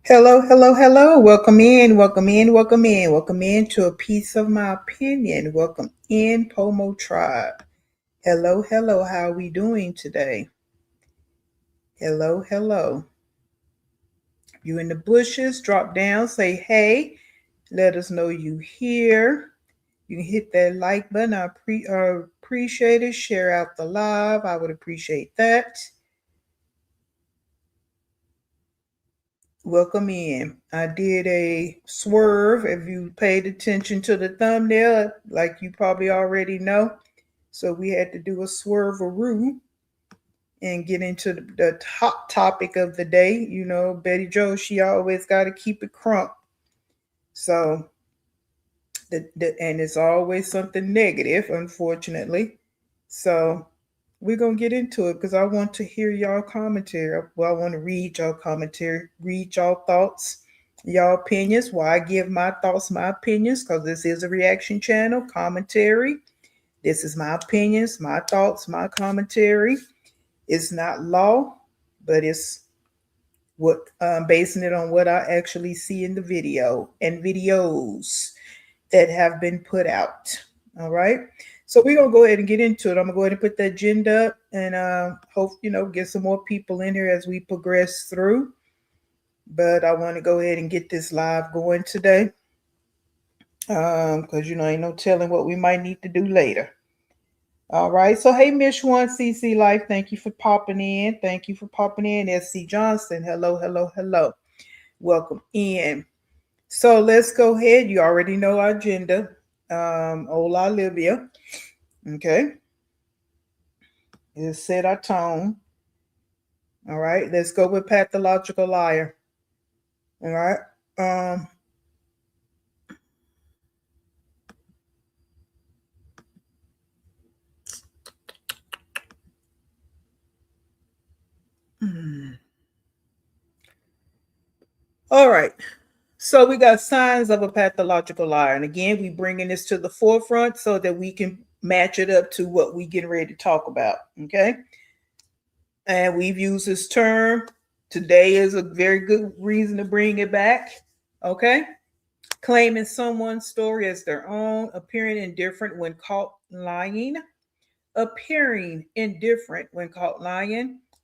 Hello, hello, hello. Welcome in, welcome in, welcome in, welcome in to a piece of my opinion. Welcome in, Pomo Tribe. Hello, hello. How are we doing today? Hello, hello. You in the bushes, drop down, say hey. Let us know you here. You can hit that like button. I appreciate it. Share out the live. I would appreciate that. Welcome in. I did a swerve. If you paid attention to the thumbnail, like you probably already know. So we had to do a swerve-a-roo and get into the top topic of the day. You know, Betty Jo, she always got to keep it crunk. So, and it's always something negative, unfortunately. So we're going to get into it because I want to hear y'all commentary. Well, I want to read y'all commentary, read y'all thoughts, y'all opinions. Why I give my thoughts, my opinions, because this is a reaction channel, commentary. This is my opinions, my thoughts, my commentary. It's not law, but it's what basing it on what I actually see in the video and videos that have been put out. All right. So we're gonna go ahead and get into it. I'm gonna go ahead and put the agenda up and hope get some more people in here as we progress through. But I want to go ahead and get this live going today. Because ain't no telling what we might need to do later. All right. So hey, Miss One CC Life, thank you for popping in. Thank you for popping in. SC Johnson. Hello, hello, hello. Welcome in. So let's go ahead. You already know our agenda. Hola, Olivia. Okay. Let's set our tone. All right. Let's go with pathological liar. All right. All right. So we got signs of a pathological liar. And again, we bringing this to the forefront so that we can match it up to what we getting ready to talk about. Okay. And we've used this term. Today is a very good reason to bring it back. Okay. Claiming someone's story as their own, appearing indifferent when caught lying,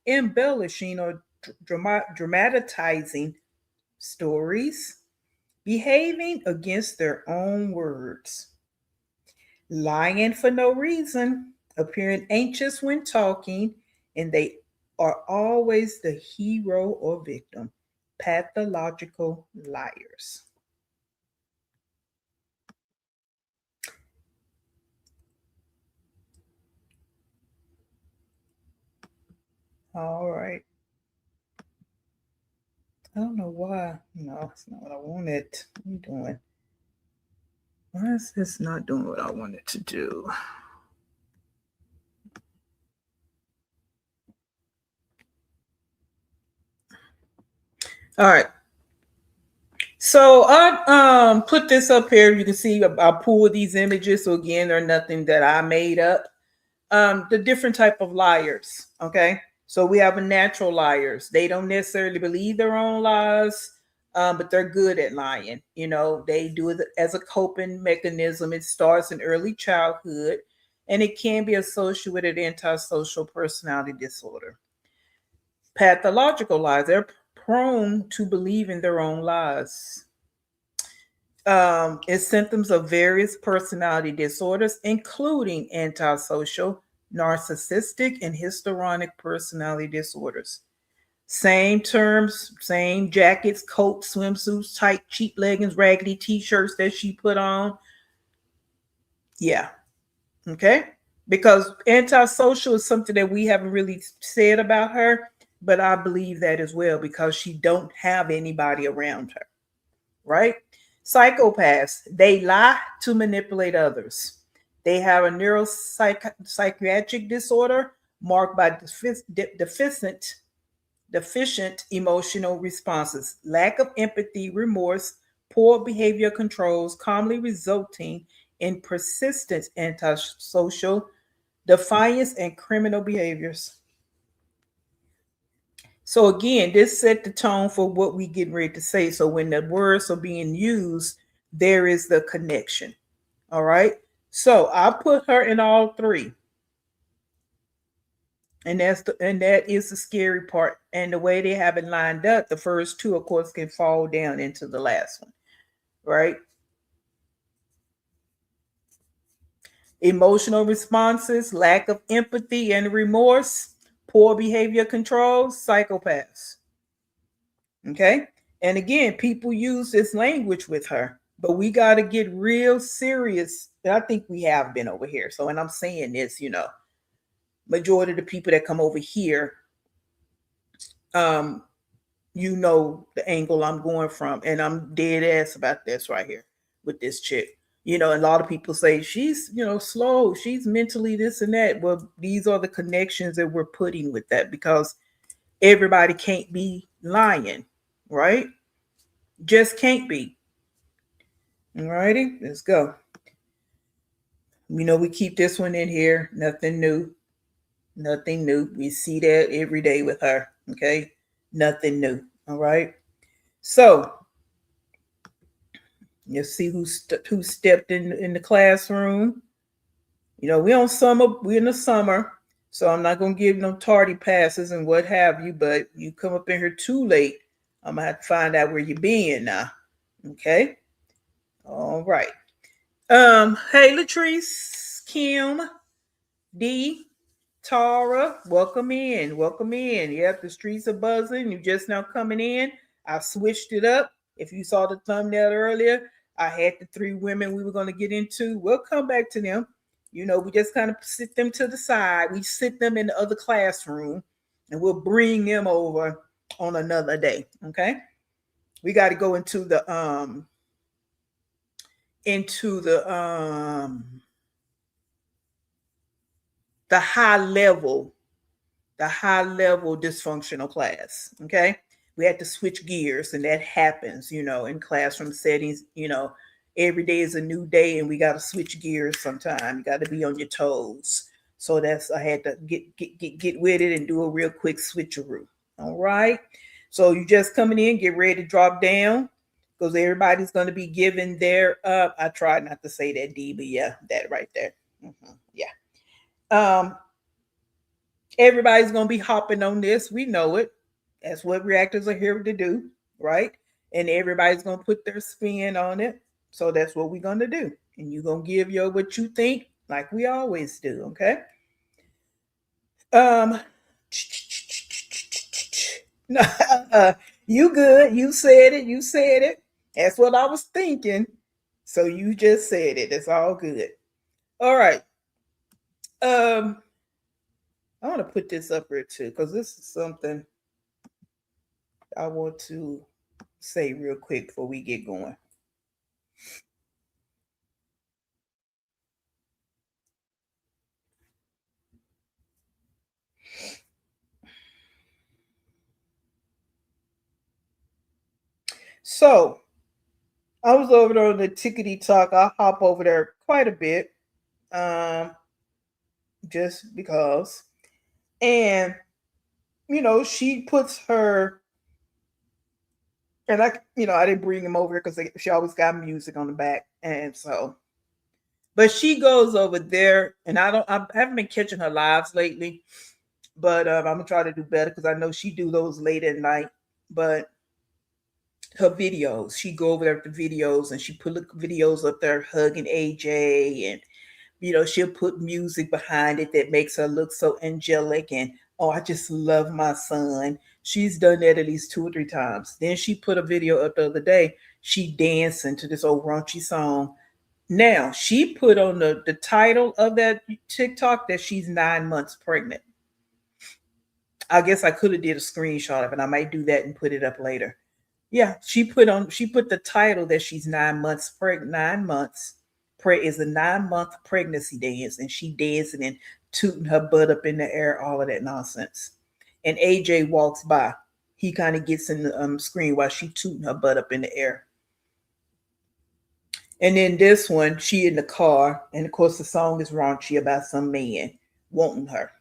embellishing or dramatizing stories, behaving against their own words, lying for no reason, appearing anxious when talking, and they are always the hero or victim. Pathological liars. All right. I don't know why. No, it's not what I wanted. What are you doing? Why is this not doing what I wanted to do? All right. So I put this up here. You can see I pulled these images. So again, they're nothing that I made up. The different type of liars. Okay. So we have a natural liars. They don't necessarily believe their own lies, but they're good at lying. They do it as a coping mechanism. It starts in early childhood and it can be associated with an antisocial personality disorder. Pathological lies, they're prone to believing their own lies. It's symptoms of various personality disorders, including antisocial, narcissistic, and histrionic personality disorders. Same terms, same jackets, coats, swimsuits, tight, cheap leggings, raggedy t-shirts that she put on. Yeah. Okay. Because antisocial is something that we haven't really said about her, but I believe that as well because she don't have anybody around her. Right? Psychopaths, they lie to manipulate others. They have a neuropsychiatric disorder marked by deficient emotional responses, lack of empathy, remorse, poor behavior controls, commonly resulting in persistent antisocial defiance and criminal behaviors. So again, this set the tone for what we getting ready to say. So when the words are being used, there is the connection. All right. So I put her in all three. And that is the scary part. And the way they have it lined up, the first two, of course, can fall down into the last one. Right? Emotional responses, lack of empathy and remorse, poor behavior controls, psychopaths. Okay. And again, people use this language with her, but we got to get real serious. And I think we have been over here. So, and I'm saying this, majority of the people that come over here, um, the angle I'm going from. And I'm dead ass about this right here with this chick. A lot of people say she's, slow, she's mentally this and that. Well, these are the connections that we're putting with that because everybody can't be lying, right? Just can't be. Alrighty, let's go. We keep this one in here. Nothing new. Nothing new. We see that every day with her. Okay. Nothing new. All right. So you see who stepped in the classroom. We're in the summer. So I'm not gonna give no tardy passes and what have you, but you come up in here too late, I'm gonna have to find out where you're being now. Okay. All right. Hey Latrice, Kim, D, Tara, welcome in. Welcome in. Yep, the streets are buzzing. You just now coming in. I switched it up. If you saw the thumbnail earlier, I had the three women we were going to get into. We'll come back to them. We just kind of sit them to the side. We sit them in the other classroom and we'll bring them over on another day. Okay. We got to go into the high level dysfunctional class. Okay. We had to switch gears, and that happens, in classroom settings. Every day is a new day, and we got to switch gears sometime. You got to be on your toes. So I had to get with it and do a real quick switcheroo. All right. So you just coming in, get ready to drop down because everybody's going to be giving their I tried not to say that, D, but yeah, that right there. Yeah. Everybody's going to be hopping on this. We know it. That's what reactors are here to do, right? And everybody's going to put their spin on it. So that's what we're going to do. And you're going to give what you think like we always do, okay? You good. You said it. You said it. That's what I was thinking. So you just said it. It's all good. All right. I want to put this up here too, because this is something I want to say real quick before we get going. So I was over there on the Tickety Talk. I hop over there quite a bit, just because. And she puts her, and I didn't bring him over because she always got music on the back, and so But she goes over there, and I haven't been catching her lives lately, but I'm gonna try to do better because I know she do those late at night. But her videos, she go over there with the videos, and she put the videos up there hugging AJ, and she'll put music behind it that makes her look so angelic, and oh, I just love my son. She's done that at least 2 or 3 times. Then she put a video up the other day. She dancing to this old raunchy song. Now she put on the title of that TikTok that she's 9 months pregnant. I guess I could have did a screenshot of it. I might do that and put it up later. Yeah, she put the title that she's 9 months pregnant. 9 months is a 9 month pregnancy dance, and she dancing and tooting her butt up in the air, all of that nonsense. And AJ walks by. He kind of gets in the screen while she tooting her butt up in the air. And then this one, she in the car, and of course the song is raunchy about some man wanting her.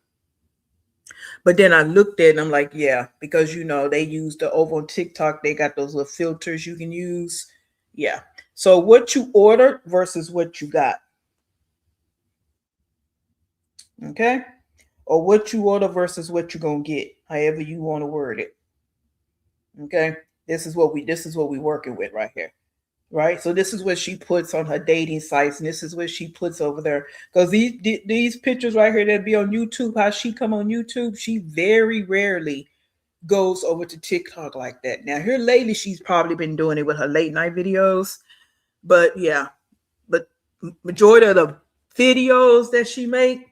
But then I looked at it and I'm like, yeah, because they use over on TikTok, they got those little filters you can use. Yeah. So what you ordered versus what you got. Okay? Or what you order versus what you're gonna get, however you want to word it. Okay? This is what we working with right here. Right? So this is what she puts on her dating sites, and this is what she puts over there. Because these pictures right here that be on YouTube, how she come on YouTube, she very rarely goes over to TikTok like that. Now here lately, she's probably been doing it with her late night videos, but yeah, but majority of the videos that she make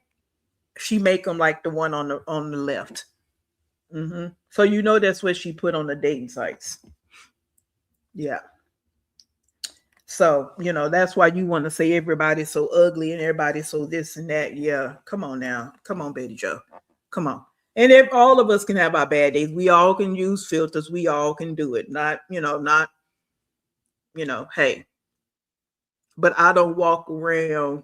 them like the one on the left. So that's what she put on the dating sites. Yeah. So, that's why you want to say everybody's so ugly and everybody's so this and that. Yeah. Come on now. Come on, Betty Joe. Come on. And if all of us can have our bad days, we all can use filters. We all can do it. Hey. But I don't walk around.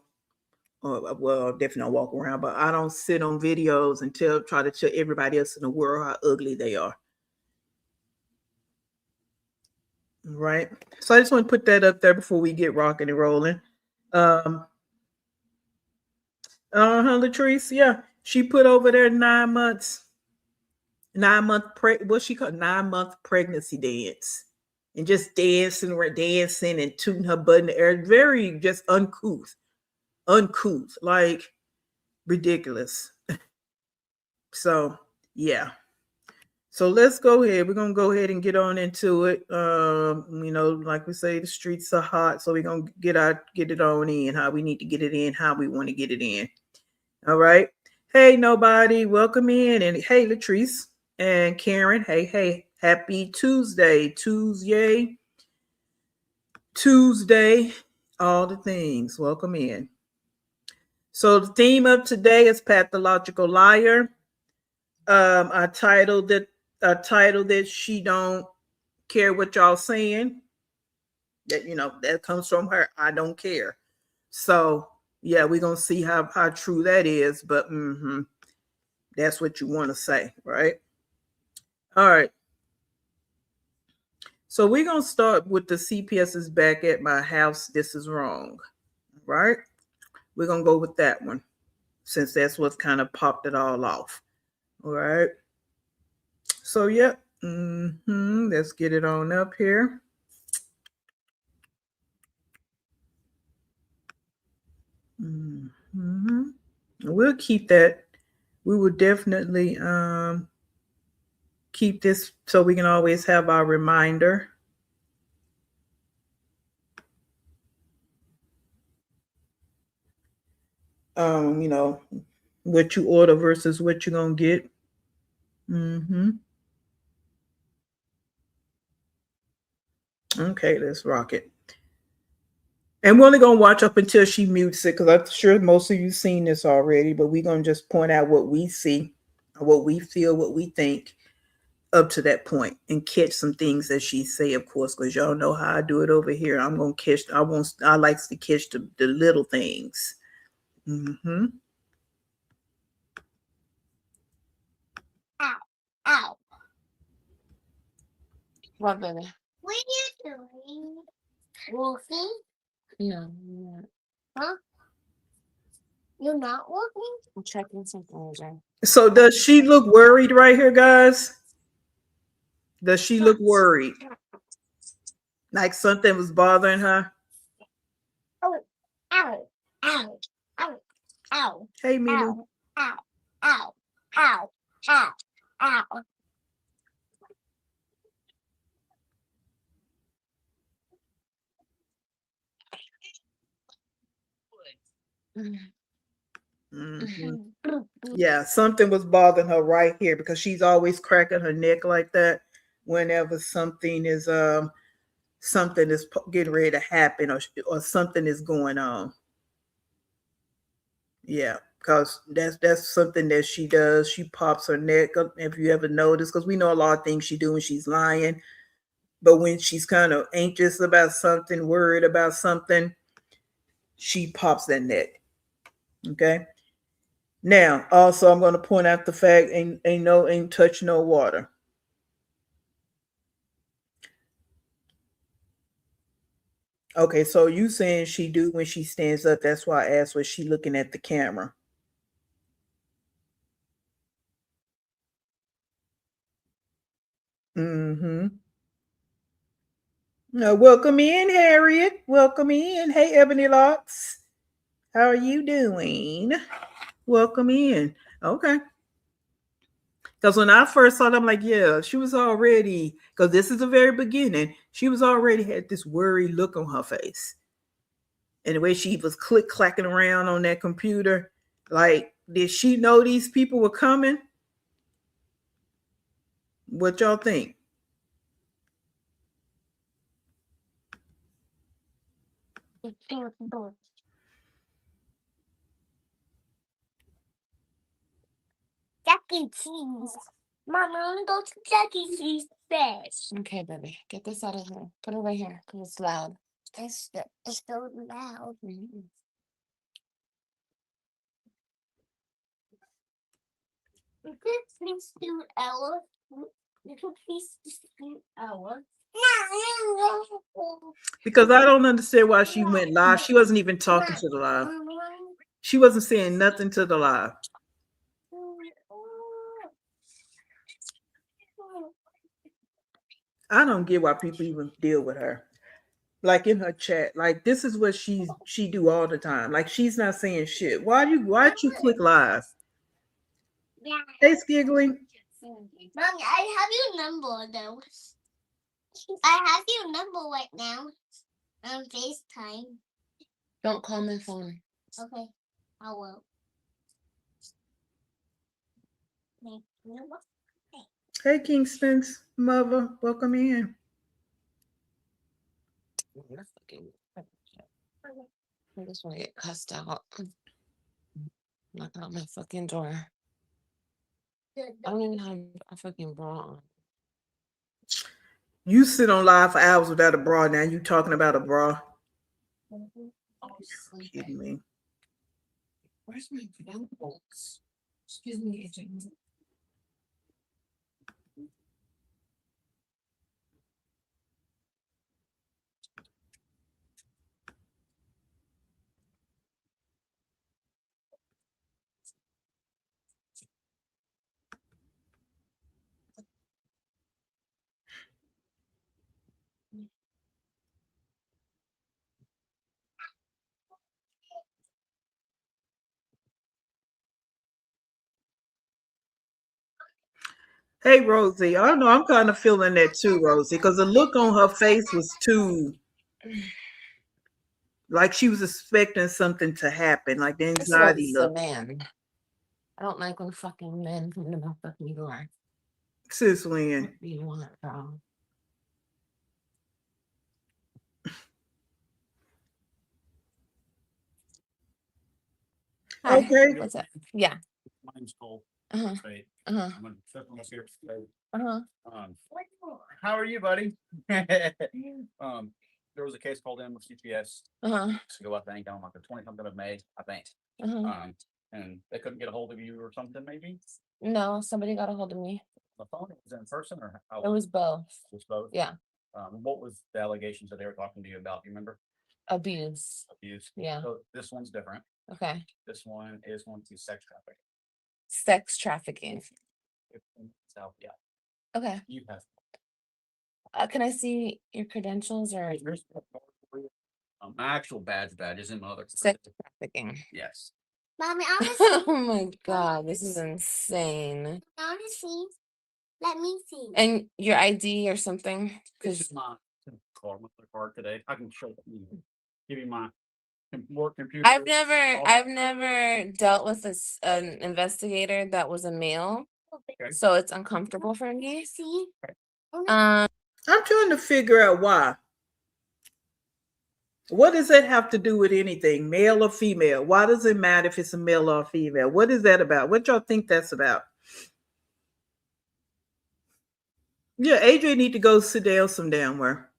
Well, definitely don't walk around, but I don't sit on videos and try to tell everybody else in the world how ugly they are. Right. So I just want to put that up there before we get rocking and rolling. Latrice, yeah. She put over there 9 months, what's she called? 9 month pregnancy dance. And just dancing and tooting her butt in the air. Very just uncouth. Uncouth. Like ridiculous. So yeah. So let's go ahead. We're gonna go ahead and get on into it. Like we say, the streets are hot, so we're gonna get it on in, how we need to get it in, how we want to get it in. All right. Hey, nobody, welcome in. And hey, Latrice and Karen. Hey, happy Tuesday. Tuesday, all the things. Welcome in. So the theme of today is pathological liar. I titled that she don't care what y'all saying. That comes from her. I don't care. So yeah, we're gonna see how true that is, but that's what you want to say, right? All right. So we're gonna start with the CPS is back at my house. This is wrong, right? We're gonna go with that one since that's what's kind of popped it all off. All right. So yeah. Let's get it on up here. We'll keep that. We will definitely keep this so we can always have our reminder. What you order versus what you're gonna get. Okay, let's rock it. And we're only gonna watch up until she mutes it because I'm sure most of you seen this already, but we're gonna just point out what we see, what we feel, what we think up to that point, and catch some things that she say, of course, because y'all know how I do it over here. I'm gonna catch. I like to catch the little things. Ow. What, baby? What are you doing? Wolfie? No. Huh? You're not looking? I'm checking something later. So does she look worried right here, guys? Does she look worried? Like something was bothering her? Oh, ow, ow, ow, ow, Hey, Mila. ow, ow, ow, ow, ow, ow. Mm-hmm. Yeah, something was bothering her right here because she's always cracking her neck like that whenever something is getting ready to happen or something is going on. Yeah, because that's something that she does. She pops her neck up. If you ever notice, because we know a lot of things she do when she's lying, but when she's kind of anxious about something, worried about something, she pops that neck. Okay. Now, also, I'm going to point out the fact ain't touch no water. Okay, so you saying she do when she stands up? That's why I asked was she looking at the camera? Mm-hmm. Welcome in, Harriet. Welcome in. Hey, Ebony Locks. How are you doing? Welcome in. Okay. Because when I first saw it, I'm like, yeah, she was already, because this is the very beginning, she was already had this worried look on her face. And the way she was click clacking around on that computer, like, did she know these people were coming? What y'all think? Chuck E. Cheese. Mom, I want to go to Chuck E. Cheese first. Okay, baby. Get this out of here. Put it right here because it's loud. It's so loud. Mm-hmm. You could please do Ella. You could please do Ella. Because I don't understand why she went live. She wasn't even talking to the live. She wasn't saying nothing to the live. I don't get why people even deal with her. Like in her chat, like this is what she do all the time. Like she's not saying shit. Why'd you click live? Hey, Skiggly. Mommy, I have your number though. I have your number right now on FaceTime. Don't call my phone. Okay, I will. Hey, Kingston's mother. Welcome in. I just want to get cussed out. Knock out my fucking door. I don't even have a fucking bra on. You sit on live for hours without a bra. Now you talking about a bra? Kidding me? Where's my candles? Excuse me, AJ. Hey, Rosie. I don't know. I'm kind of feeling that too, Rosie, because the look on her face was too like she was expecting something to happen, like the This anxiety was the look. man. I don't like when fucking men come to my fucking door. Sis What Lynn. do you want, bro? Hi. Okay. What's up? Yeah. Mine's Cole. Uh-huh. Right. Uh-huh. I'm gonna check on here. Uh-huh. How are you, buddy? There was a case called in with CPS Uh-huh. to go, I think, on like the 20th of May, I think. Uh-huh. And they couldn't get a hold of you or something, maybe? No, somebody got a hold of me. The phone was in person or how? It was both. It was both? Yeah. What was the allegations that they were talking to you about? Do you remember? Abuse. Abuse. Yeah. So this one's different. Okay. This one is going to sex trafficking. Sex trafficking. So yeah, Okay. you have. Can I see your credentials or My actual badge is in my other. sex trafficking? Yes. Mommy, I want to see. Oh my God, this is insane. I want to see. Let me see. And your ID or something? This Because is my card today. I can show you. Give you my work computer. I've never dealt with an investigator that was a male, Okay. so it's uncomfortable for me. See? I'm trying to figure out why. What does that have to do with anything, male or female? Why does it matter if it's a male or a female? What is that about? What y'all think that's about? Yeah, AJ need to go sit down some damn where.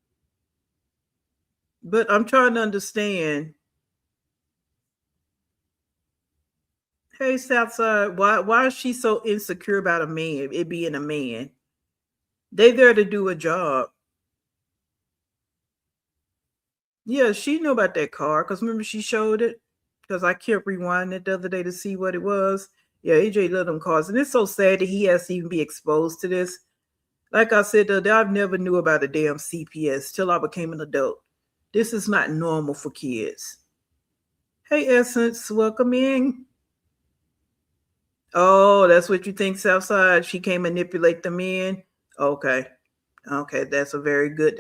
But I'm trying to understand. Hey, Southside, why is she so insecure about a man, it being a man? They there to do a job. Yeah, she knew about that car because remember she showed it because I kept rewinding it the other day to see what it was. Yeah, AJ loved them cars, and it's so sad that he has to even be exposed to this. Like I said, I've never knew about a damn CPS till I became an adult. This is not normal for kids. Hey, Essence, welcome in. Oh, that's what you think, Southside? She can't manipulate the men? Okay. Okay, that's a very good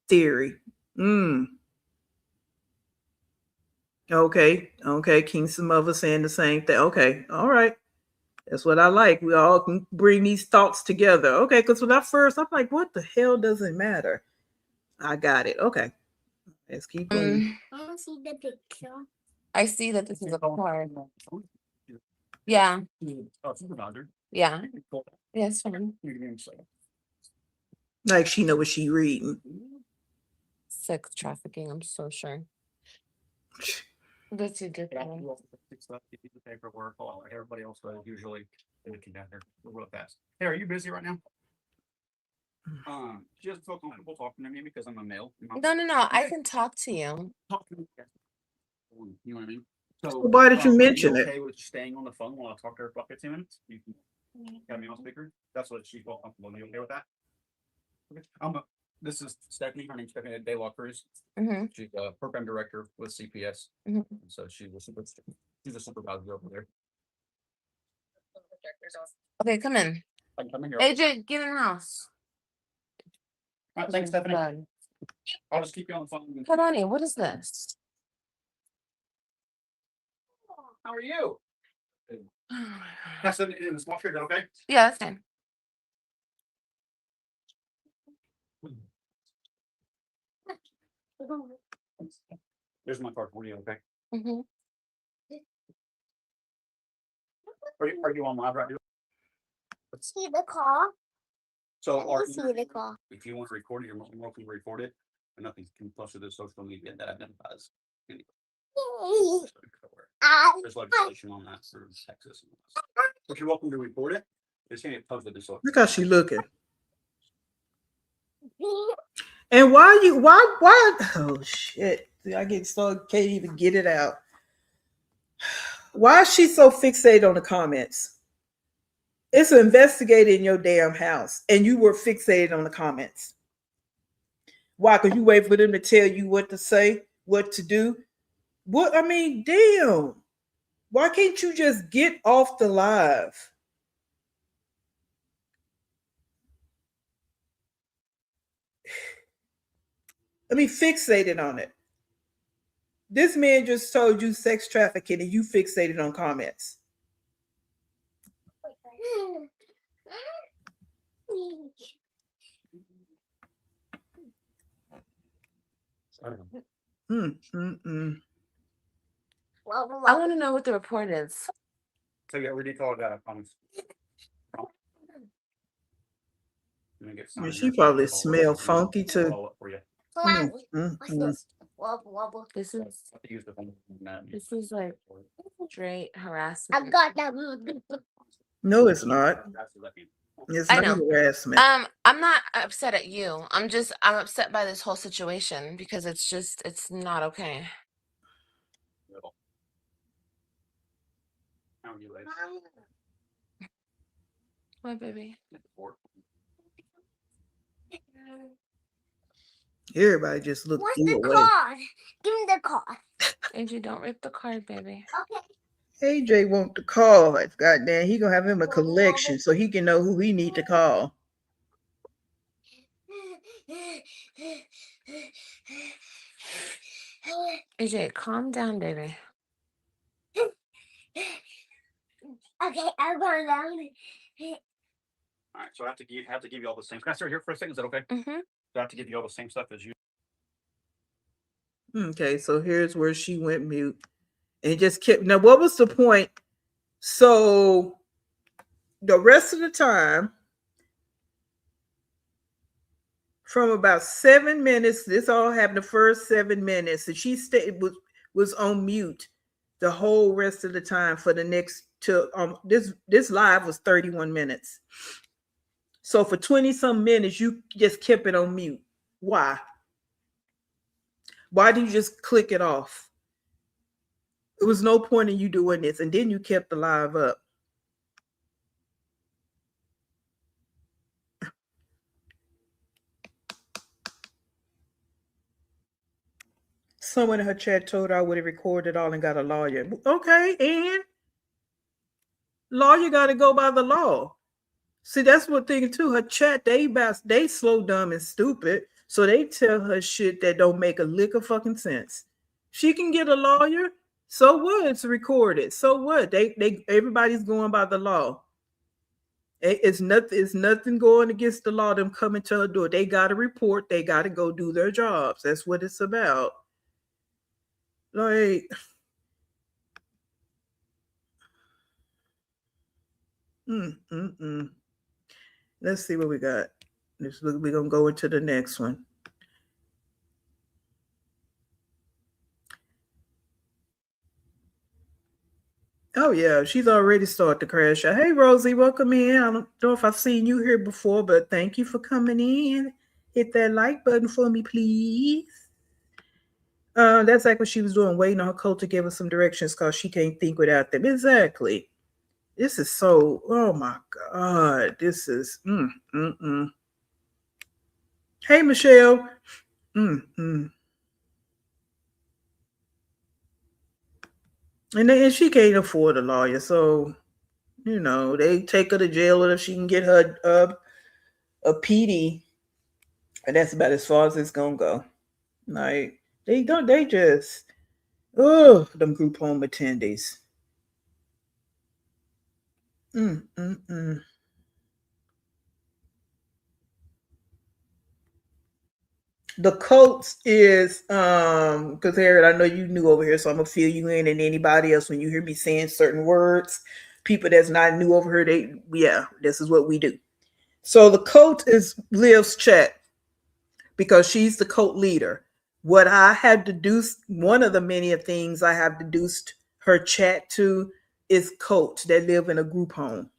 theory. Okay. King Samova saying the same thing. Okay, all right. That's what I like. We all can bring these thoughts together. Okay, because when I'm like, what the hell doesn't matter? I got it. Okay. Let's keep going. I want to see the picture. I see that this is a card. Yeah. Yeah. Yeah, it's fine. Like she know what she reading. Sex trafficking, I'm so sure. That's a good one. The paperwork, everybody else does usually in the conductor real fast. Hey, are you busy right now? She doesn't feel comfortable talking to me because I'm a male. No. I can talk to you. Talk to me. You know what I mean? So Why did you mention are you it? okay with staying on the phone while I talk to her for 15 minutes? You can have me on speaker. That's what she felt comfortable. You okay with that? Okay. This is Stephanie. Her name's Stephanie De La Cruz. Mm-hmm. She's a program director with CPS. Mm-hmm. So she's a supervisor over there. Okay, come in. I can come in here. AJ, get in the house. All right, thanks, Stephanie. I'll just keep you on the phone. Hold on, what is this? How are you? That's in the small shirt, okay? Yeah, that's fine. There's my card for you, okay? Mm-hmm. Are you on live right now? See the car. So Let me see the car. if you want to record it, you're more than welcome to record it. And nothing can post to the social media that identifies. Anyway, there's legislation on that for Texas. But you're welcome to record it. It's gonna get posted to social. Look how she looking. And why? Oh shit! I get so can't even get it out. Why is she so fixated on the comments? It's investigated in your damn house, and you were fixated on the comments. Why? Because you wait for them to tell you what to say, what to do. What? I mean, damn. Why can't you just get off the live? I mean, fixated on it. This man just told you sex trafficking and you fixated on comments. I want to know what the report is. So yeah, we did all that. Yeah, she probably smell funky too. What's this? Wobble, wobble. This is like straight harassment. I've got that. No, it's not. It's I not know. harassment. I'm not upset at you. I'm upset by this whole situation because it's not okay. How are you, ladies? What, baby? Everybody just looked What's you the away. card? Give me the card. AJ, don't rip the card, baby. Okay. AJ want the cards. Goddamn, he gonna have him a collection so he can know who he need to call. AJ, calm down, baby. Okay, I'm going down. All right, so I have to give you all the same. Can I start here for a second? Is that okay? Mm-hmm. So I have to give you all the same stuff as you. Okay, so here's where she went mute and just kept. Now, what was the point? So the rest of the time, from about 7 minutes, this all happened the first 7 minutes, and she stayed was on mute the whole rest of the time for the next till this live was 31 minutes. So for 20 some minutes, you just kept it on mute. Why? Why did you just click it off? It was no point in you doing this, and then you kept the live up. Someone in her chat told her I would have recorded all and got a lawyer. Okay, and lawyer got to go by the law. See, that's what thing too. Her chat, they slow, dumb, and stupid. So they tell her shit that don't make a lick of fucking sense. She can get a lawyer. So what? It's recorded. So what? They everybody's going by the law. It's nothing going against the law. Them coming to her door. They got to report. They got to go do their jobs. That's what it's about. Like, mm. Let's see what we got. We're gonna go into the next one. Oh yeah, she's already started to crash out. Hey Rosie, welcome in. I don't know if I've seen you here before, but thank you for coming in. Hit that like button for me, please. That's like what she was doing, waiting on her coach to give her some directions because she can't think without them. Exactly. This is so. Oh my god, this is. Hey Michelle. And and she can't afford a lawyer, so they take her to jail if she can get her a PD, and that's about as far as it's gonna go. Like they don't, they just them group home attendees. Mm, mm, mm. The coach is because Harriet, I know you new over here, so I'm gonna fill you in, and anybody else when you hear me saying certain words, people that's not new over here, this is what we do. So the coach is Liv's chat because she's the cult leader. What I have deduced, one of the many things I have deduced her chat to is cults that live in a group home.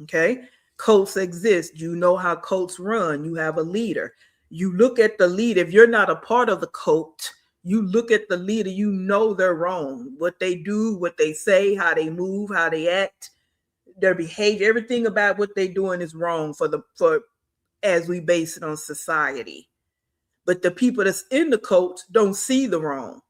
Okay. Cults exist. You know how cults run. You have a leader. You look at the leader. If you're not a part of the cult, you look at the leader, you know they're wrong. What they do, what they say, how they move, how they act, their behavior, everything about what they're doing is wrong for as we base it on society. But the people that's in the cult don't see the wrong.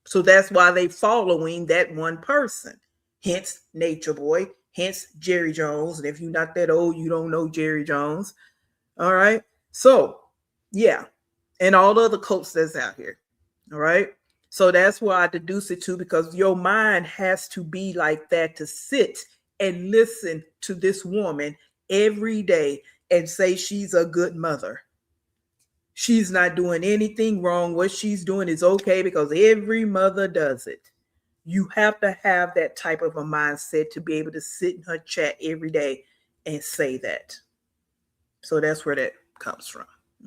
So that's why they following that one person. Hence Nature Boy, hence Jerry Jones. And if you're not that old, you don't know Jerry Jones. All right. So yeah. And all the other cults that's out here. All right. So that's why I deduce it to, because your mind has to be like that to sit and listen to this woman every day and say she's a good mother. She's not doing anything wrong. What she's doing is okay because every mother does it. You have to have that type of a mindset to be able to sit in her chat every day and say that. So that's where that comes from.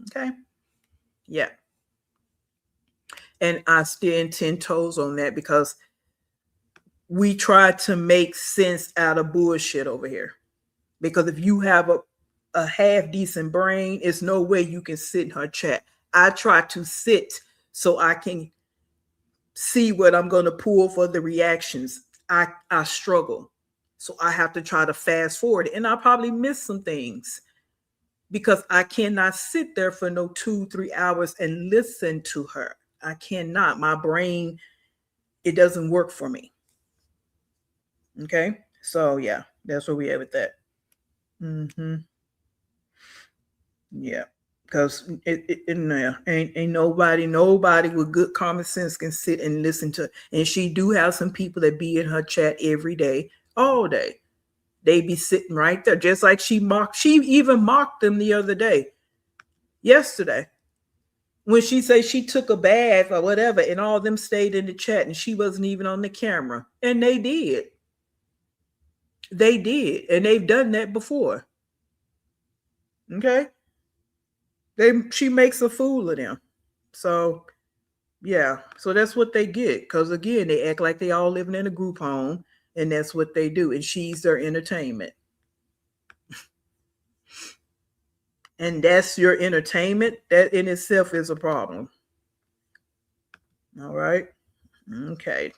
Okay. Yeah. And I stand 10 toes on that because we try to make sense out of bullshit over here. Because if you have a half decent brain, it's no way you can sit in her chat. I try to sit so I can see what I'm going to pull for the reactions. I struggle. So I have to try to fast forward, and I probably miss some things because I cannot sit there for no 2-3 hours and listen to her. I cannot. My brain, it doesn't work for me. Okay. So yeah, that's where we at with that. Mm-hmm. Yeah. Because ain't nobody with good common sense can sit and listen to. And she do have some people that be in her chat every day, all day. They be sitting right there, just like she even mocked them the other day, yesterday, when she said she took a bath or whatever, and all of them stayed in the chat, and she wasn't even on the camera, and they did, and they've done that before. Okay, she makes a fool of them, so yeah, so that's what they get, because again, they act like they all living in a group home, and that's what they do, and she's their entertainment. And that's your entertainment. That in itself is a problem. All right. Okay.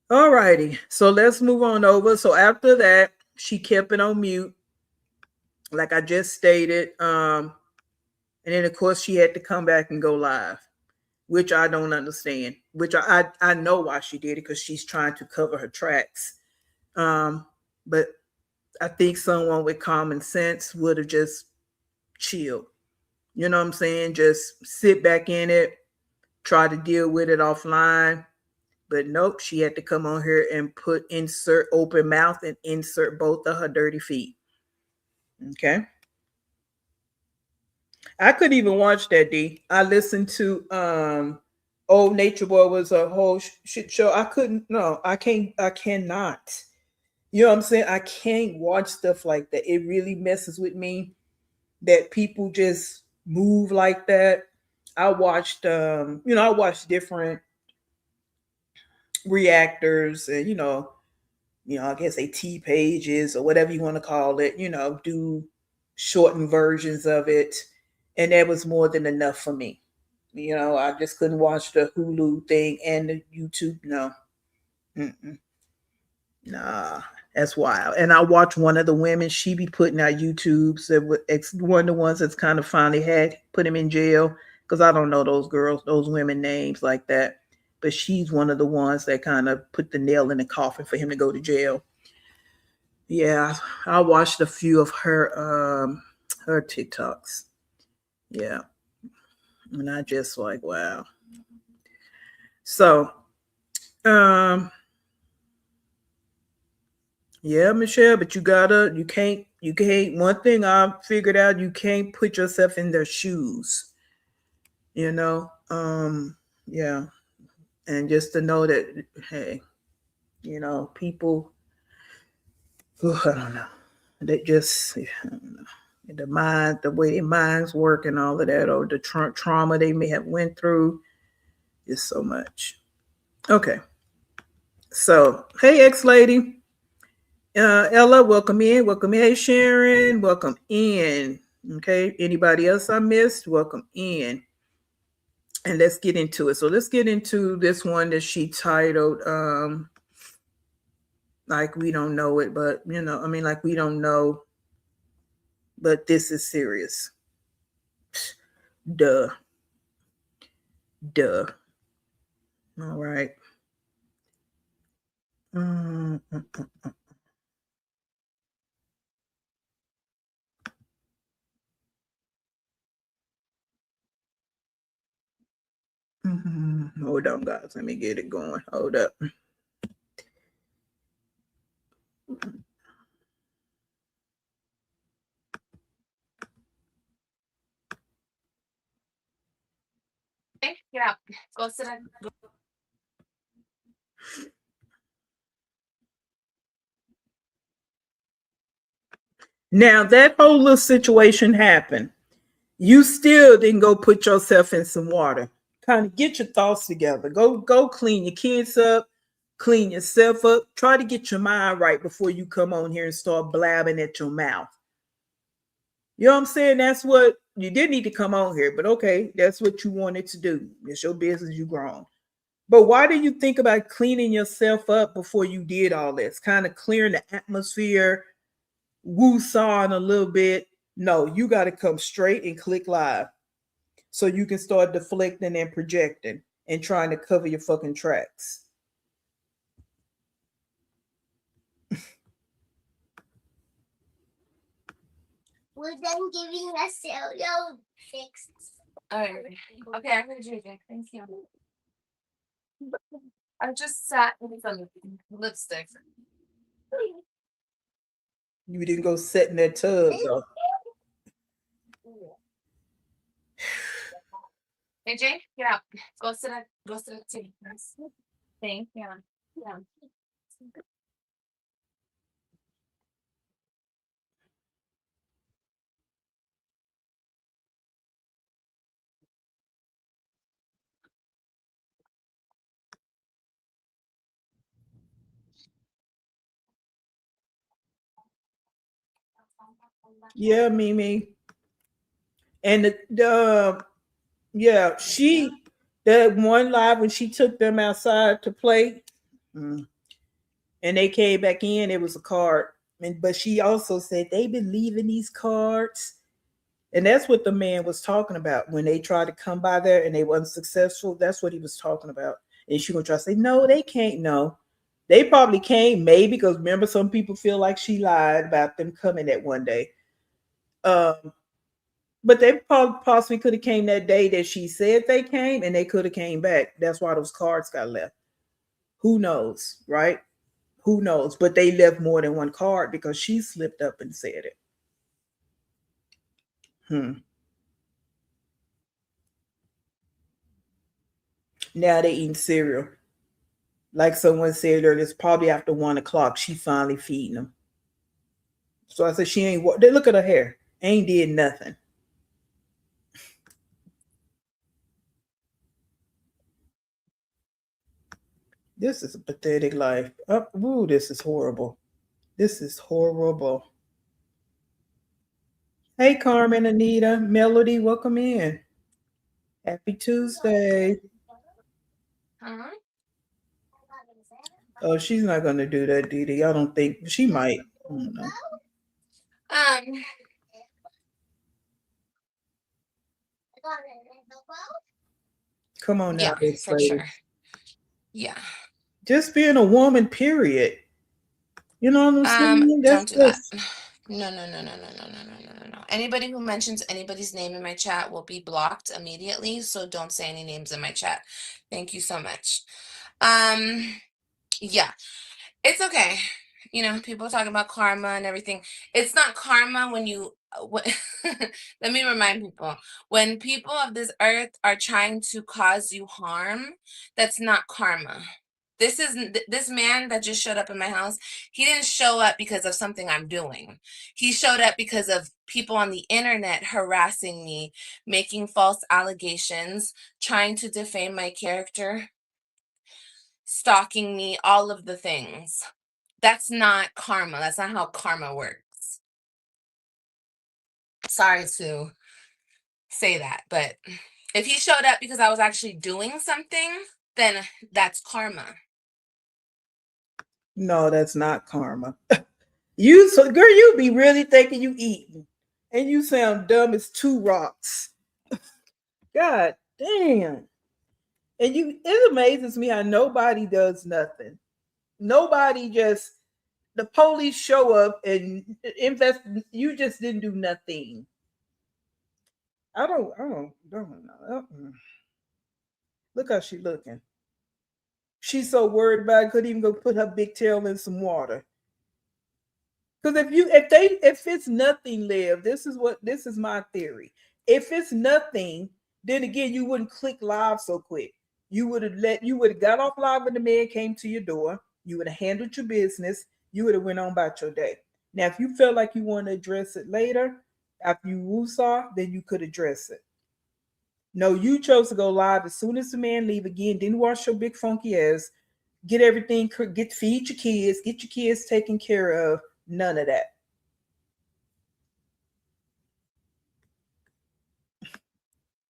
All righty. So let's move on over. So after that, she kept it on mute, like I just stated. And then of course she had to come back and go live, which I don't understand. Which I know why she did it, because she's trying to cover her tracks. But I think someone with common sense would have just chilled. You know what I'm saying? Just sit back in it, try to deal with it offline. But nope, she had to come on here and insert open mouth and insert both of her dirty feet. Okay. I couldn't even watch that, D. I listened to Old Nature Boy was a whole shit show. I couldn't, no, I cannot. You know what I'm saying? I can't watch stuff like that. It really messes with me that people just move like that. I watched I watched different reactors, and I guess they T pages or whatever you want to call it, do shortened versions of it. And that was more than enough for me. I just couldn't watch the Hulu thing and the YouTube. No. Mm-mm. Nah, that's wild. And I watched one of the women, she be putting out YouTubes that one of the ones that's kind of finally had put him in jail, because I don't know those women names like that. But she's one of the ones that kind of put the nail in the coffin for him to go to jail. Yeah, I watched a few of her TikToks. Yeah. And I just like, wow. So, yeah, Michelle, but you can't, one thing I figured out, you can't put yourself in their shoes, yeah. And just to know that, hey, people, I don't know, they just, I don't know, the mind, the way their minds work and all of that, or the trauma they may have went through, is so much. Okay. So, hey, ex-lady. Ella, welcome in. Welcome in. Hey, Sharon, welcome in. Okay. Anybody else I missed? Welcome in. And let's get into it. So let's get into this one that she titled, like we don't know it, but like we don't know, but this is serious. Duh. All right. Hold on, guys. Let me get it going. Hold up. Okay, get out. Go sit down. Now that whole little situation happened. You still didn't go put yourself in some water. Kind of get your thoughts together. Go clean your kids up. clean yourself up. Try to get your mind right before you come on here and start blabbing at your mouth. You know what I'm saying? That's what you did need to come on here, but okay, that's what you wanted to do. It's your business, you grown. But why did you think about cleaning yourself up before you did all this? Kind of clearing the atmosphere, woo-sawing a little bit. No, you got to come straight and click live so you can start deflecting and projecting and trying to cover your fucking tracks. We're then giving a cereal fix. All right. Okay, I'm gonna drink it. Thank you. I just sat with some lipstick. You didn't go sit in that tub though. Hey Jay, get out. Go sit at the table. Thank you. Yeah. Yeah, Mimi. And the yeah, that one live when she took them outside to play, and they came back in, it was a card. But she also said they believe in these cards. And that's what the man was talking about when they tried to come by there and they wasn't successful. That's what he was talking about. And she gonna try to say, no, they can't. No, they probably came, maybe, because remember, some people feel like she lied about them coming that one day. But they possibly could have came that day that she said they came, and they could have came back. That's why those cards got left. Who knows, right? Who knows? But they left more than one card because she slipped up and said it. Now they eating cereal. Like someone said earlier, it's probably after 1 o'clock. She finally feeding them. So I said she ain't. They look at her hair. Ain't did nothing. This is a pathetic life. Oh, ooh, this is horrible. This is horrible. Hey, Carmen, Anita, Melody, welcome in. Happy Tuesday. Huh? Oh, she's not going to do that, Dee Dee. I don't think she might. I don't know. Come on now, Yeah, big for lady. sure. Yeah. Just being a woman, period. You know what I'm saying? Don't do that. No. Anybody who mentions anybody's name in my chat will be blocked immediately, so don't say any names in my chat. Thank you so much. Yeah. It's okay. You know, people talk about karma and everything. It's not karma when you let me remind people. When people of this earth are trying to cause you harm, that's not karma. This man that just showed up in my house. He didn't show up because of something I'm doing. He showed up because of people on the internet harassing me, making false allegations, trying to defame my character, stalking me, all of the things. That's not karma. That's not how karma works. Sorry to say that, but if he showed up because I was actually doing something, then that's karma. No, that's not karma. Girl, you be really thinking you eating, and you sound dumb as two rocks. God damn. And it amazes me how nobody does nothing. Nobody just, the police show up and invest. You just didn't do nothing. I don't know. Look how she looking. She's so worried about it, couldn't even go put her big tail in some water. Because if it's nothing, Liv, this is my theory. If it's nothing, then again you wouldn't click live so quick. You would have got off live when the man came to your door. You would have handled your business. You would have went on about your day. Now, if you felt like you want to address it later, after you woo-saw, then you could address it. No, you chose to go live as soon as the man leave again. Didn't wash your big funky ass. Get everything, feed your kids, get your kids taken care of. None of that.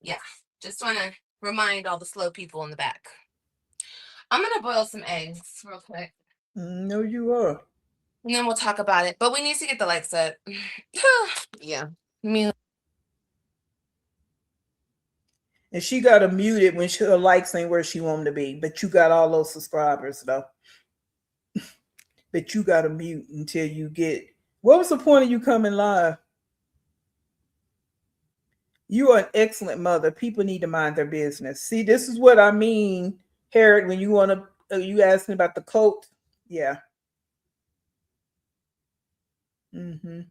Yeah. Just want to remind all the slow people in the back. I'm going to boil some eggs real quick. No, you are. And then we'll talk about it. But we need to get the lights set. Yeah. And she got to mute it when her likes ain't where she want them to be. But you got all those subscribers, though. But you got to mute until you get. What was the point of you coming live? You are an excellent mother. People need to mind their business. See, this is what I mean, Harriet, when you want to, you asking about the cult. Yeah. Mm-hmm.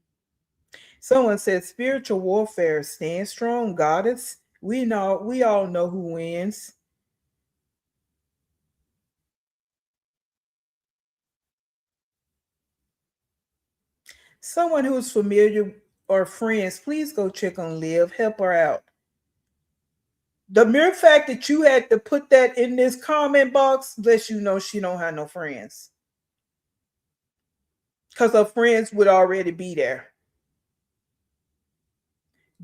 Someone said spiritual warfare. Stand strong, goddess. We all know who wins. Someone who's familiar or friends, please go check on Liv. Help her out. The mere fact that you had to put that in this comment box lets you know she don't have no friends. Because her friends would already be there.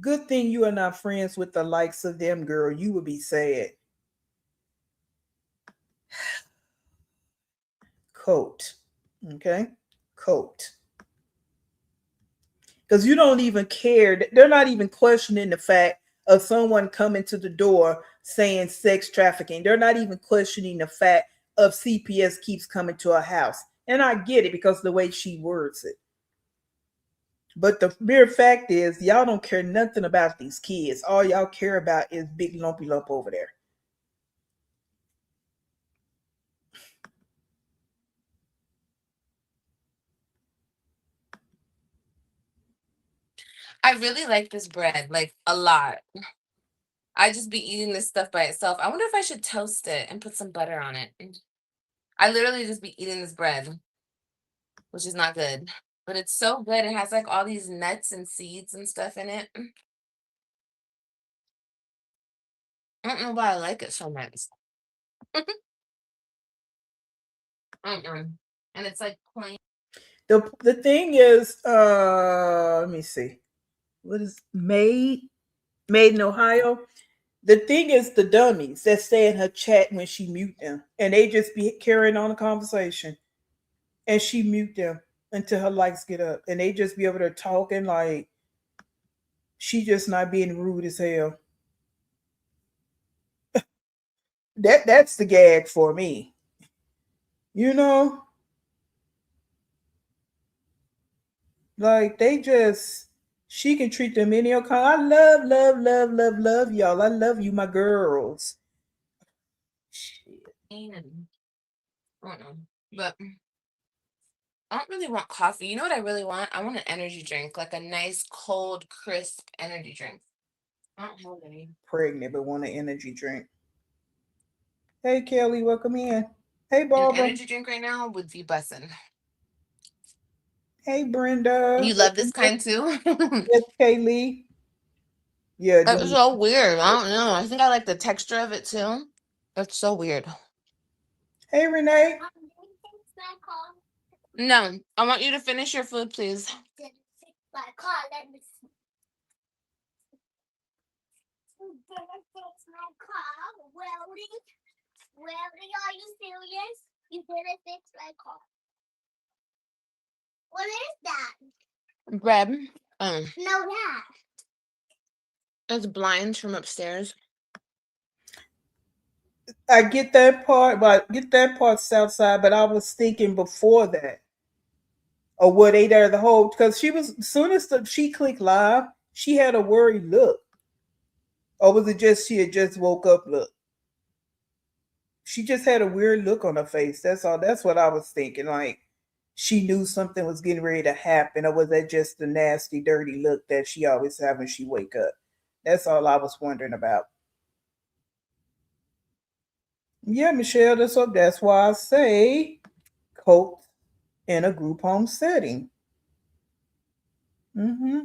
Good thing you are not friends with the likes of them, girl. You would be sad. Coat. Okay? Coat. Because you don't even care. They're not even questioning the fact of someone coming to the door saying sex trafficking. They're not even questioning the fact of CPS keeps coming to a house. And I get it because of the way she words it. But the mere fact is, y'all don't care nothing about these kids. All y'all care about is big lumpy lump over there. I really like this bread, like a lot. I just be eating this stuff by itself. I wonder if I should toast it and put some butter on it. I literally just be eating this bread, which is not good. But it's so good. It has like all these nuts and seeds and stuff in it. I don't know why I like it so much. And it's like plain. The thing is, let me see. What is made in Ohio? The thing is the dummies that stay in her chat when she mute them. And they just be carrying on the conversation. And she mute them until her likes get up. And they just be over there talking like she just not being rude as hell. That's the gag for me. You know? Like they just she can treat them any old kind. I love y'all. I love you, my girls. Shit. I don't know. But I don't really want coffee. You know what I really want? I want an energy drink, like a nice, cold, crisp energy drink. I don't have any. Pregnant but want an energy drink. Hey Kelly, welcome in. Hey An Barbara. energy drink right now would be bussin'. Hey Brenda. You love this kind too? Yes, Kaylee. Yeah, It's so weird. I don't know. I think I like the texture of it too. It's so weird. Hey Renee. No, I want you to finish your food, please. My car. Let me see. Fix my car. Welding. Welding, are you serious? You didn't fix my car. What is that? Bread. No, that. It's blinds from upstairs. I get that part, but I get that part Southside, but I was thinking before that. Or were they there the whole because she was as soon as she clicked live, she had a worried look. Or was it just she had just woke up look? She just had a weird look on her face. That's all. That's what I was thinking. Like she knew something was getting ready to happen, or was that just the nasty, dirty look that she always have when she wake up? That's all I was wondering about. Yeah, Michelle, that's why I say cope in a group home setting. Mm-hmm.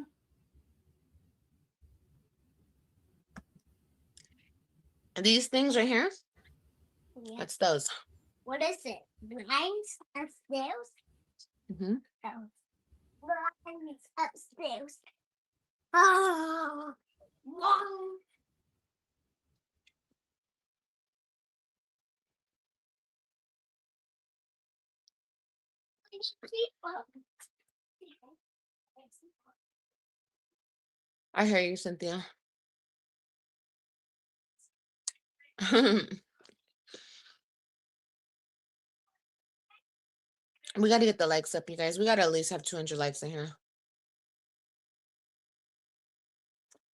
These things right here, Yeah. that's those. What is it? Blinds upstairs? Mm-hmm. Oh. Blinds upstairs. Oh. Wrong. I hear you, Cynthia. We got to get the likes up, you guys. We got to at least have 200 likes in here.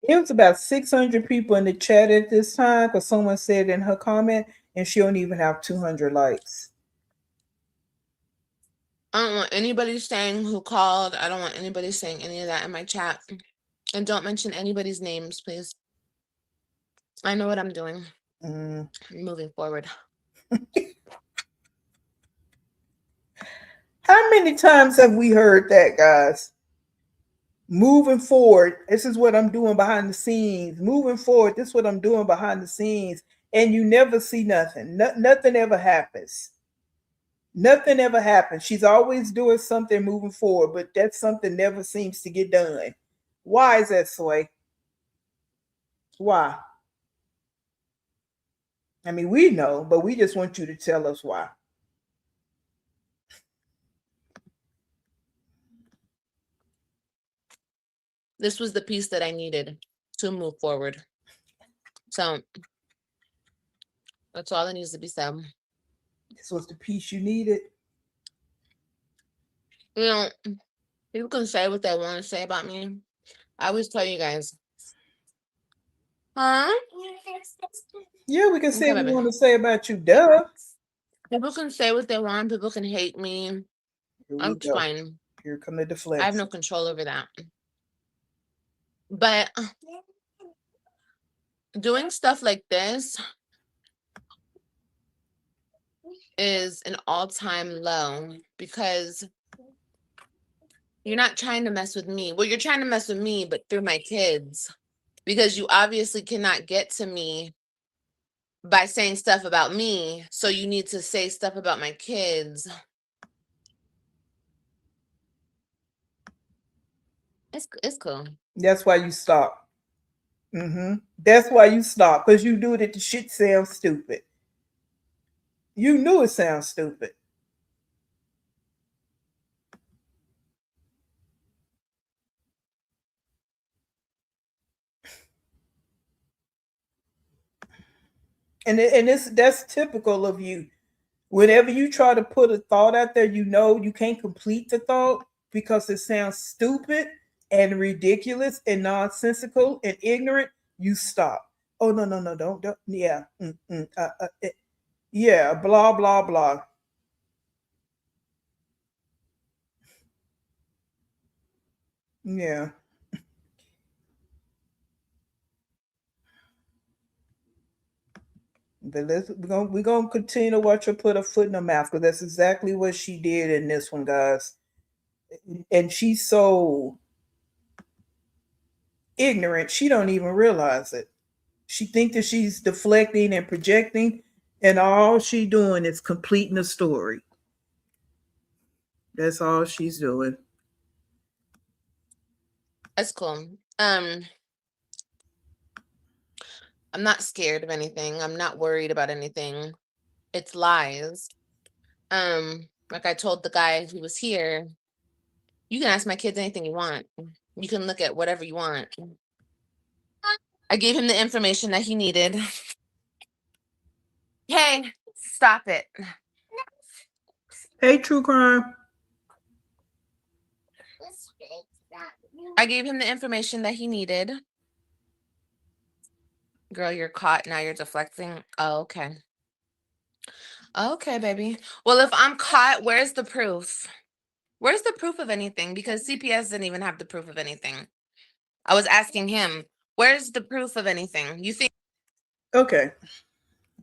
It was about 600 people in the chat at this time because someone said in her comment, and she don't even have 200 likes. I don't want anybody saying who called. I don't want anybody saying any of that in my chat. And don't mention anybody's names, please. I know what I'm doing. Moving forward. How many times have we heard that, guys? Moving forward, this is what I'm doing behind the scenes. Moving forward, this is what I'm doing behind the scenes. And you never see nothing. Nothing ever happens. Nothing ever happens. She's always doing something moving forward, but that something never seems to get done. Why is that, Sway? Why? I mean, we know, but we just want you to tell us why. This was the piece that I needed to move forward. So that's all that needs to be said. This was the piece you needed. You know, people can say what they want to say about me. I always tell you guys. Huh? Yeah, we can say Okay, what we baby. want to say about you, duh. People can say what they want. People can hate me. Here we That's go. fine. Here come the deflection. I have no control over that. But doing stuff like this is an all-time low because you're not trying to mess with me. Well, you're trying to mess with me, but through my kids. Because you obviously cannot get to me by saying stuff about me. So you need to say stuff about my kids. It's cool. That's why you stop. That's why you stop, because you knew that the shit sounds stupid. You knew it sounds stupid. And that's typical of you. Whenever you try to put a thought out there, you know you can't complete the thought because it sounds stupid and ridiculous and nonsensical and ignorant. You stop. Oh no, don't yeah, yeah, blah blah blah. Yeah. But we're gonna continue to watch her put her foot in her mouth because that's exactly what she did in this one, guys. And she's so ignorant, she don't even realize it. She think that she's deflecting and projecting, and all she doing is completing the story. That's all she's doing. That's cool. I'm not scared of anything. I'm not worried about anything. It's lies. Like I told the guy who was here, you can ask my kids anything you want. You can look at whatever you want. I gave him the information that he needed. Hey, stop it. Hey, true crime. I gave him the information that he needed. Girl, you're caught. Now you're deflecting. Oh, okay. Okay, baby. Well, if I'm caught, where's the proof? Where's the proof of anything? Because CPS didn't even have the proof of anything. I was asking him, where's the proof of anything? You think? Okay.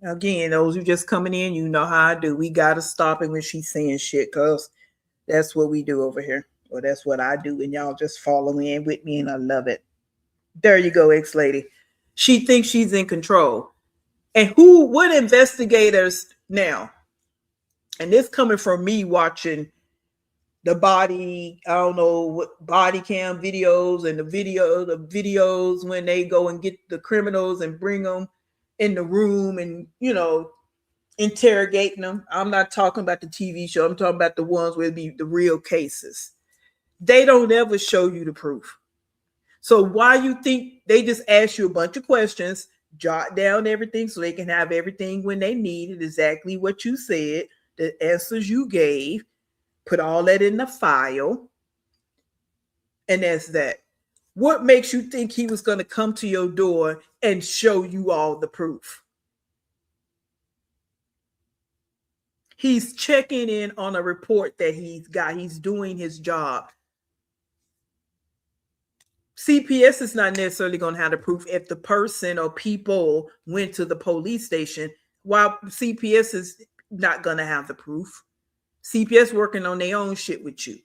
Again, those who just coming in, you know how I do. We gotta stop it when she's saying shit, cause that's what we do over here. Or that's what I do, and y'all just follow in with me, and I love it. There you go, ex-lady. She thinks she's in control. And what investigators now? And this coming from me watching the body, I don't know what body cam videos and the videos when they go and get the criminals and bring them in the room and, interrogating them. I'm not talking about the TV show. I'm talking about the ones where it be the real cases. They don't ever show you the proof. So why you think they just ask you a bunch of questions, jot down everything so they can have everything when they need it, exactly what you said, the answers you gave, put all that in the file, and that's that. What makes you think he was going to come to your door and show you all the proof? He's checking in on a report that he's got. He's doing his job. CPS is not necessarily going to have the proof if the person or people went to the police station, while CPS is not going to have the proof. CPS working on their own shit with you.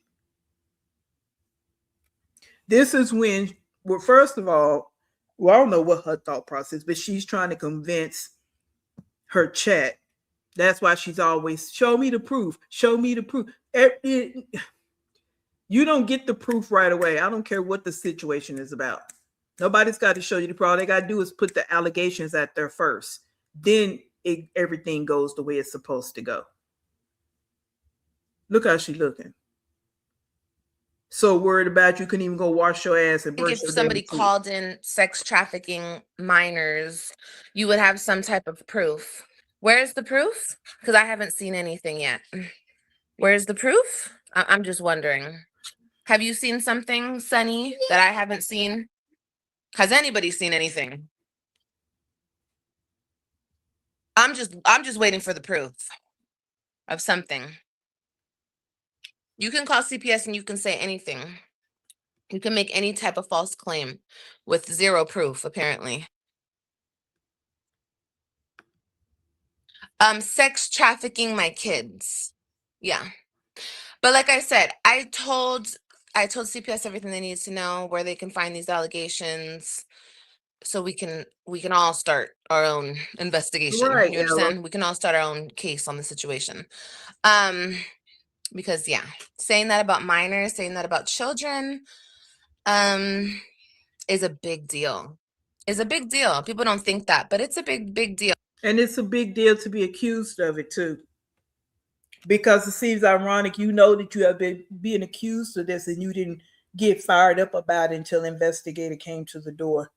This is when, well, first of all, well, I don't know what her thought process, but she's trying to convince her chat. That's why she's always, show me the proof, show me the proof. You don't get the proof right away. I don't care what the situation is about. Nobody's got to show you the proof. All they got to do is put the allegations out there first. Then everything goes the way it's supposed to go. Look how she's looking. So worried about you couldn't even go wash your ass and brush If your somebody damn teeth. called in sex trafficking minors, you would have some type of proof. Where's the proof? Because I haven't seen anything yet. Where's the proof? I'm just wondering. Have you seen something, Sunny, that I haven't seen? Has anybody seen anything? I'm just waiting for the proof of something. You can call CPS and you can say anything. You can make any type of false claim with zero proof, apparently. Sex trafficking my kids. Yeah. But like I said, I told CPS everything they need to know, where they can find these allegations, so we can all start our own investigation. Right, You Ella. understand? We can all start our own case on the situation. Because yeah, saying that about minors, saying that about children, is a big deal. Is a big deal. People don't think that, but it's a big deal. And it's a big deal to be accused of it too. Because it seems ironic, you know that you have been being accused of this and you didn't get fired up about it until investigator came to the door.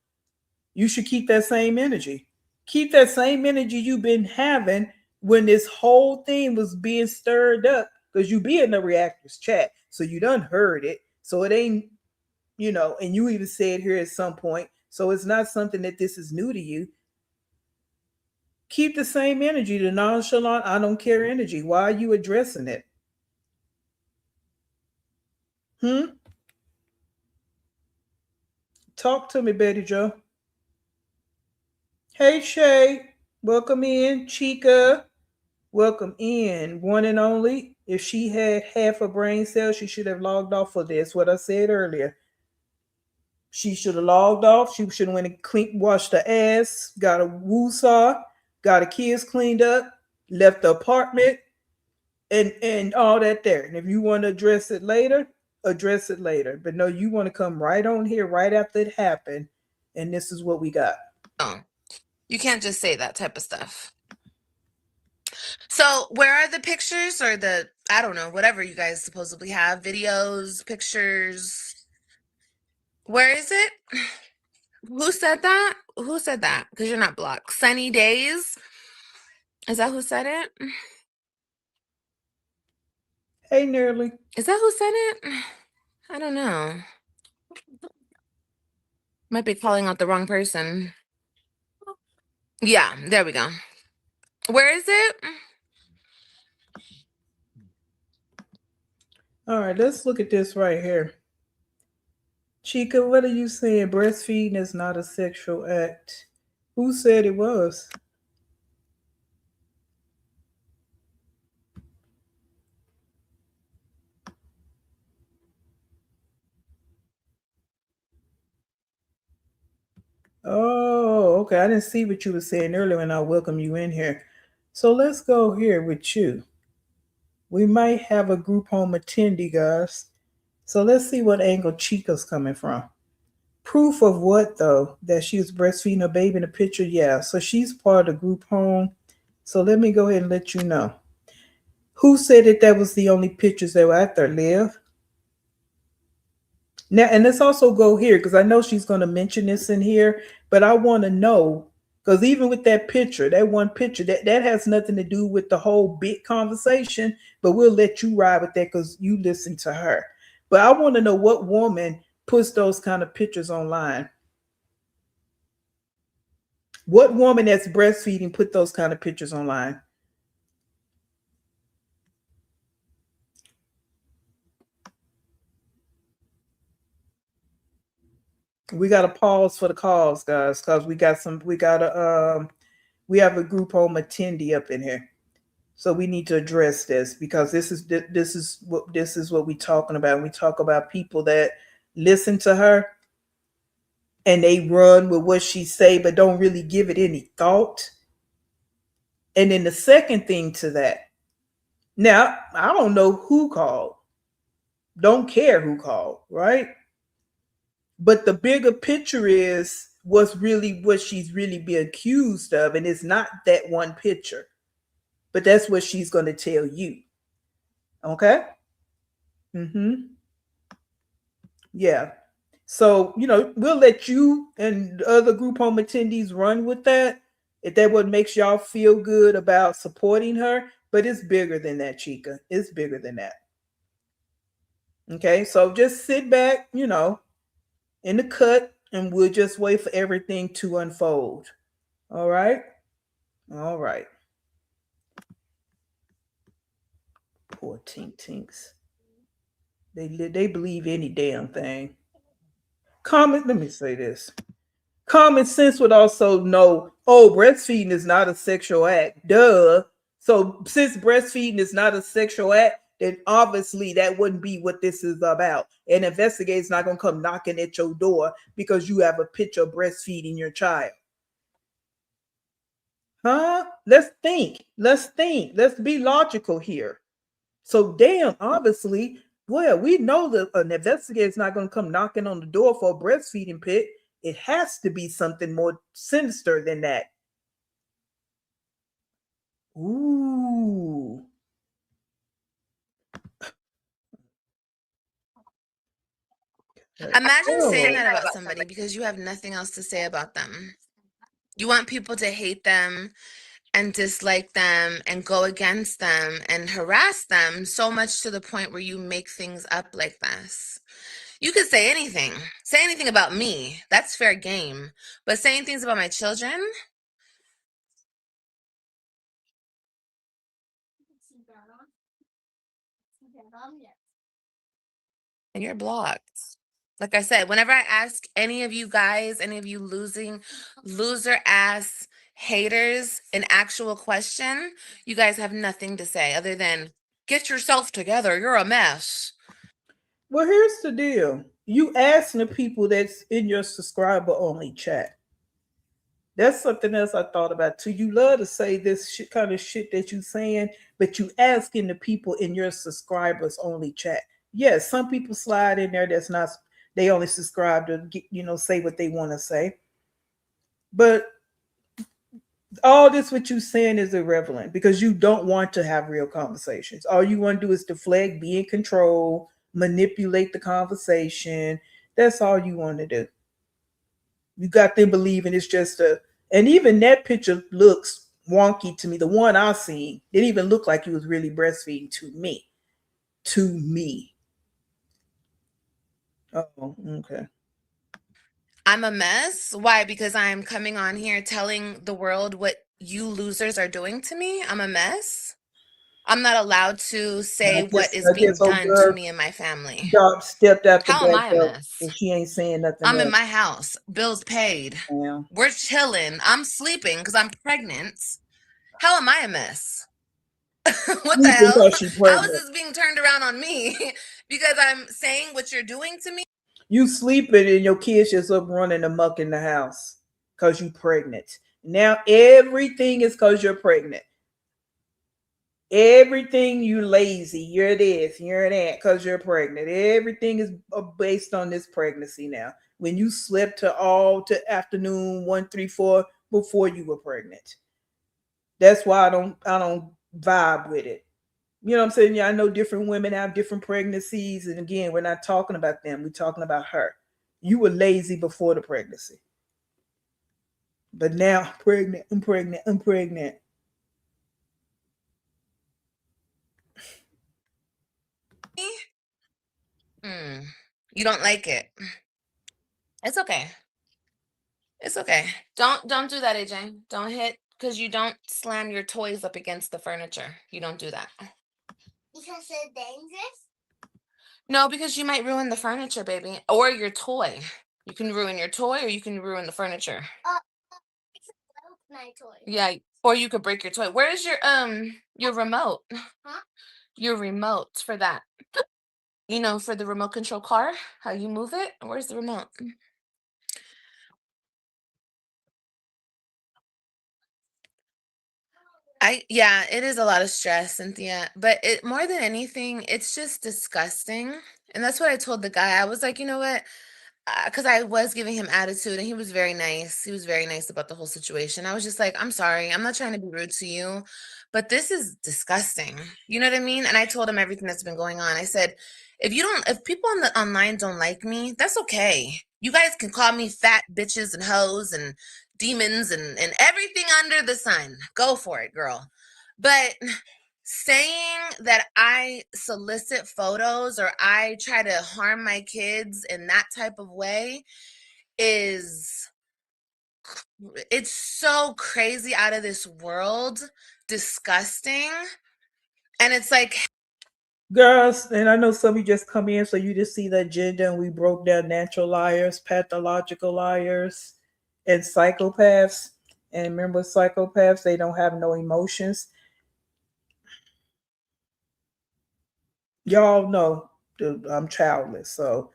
You should keep that same energy. Keep that same energy you've been having when this whole thing was being stirred up, because you be in the reactors chat, so you done heard it. So it ain't, and you even said here at some point, so it's not something that this is new to you. Keep the same energy, the nonchalant, I don't care energy. Why are you addressing it? Talk to me, Betty Joe. Hey, Shay. Welcome in. Chica. Welcome in. One and only. If she had half a brain cell, she should have logged off for this. What I said earlier. She should have logged off. She should have went and washed her ass, got a woo-saw, got her kids cleaned up, left the apartment, and all that there. And if you want to address it later, address it later. But no, you want to come right on here right after it happened, and this is what we got. Oh, you can't just say that type of stuff. So where are the pictures, or the, I don't know, whatever you guys supposedly have, videos, pictures? Where is it? Who said that? Who said that? Because you're not blocked. Sunny Days? Is that who said it? Hey, Nearly. Is that who said it? I don't know. Might be calling out the wrong person. Yeah, there we go. Where is it? All right, let's look at this right here. Chica, what are you saying? Breastfeeding is not a sexual act. Who said it was? Oh, okay. I didn't see what you were saying earlier when I welcome you in here. So let's go here with you. We might have a group home attendee, guys. So let's see what angle Chica's coming from. Proof of what though? That she was breastfeeding her baby in the picture? Yeah. So she's part of the group home. So let me go ahead and let you know. Who said that was the only pictures that were out there, Liv? Now, and let's also go here because I know she's going to mention this in here, but I want to know because even with that picture, that one picture, that has nothing to do with the whole big conversation. But we'll let you ride with that because you listen to her. But I want to know what woman puts those kind of pictures online. What woman that's breastfeeding put those kind of pictures online? We got to pause for the calls, guys, because we have a group home attendee up in here. So we need to address this because this is what we're talking about. We talk about people that listen to her and they run with what she say, but don't really give it any thought. And then the second thing to that, now I don't know who called, don't care who called, right? But the bigger picture is what she's really being accused of, and it's not that one picture, but that's what she's going to tell you. Okay. Mm-hmm. Yeah. So, we'll let you and the other group home attendees run with that if that what makes y'all feel good about supporting her. But it's bigger than that, Chica. It's bigger than that. Okay. So just sit back, in the cut, and we'll just wait for everything to unfold. All right. All right. Poor Tink Tinks. They believe any damn thing. Let me say this. Common sense would also know, oh, breastfeeding is not a sexual act. Duh. So since breastfeeding is not a sexual act, then obviously that wouldn't be what this is about. An investigator's not gonna come knocking at your door because you have a picture of breastfeeding your child. Huh? Let's think. Let's think. Let's be logical here. So damn, obviously, well, we know that an investigator is not going to come knocking on the door for a breastfeeding pit. It has to be something more sinister than that. Ooh. Imagine saying that about somebody because you have nothing else to say about them. You want people to hate them and dislike them and go against them and harass them so much to the point where you make things up like this. You could say anything about me. That's fair game. But saying things about my children, and you're blocked. Like I said, whenever I ask any of you guys, any of you loser ass haters an actual question, you guys have nothing to say other than get yourself together. You're a mess. Well, here's the deal. You asking the people that's in your subscriber only chat. That's something else I thought about too. You love to say this kind of shit that you saying, but you asking the people in your subscribers only chat. Yes, some people slide in there that's not, they only subscribe to get, say what they want to say. But all this what you saying is irrelevant because you don't want to have real conversations. All you want to do is deflect, be in control, manipulate the conversation. That's all you want to do. You got them believing it's just and even that picture looks wonky to me. The one I seen, it didn't even look like he was really breastfeeding to me. To me. Oh, okay. I'm a mess. Why? Because I'm coming on here telling the world what you losers are doing to me. I'm a mess. I'm not allowed to say what is I being guess old done to girl me and my family. stepped out the How am back I a door mess? and she ain't saying nothing I'm in else. my house, bills paid. Yeah. We're chilling. I'm sleeping because I'm pregnant. How am I a mess? What the Sleeping hell? because she How is pregnant. this being turned around on me? Because I'm saying what you're doing to me? You sleeping and your kids just up running amok in the house because you pregnant. Now everything is because you're pregnant. Everything you lazy, you're this, you're that, because you're pregnant. Everything is based on this pregnancy now. When you slept to all to afternoon 1, 3, 4 before you were pregnant. That's why I don't vibe with it. You know what I'm saying? Yeah, I know different women have different pregnancies, and again, we're not talking about them. We're talking about her. You were lazy before the pregnancy, but now I'm pregnant. I'm pregnant. I'm pregnant. You don't like it. It's okay. It's okay. Don't do that, AJ. Don't hit, because you don't slam your toys up against the furniture. You don't do that. Because it's dangerous? No, because you might ruin the furniture, baby, or your toy. You can ruin your toy, or you can ruin the furniture. It's my toy. Yeah, or you could break your toy. Where's your remote? Huh? Your remote for that. You know, for the remote control car, how you move it. Where's the remote? Yeah, it is a lot of stress, Cynthia. But it more than anything, it's just disgusting. And that's what I told the guy. I was like, you know what? Because I was giving him attitude, and he was very nice. He was very nice about the whole situation. I was just like, I'm sorry. I'm not trying to be rude to you, but this is disgusting. You know what I mean? And I told him everything that's been going on. I said, if people on the online don't like me, that's okay. You guys can call me fat bitches and hoes and demons and everything under the sun. Go for it, girl. But saying that I solicit photos or I try to harm my kids in that type of way is it's so crazy, out of this world, disgusting. And it's like, Girls, and I know some of you just come in, so you just see the agenda, and we broke down natural liars, pathological liars, and psychopaths. And remember, psychopaths, they don't have no emotions. Y'all know I'm childless, so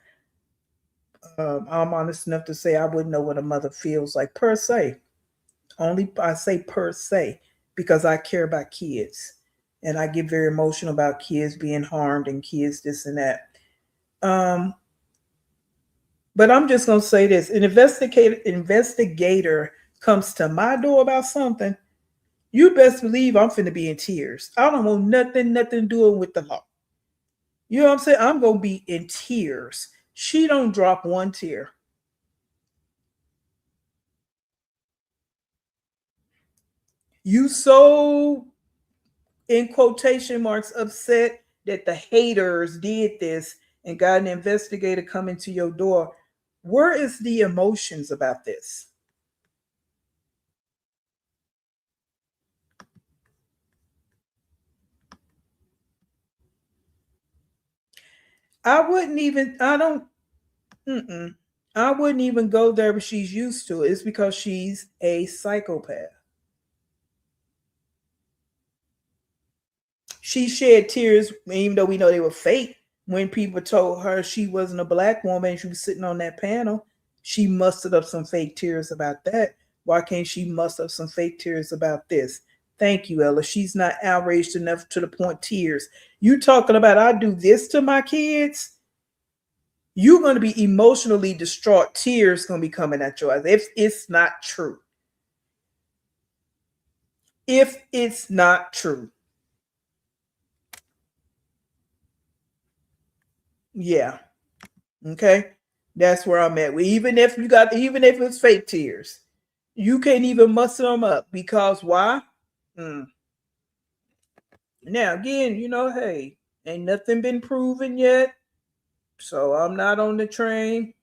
I'm honest enough to say I wouldn't know what a mother feels like per se. Only I say per se because I care about kids, and I get very emotional about kids being harmed and kids this and that. Um, but I'm just gonna say this: an investigator comes to my door about something. You best believe I'm finna be in tears. I don't want nothing doing with the law. You know what I'm saying? I'm gonna be in tears. She don't drop one tear. You so in quotation marks upset that the haters did this and got an investigator coming to your door. Where is the emotions about this? I wouldn't even, I don't, mm-mm. I wouldn't even go there, but she's used to it. It's because she's a psychopath. She shed tears, even though we know they were fake, when people told her she wasn't a black woman and she was sitting on that panel. She mustered up some fake tears about that. Why can't she muster up some fake tears about this? Thank you, Ella. She's not outraged enough to the point tears. You talking about I do this to my kids? You're going to be emotionally distraught. Tears going to be coming at your eyes if it's not true. If it's not true. Yeah. Okay. That's where I'm at. Even if it's fake tears, you can't even muster them up because why? Mm. Now again, hey, ain't nothing been proven yet, so I'm not on the train.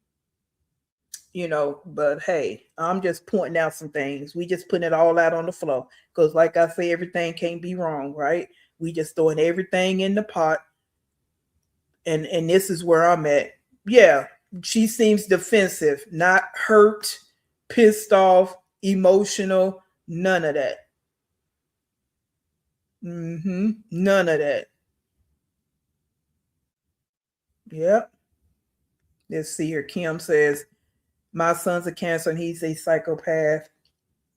But hey, I'm just pointing out some things. We just putting it all out on the floor because, like I say, everything can't be wrong, right? We just throwing everything in the pot, and this is where I'm at. Yeah, she seems defensive, not hurt, pissed off, emotional, none of that. None of that. Yep. Let's see here. Kim says, my son's a cancer and he's a psychopath.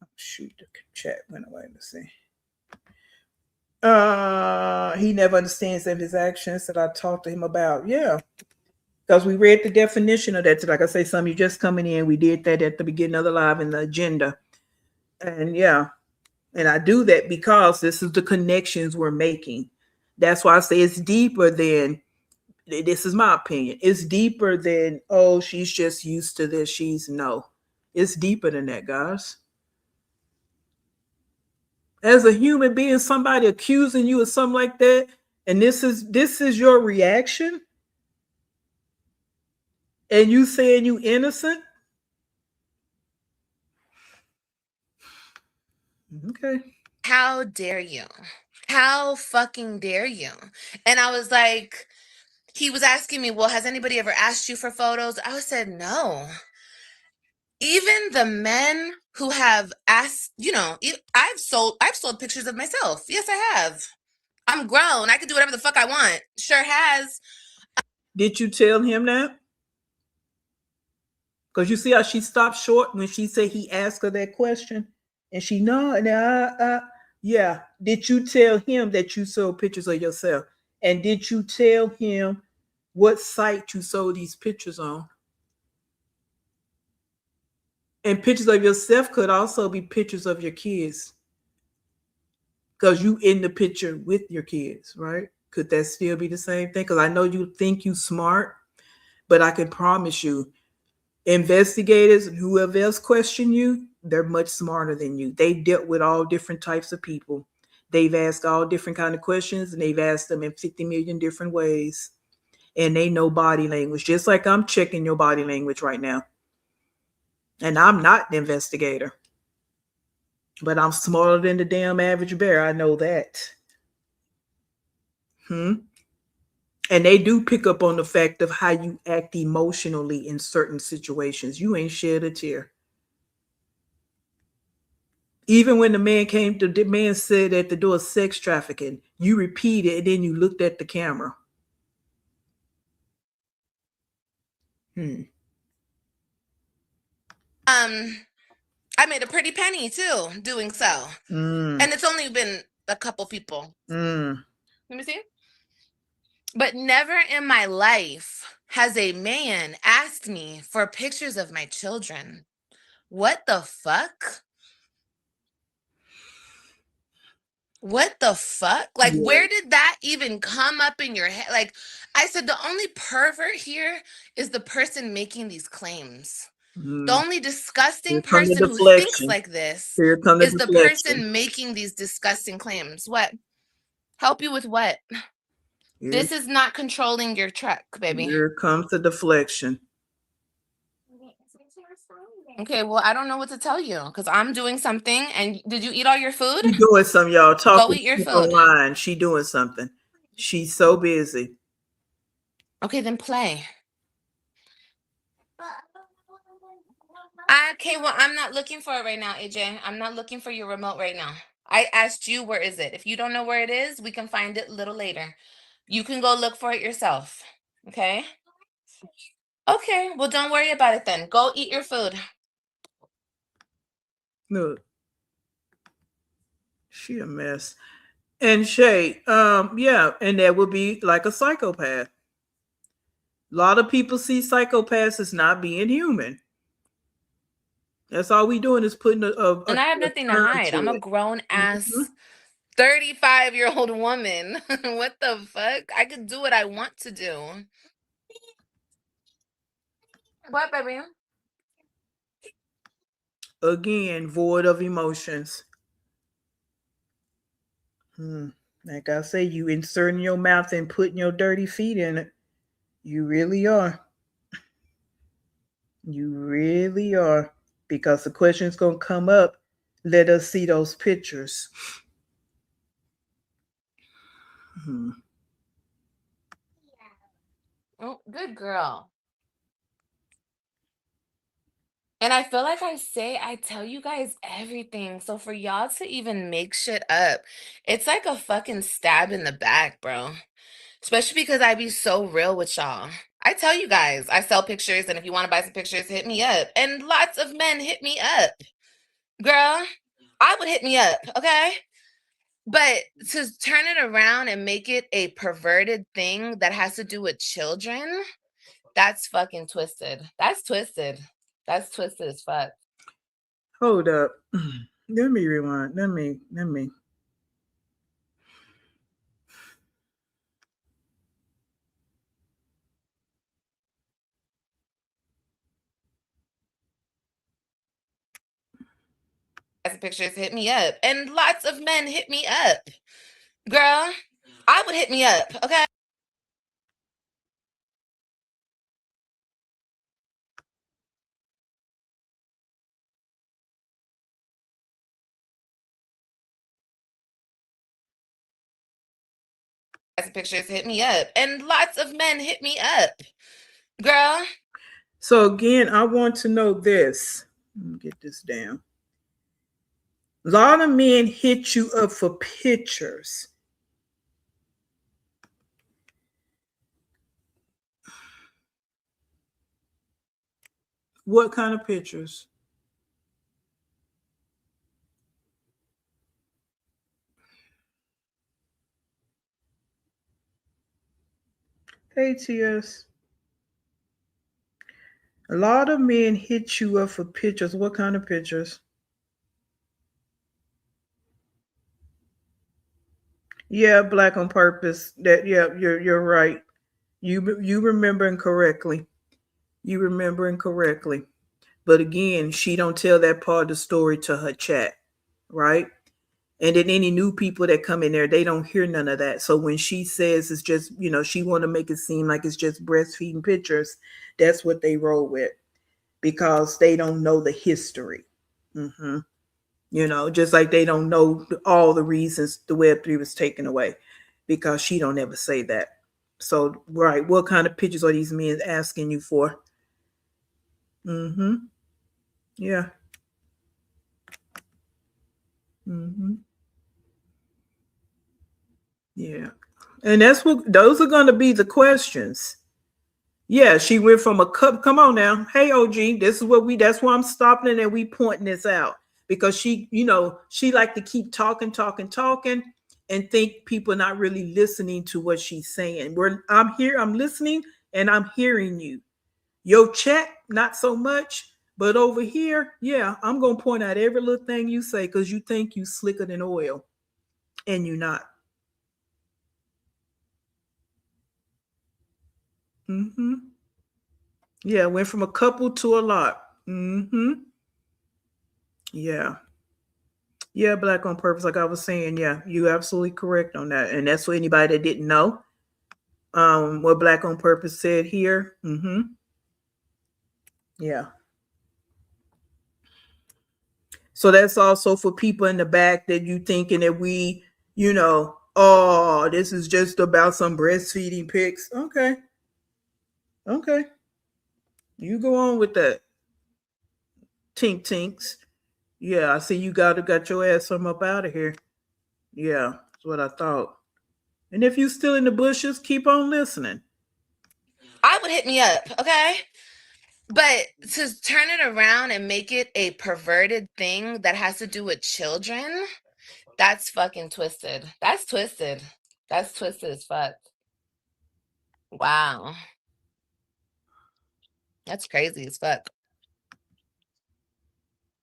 Oh, shoot, the chat went away. Let's see. He never understands of his actions that I talked to him about. Yeah. Because we read the definition of that. Like I say, some of you just coming in, we did that at the beginning of the live in the agenda. And yeah, and I do that because this is the connections we're making. That's why I say it's deeper than, this is my opinion, it's deeper than, oh, she's just used to this. No, it's deeper than that, guys. As a human being, somebody accusing you of something like that, and this is your reaction, and you saying you innocent. Okay. How dare you? How fucking dare you? And I was like, he was asking me, well, has anybody ever asked you for photos? I said, no. Even the men who have asked, I've sold pictures of myself. Yes, I have. I'm grown. I can do whatever the fuck I want. Sure has. Did you tell him that? Because you see how she stopped short when she said he asked her that question, and she yeah. Did you tell him that you sold pictures of yourself, and did you tell him what site you sold these pictures on? And pictures of yourself could also be pictures of your kids, because you in the picture with your kids, right? Could that still be the same thing? Because I know you think you smart, but I can promise you, investigators and whoever else question you, they're much smarter than you. They dealt with all different types of people. They've asked all different kind of questions, and they've asked them in 50 million different ways. And they know body language, just like I'm checking your body language right now. And I'm not the investigator, but I'm smarter than the damn average bear. I know that. And they do pick up on the fact of how you act emotionally in certain situations. You ain't shed a tear. Even when the man said at the door sex trafficking, you repeated and then you looked at the camera. I made a pretty penny too doing so. And it's only been a couple people. Let me see. But never in my life has a man asked me for pictures of my children. What the fuck? What the fuck? Like, Yeah. where did that even come up in your head? Like, I said, the only pervert here is the person making these claims. The only disgusting person who thinks like this is the person making these disgusting claims. What? Help you with what? This is not controlling your truck, baby. Here comes the deflection. Okay, well, I don't know what to tell you because I'm doing something. And did you eat all your food? She doing something, y'all. Go eat your food. Online. She doing something. She's so busy. Okay, then play. Okay, well, I'm not looking for it right now, AJ. I'm not looking for your remote right now. I asked you, where is it? If you don't know where it is, we can find it a little later. You can go look for it yourself. Okay? Okay, well, don't worry about it then. Go eat your food. Look. She a mess. And Shay, yeah, and that would be like a psychopath. A lot of people see psychopaths as not being human. That's all we doing is putting and I have nothing to hide. I'm a grown ass 35-year-old woman. What the fuck? I could do what I want to do. What, baby? Again, void of emotions. Like I say, you inserting your mouth and putting your dirty feet in it. You really are. You really are. Because the question's going to come up. Let us see those pictures. Oh, good girl. And I feel like I tell you guys everything. So for y'all to even make shit up, it's like a fucking stab in the back, bro. Especially because I be so real with y'all. I tell you guys, I sell pictures, and if you want to buy some pictures, hit me up. And lots of men hit me up. Girl, I would hit me up, okay? But to turn it around and make it a perverted thing that has to do with children, that's fucking twisted. That's twisted. That's twisted as fuck. Hold up. Let me rewind. Let me. Pictures hit me up. And lots of men hit me up. Girl, I would hit me up, okay? Pictures hit me up. And lots of men hit me up. Girl. So again, I want to know this. Let me get this down. A lot of men hit you up for pictures. What kind of pictures? Hey, TS. A lot of men hit you up for pictures. What kind of pictures? Yeah, black on purpose. That yeah, you're right. You remembering correctly. You remembering correctly. But again, she don't tell that part of the story to her chat, right? And then any new people that come in there, they don't hear none of that. So when she says it's just, she want to make it seem like it's just breastfeeding pictures, that's what they roll with because they don't know the history. Mm-hmm. Just like they don't know all the reasons the Web3 was taken away because she don't ever say that. So, right, what kind of pictures are these men asking you for? Mm-hmm. Yeah. Mm-hmm. Yeah. And those are going to be the questions. Yeah, she went from a cup. Come on now. Hey, OG, that's why I'm stopping and we pointing this out because she like to keep talking, and think people are not really listening to what she's saying. I'm here, I'm listening, and I'm hearing you. Your chat, not so much, but over here, yeah, I'm going to point out every little thing you say because you think you slicker than oil and you're not. Mm-hmm. Yeah, went from a couple to a lot. Mm-hmm. Yeah. Yeah, black on purpose, like I was saying. Yeah, you absolutely correct on that. And that's for anybody that didn't know. What black on purpose said here. Mm-hmm. Yeah. So that's also for people in the back that you thinking that oh, this is just about some breastfeeding pics. Okay. Okay. You go on with that. Tink tinks. Yeah, I see you got your ass some up out of here. Yeah, that's what I thought. And if you still in the bushes, keep on listening. I would hit me up, okay? But to turn it around and make it a perverted thing that has to do with children, that's fucking twisted. That's twisted. That's twisted as fuck. Wow. That's crazy as fuck.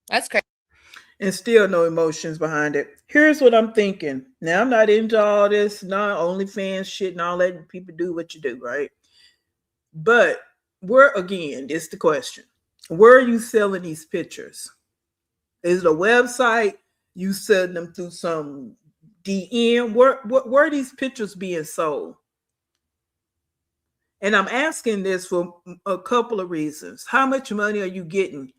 That's crazy. And still no emotions behind it. Here's what I'm thinking. Now I'm not into all this, not OnlyFans shit and all that. People do what you do, right? But where again, this is the question. Where are you selling these pictures? Is it a website? You selling them through some DM? Where are these pictures being sold? And I'm asking this for a couple of reasons. How much money are you getting?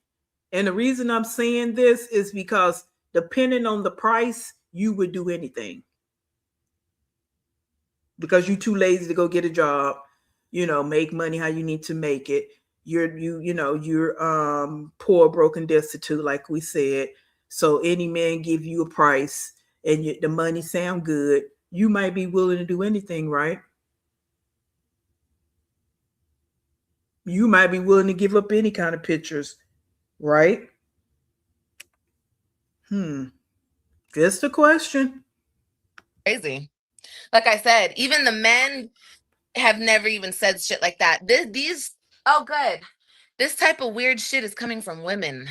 And the reason I'm saying this is because depending on the price, you would do anything. Because you're too lazy to go get a job, make money how you need to make it. You're poor, broken, destitute, like we said. So any man give you a price and the money sound good, you might be willing to do anything, right? You might be willing to give up any kind of pictures, right? Just a question. Crazy. Like I said, even the men have never even said shit like that. Oh, good. This type of weird shit is coming from women.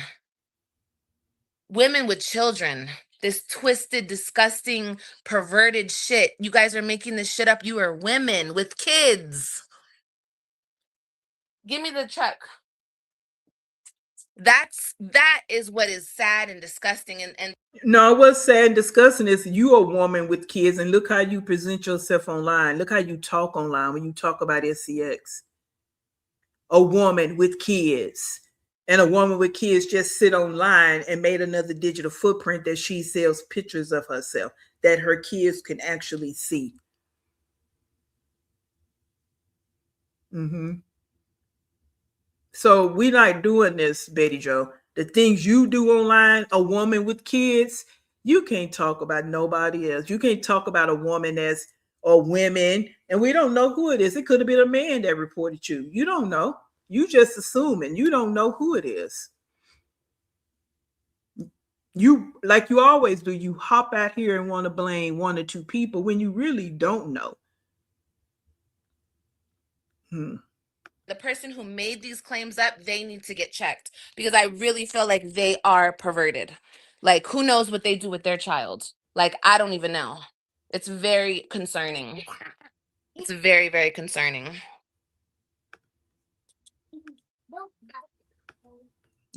Women with children. This twisted, disgusting, perverted shit. You guys are making this shit up. You are women with kids. Give me the truck. That is what is sad and disgusting. And No, what's sad and disgusting is you a woman with kids, and look how you present yourself online. Look how you talk online when you talk about SCX. A woman with kids. And a woman with kids just sit online and made another digital footprint that she sells pictures of herself that her kids can actually see. Mm-hmm. So we not doing this, Betty Joe. The things you do online, a woman with kids, you can't talk about nobody else. You can't talk about a woman that's or women, and we don't know who it is. It could have been a man that reported you. You don't know. You just assuming. You don't know who it is. You like you always do. You hop out here and want to blame one or two people when you really don't know. The person who made these claims up, they need to get checked because I really feel like they are perverted. Like, who knows what they do with their child? Like, I don't even know. It's very concerning. It's very, very concerning.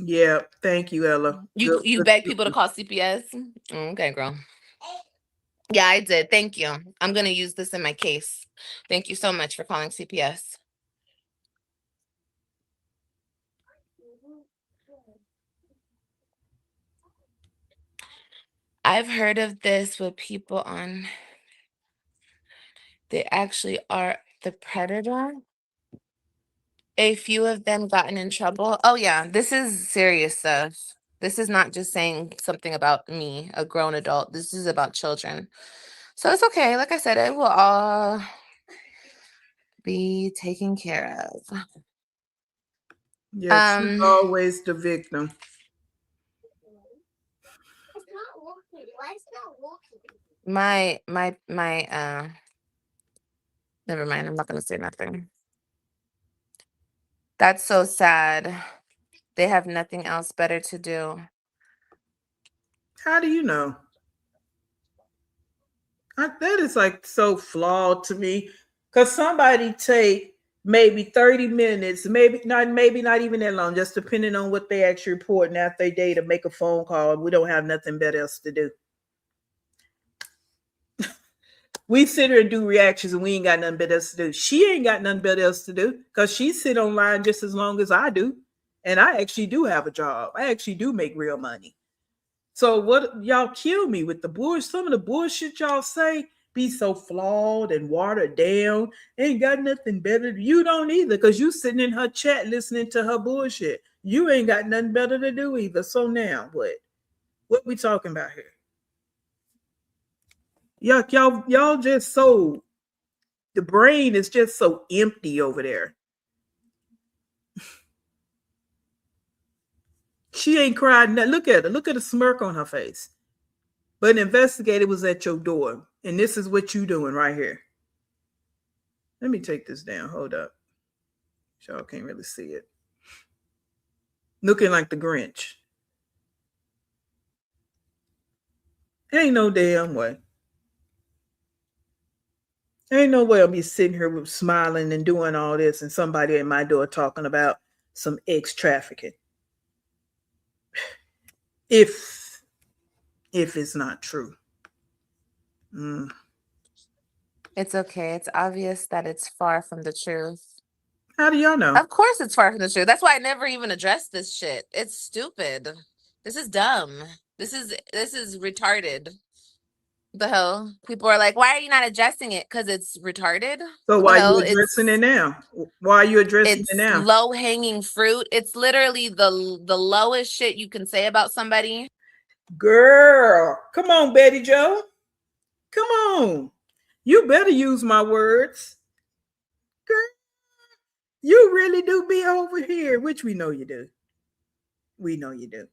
Yeah, thank you, Ella. You beg people to call CPS? Okay, girl. Yeah, I did. Thank you. I'm going to use this in my case. Thank you so much for calling CPS. I've heard of this with people on. They actually are the predator. A few of them gotten in trouble. Oh yeah, this is serious stuff. This is not just saying something about me, a grown adult. This is about children. So it's okay. Like I said, it will all be taken care of. Yeah, she's always the victim. It's not working. Why is it not working? Never mind, I'm not gonna say nothing. That's so sad. They have nothing else better to do. How do you know? That is like so flawed to me. Cause somebody take maybe 30 minutes, maybe not even that long, just depending on what they actually report and after they day to make a phone call. We don't have nothing better else to do. We sit here and do reactions and we ain't got nothing better else to do. She ain't got nothing better else to do because she sit online just as long as I do. And I actually do have a job. I actually do make real money. So what y'all kill me with the bullshit? Some of the bullshit y'all say be so flawed and watered down. Ain't got nothing better. You don't either, because you sitting in her chat listening to her bullshit. You ain't got nothing better to do either. So now what? What we talking about here? Y'all just so the brain is just so empty over there. She ain't cried. Look at her. Look at the smirk on her face. But an investigator was at your door, and this is what you doing right here. Let me take this down. Hold up. Y'all can't really see it. Looking like the Grinch. Ain't no damn way. Ain't no way I'll be sitting here smiling and doing all this and somebody at my door talking about some ex trafficking. If it's not true. It's okay. It's obvious that it's far from the truth. How do y'all know? Of course it's far from the truth. That's why I never even addressed this shit. It's stupid. This is dumb. This is retarded. The hell? People are like, why are you not addressing it? Because it's retarded. So The why are hell? you addressing it now? Why are you addressing It's it now? low hanging fruit. It's literally the lowest shit you can say about somebody. Girl, come on, Betty Joe. Come on. You better use my words. Girl, you really do be over here, which we know you do. We know you do.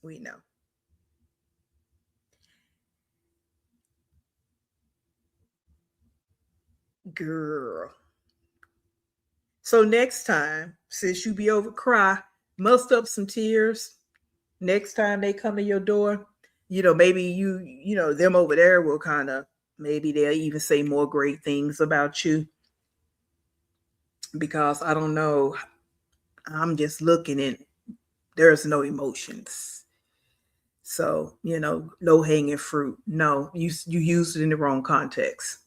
We know. Girl. So next time, since you be over cry, must up some tears. Next time they come to your door, maybe them over there will kind of, maybe they'll even say more great things about you, because I don't know. I'm just looking and there's no emotions. So, low hanging fruit. No, you used it in the wrong context.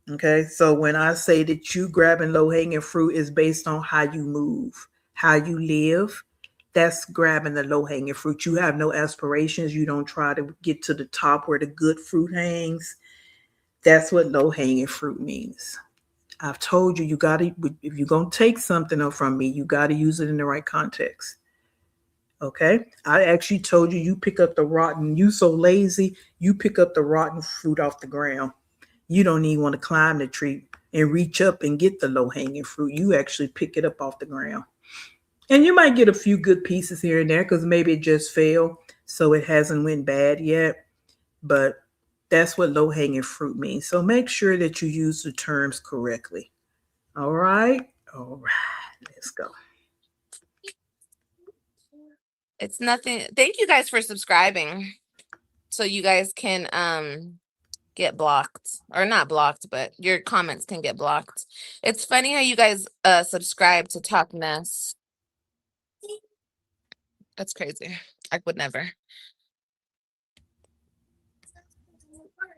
Okay. So when I say that you grabbing low hanging fruit is based on how you move, how you live, that's grabbing the low hanging fruit. You have no aspirations. You don't try to get to the top where the good fruit hangs. That's what low hanging fruit means. I've told you, if you're going to take something from me, you got to use it in the right context. Okay. I actually told you pick up the rotten, you so lazy, you pick up the rotten fruit off the ground. You don't even want to climb the tree and reach up and get the low hanging fruit. You actually pick it up off the ground. And you might get a few good pieces here and there because maybe it just fell. So it hasn't went bad yet. But that's what low hanging fruit means. So make sure that you use the terms correctly. All right. All right. Let's go. It's nothing. Thank you guys for subscribing. So you guys can get blocked, or not blocked, but your comments can get blocked. It's funny how you guys subscribe to Talk Mess. That's crazy. I would never.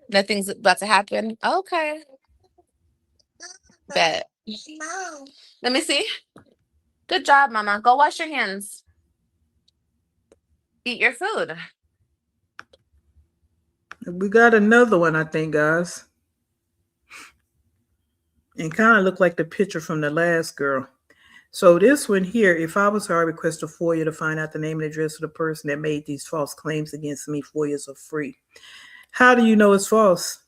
Nothing's about to happen. Okay. Bet. Let me see. Good job, Mama. Go wash your hands. Eat your food. We got another one, I think, guys. And kind of look like the picture from the last girl. So this one here, if I was her, I request a FOIA to find out the name and address of the person that made these false claims against me. FOIAs are free. How do you know it's false?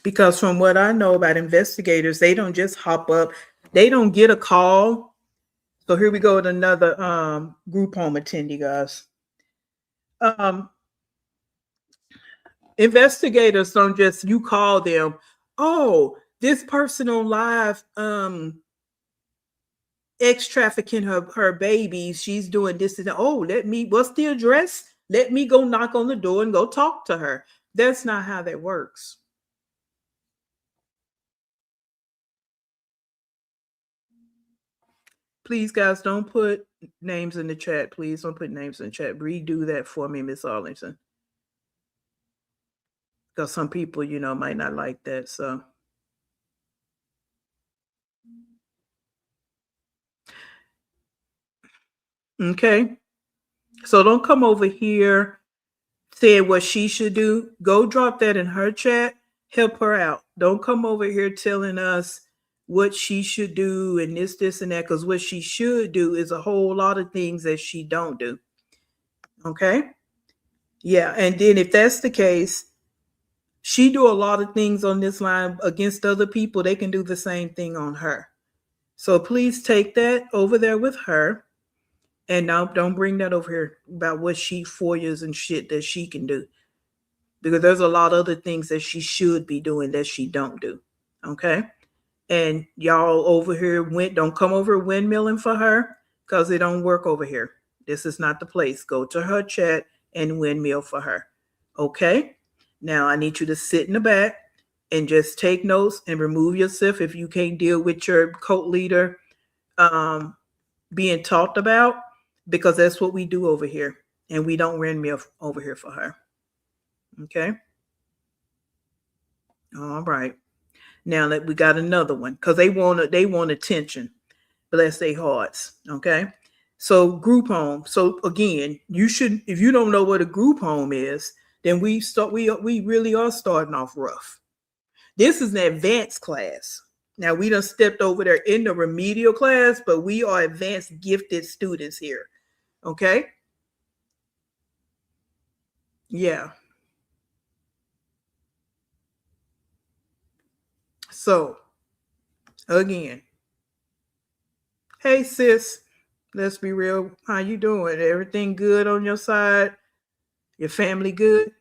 Because from what I know about investigators, they don't just hop up. They don't get a call. So here we go with another group home attendee, guys. Investigators don't just, you call them, oh, this person on live ex trafficking her babies. She's doing this and that. Oh, what's the address? Let me go knock on the door and go talk to her. That's not how that works. Please, guys, don't put names in the chat. Please don't put names in the chat. Redo that for me, Miss Arlington. Because some people, might not like that. So, okay. So don't come over here saying what she should do. Go drop that in her chat. Help her out. Don't come over here telling us what she should do and this, and that. Because what she should do is a whole lot of things that she don't do. Okay? Yeah. And then if that's the case, she do a lot of things on this line against other people. They can do the same thing on her. So please take that over there with her. And now don't bring that over here about what she FOIAs and shit that she can do. Because there's a lot of other things that she should be doing that she don't do. Okay? And y'all over here don't come over windmilling for her because it don't work over here. This is not the place. Go to her chat and windmill for her. Okay? Now I need you to sit in the back and just take notes and remove yourself if you can't deal with your cult leader being talked about, because that's what we do over here. And we don't windmill over here for her. Okay? All right. Now that we got another one, because they want attention. Bless their hearts. Okay. So group home. So again, you should, if you don't know what a group home is, then we really are starting off rough. This is an advanced class. Now we done stepped over there in the remedial class, but we are advanced gifted students here. Okay. Yeah. So again, hey sis, Let's be real. How you doing? Everything good on your side? Your family good?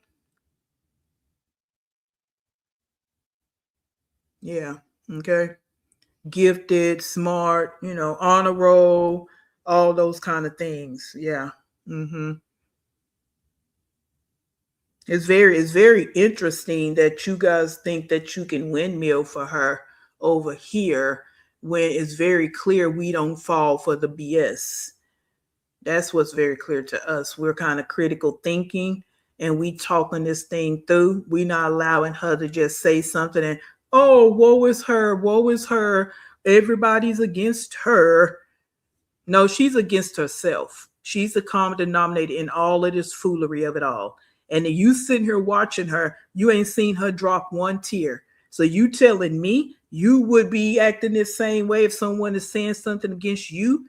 Yeah. Okay. Gifted, smart, honor roll, all those kind of things. Yeah. Mm-hmm. It's very interesting that you guys think that you can windmill for her over here when it's very clear we don't fall for the BS. That's what's very clear to us. We're kind of critical thinking and we talking this thing through. We're not allowing her to just say something and, oh, woe is her, woe is her. Everybody's against her. No, she's against herself. She's the common denominator in all of this foolery of it all. And then you sitting here watching her, you ain't seen her drop one tear. So you telling me you would be acting the same way if someone is saying something against you?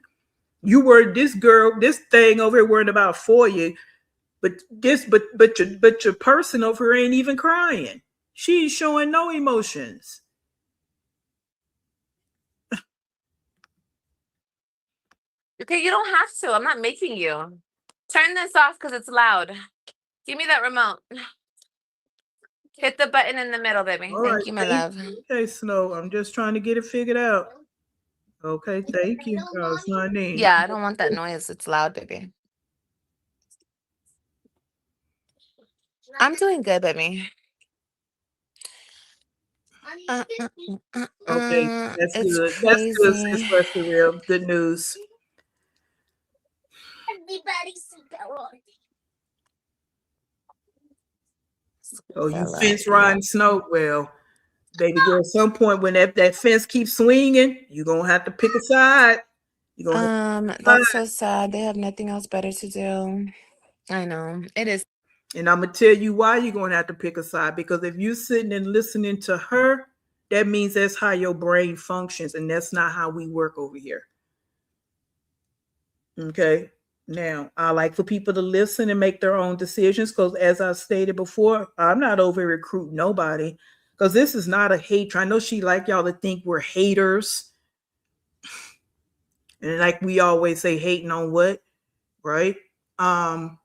You were this girl, this thing over here worrying about for you, but your person over here ain't even crying. She's showing no emotions. Okay, you don't have to. I'm not making you. Turn this off because it's loud. Give me that remote. Hit the button in the middle, baby. All Thank right, you, my love. Okay, Snow. I'm just trying to get it figured out. Okay, thank you, honey. Yeah, I don't want that noise. It's loud, baby. I'm doing good, baby. Okay, that's It's good. That's good, crazy. sis. Let's be real. Good news. Everybody seatbelt on. Oh, you Bella, fence yeah. riding Snow? Well, baby girl, at some point when that fence keeps swinging, you're gonna have to pick a side. You're gonna have to pick a That's side. so sad. They have nothing else better to do. I know. It is. And I'm gonna tell you why you're gonna have to pick a side, because if you're sitting and listening to her, that means that's how your brain functions, and that's not how we work over here. Okay. Now, I like for people to listen and make their own decisions because, as I stated before, I'm not over recruiting nobody because this is not a hate. I know she like y'all to think we're haters, and like we always say, hating on what, right? Um,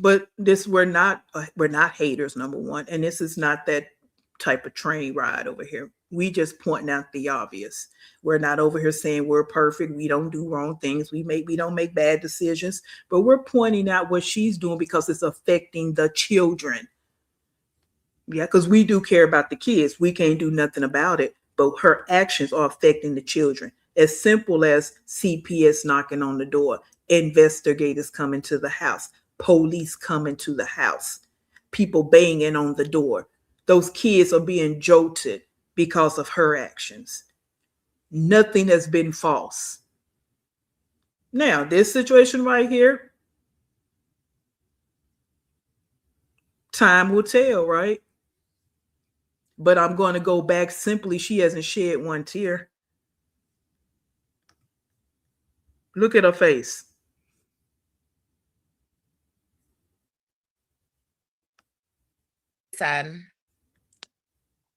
but this we're not haters, number one, and this is not that type of train ride over here. We just pointing out the obvious. We're not over here saying we're perfect. We don't do wrong things. We don't make bad decisions, but we're pointing out what she's doing because it's affecting the children. Yeah, because we do care about the kids. We can't do nothing about it, but her actions are affecting the children. As simple as CPS knocking on the door, investigators coming to the house, police coming to the house, people banging on the door. Those kids are being jolted because of her actions. Nothing has been false. Now, this situation right here, time will tell, right? But I'm going to go back simply. She hasn't shed one tear. Look at her face. Sad.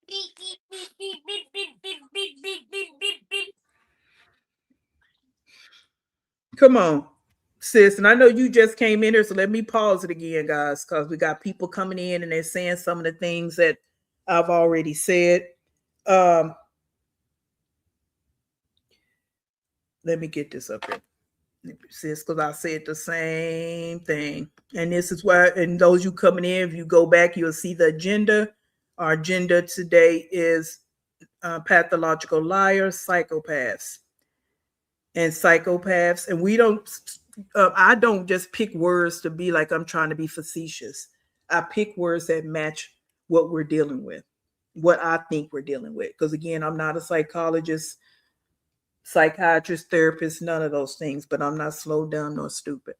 Beep, beep, beep, beep, beep, beep, beep, beep, beep, beep, beep, beep. Come on, sis. And I know you just came in here, so let me pause it again, guys, because we got people coming in and they're saying some of the things that I've already said. Um, Let me get this up here, sis, because I said the same thing. And this is why, and those you coming in, if you go back, you'll see the agenda. Our agenda today is pathological liars, psychopaths. And we don't I don't just pick words to be like I'm trying to be facetious. I pick words that match what we're dealing with, what I think we're dealing with, because again, I'm not a psychologist, psychiatrist, therapist, none of those things, but I'm not slow, dumb, nor stupid.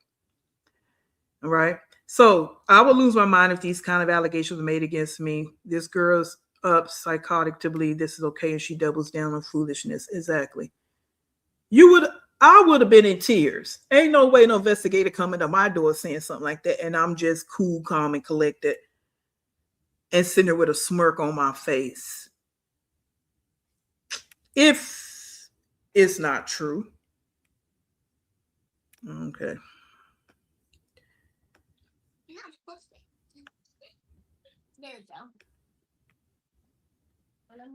All right, so I would lose my mind if these kind of allegations were made against me. This girl's up psychotic to believe this is okay and she doubles down on foolishness. Exactly. You would I would have been in tears. Ain't no way no investigator coming to my door saying something like that. And I'm just cool, calm, and collected and sitting there with a smirk on my face. If it's not true, Okay. You're not supposed to. There you go. Let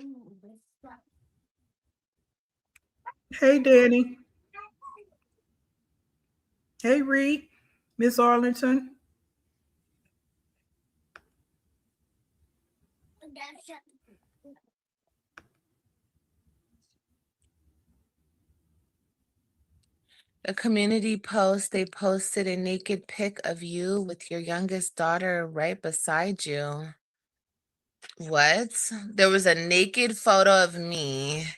me move this stuff. Hey, Danny. Hey, Reed. Miss Arlington. A community post, they posted a naked pic of you with your youngest daughter right beside you. What? There was a naked photo of me.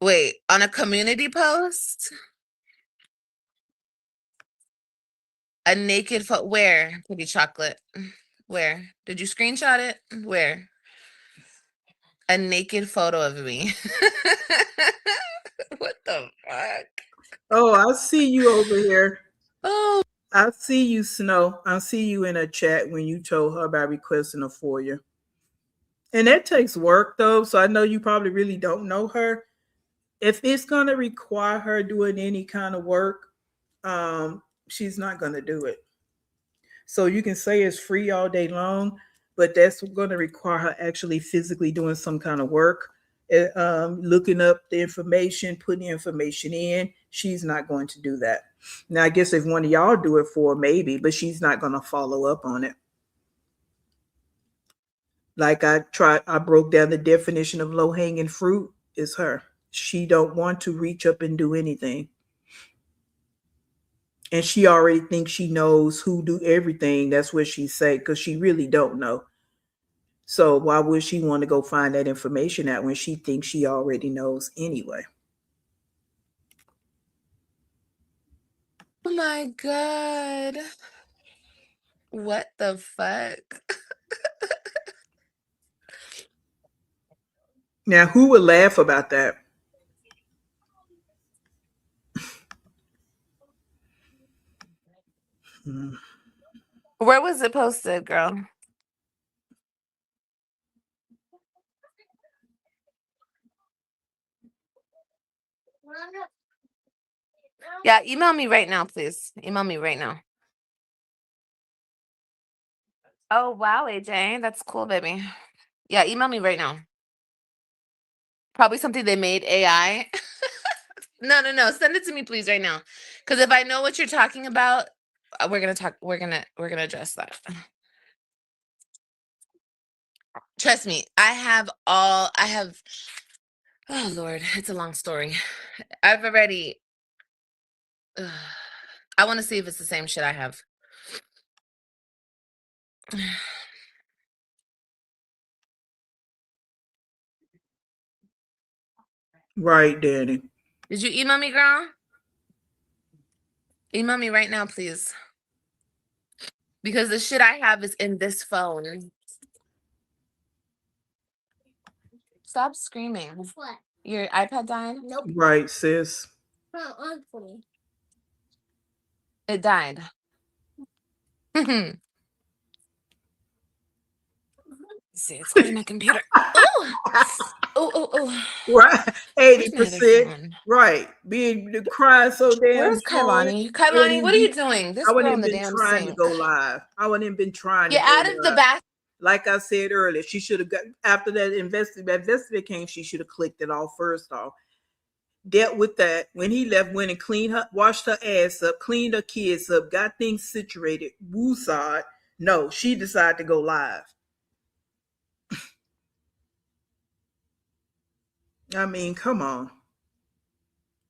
Wait, on a community post? A naked photo. Where? Pretty chocolate. Where? Did you screenshot it? Where? A naked photo of me. What the fuck? Oh, I see you over here. Oh, I see you, Snow. I see you in a chat when you told her about requesting a FOIA. And that takes work, though. So I know you probably really don't know her. If it's going to require her doing any kind of work, she's not going to do it. So you can say it's free all day long, but that's going to require her actually physically doing some kind of work, looking up the information, putting the information in. She's not going to do that. Now, I guess if one of y'all do it for her, maybe, but she's not going to follow up on it. Like I broke down the definition of low hanging fruit is her. She don't want to reach up and do anything. And she already thinks she knows who do everything. That's what she say, because she really don't know. So why would she want to go find that information out when she thinks she already knows anyway? oh my God. What the fuck? Now, who would laugh about that? Hmm. Where was it posted, girl? Yeah, email me right now, please. Email me right now. Oh, wow, AJ. That's cool, baby. Yeah, email me right now. Probably something they made AI. No. Send it to me, please, right now. Because if I know what you're talking about, we're gonna talk. We're gonna address that. Trust me. I have. Oh Lord, it's a long story. I've already. I want to see if it's the same shit I have. Right, Danny. Did you email me, girl? Email me right now, please. Because the shit I have is in this phone. Stop screaming. What? Your iPad died? Nope. Right, sis. Not on for me. It died. See, it's going to my computer. Oh. Right. Where's my other 80%. phone? Right. Being crying so damn Where's hard. Kailani? Kailani, what are you doing? This I wouldn't girl in even the been damn trying to sink. go live. I wouldn't even been trying Get to go out of the live. bath. Like I said earlier, she should have got after that investigator came, she should have clicked it all first off. Dealt with that. When he left, went and cleaned her, washed her ass up, cleaned her kids up, got things situated, woosawed. No, she decided to go live. I mean, come on.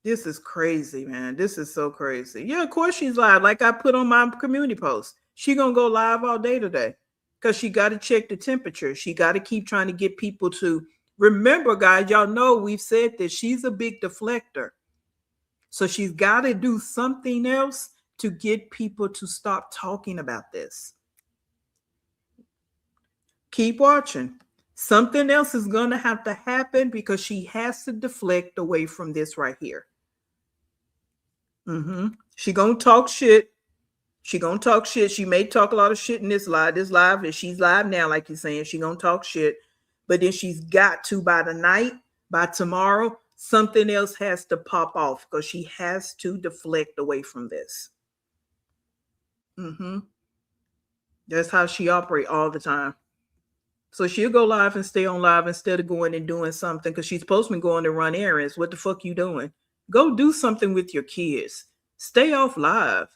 This is crazy, man. This is so crazy. Yeah, of course she's live. Like I put on my community post. She gonna go live all day today. Because she got to check the temperature. She got to keep trying to get people to remember, guys. Y'all know we've said that she's a big deflector. So she's got to do something else to get people to stop talking about this. Keep watching. Something else is going to have to happen because she has to deflect away from this right here. She going to talk shit. She gonna talk shit. She may talk a lot of shit in this live. This live, if she's live now, like you're saying, she gonna talk shit. But then she's got to by the night, by tomorrow, something else has to pop off because she has to deflect away from this. Mm-hmm. That's how she operates all the time. So she'll go live and stay on live instead of going and doing something because she's supposed to be going to run errands. What the fuck you doing? Go do something with your kids. Stay off live.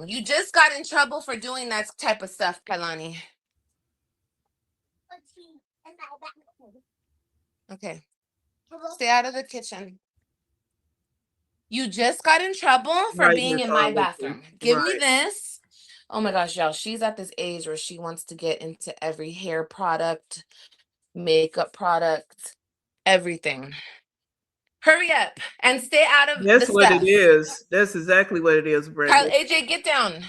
You just got in trouble for doing that type of stuff, Kailani. Okay. Stay out of the kitchen. You just got in trouble for Right, being Miss in my Arlington. bathroom. Give me Right. this. Oh my gosh, y'all. She's at this age where she wants to get into every hair product, makeup product, everything. Hurry up and stay out of That's the what it stuff. is. That's exactly what it is, Kyle, Brenda. AJ, get down.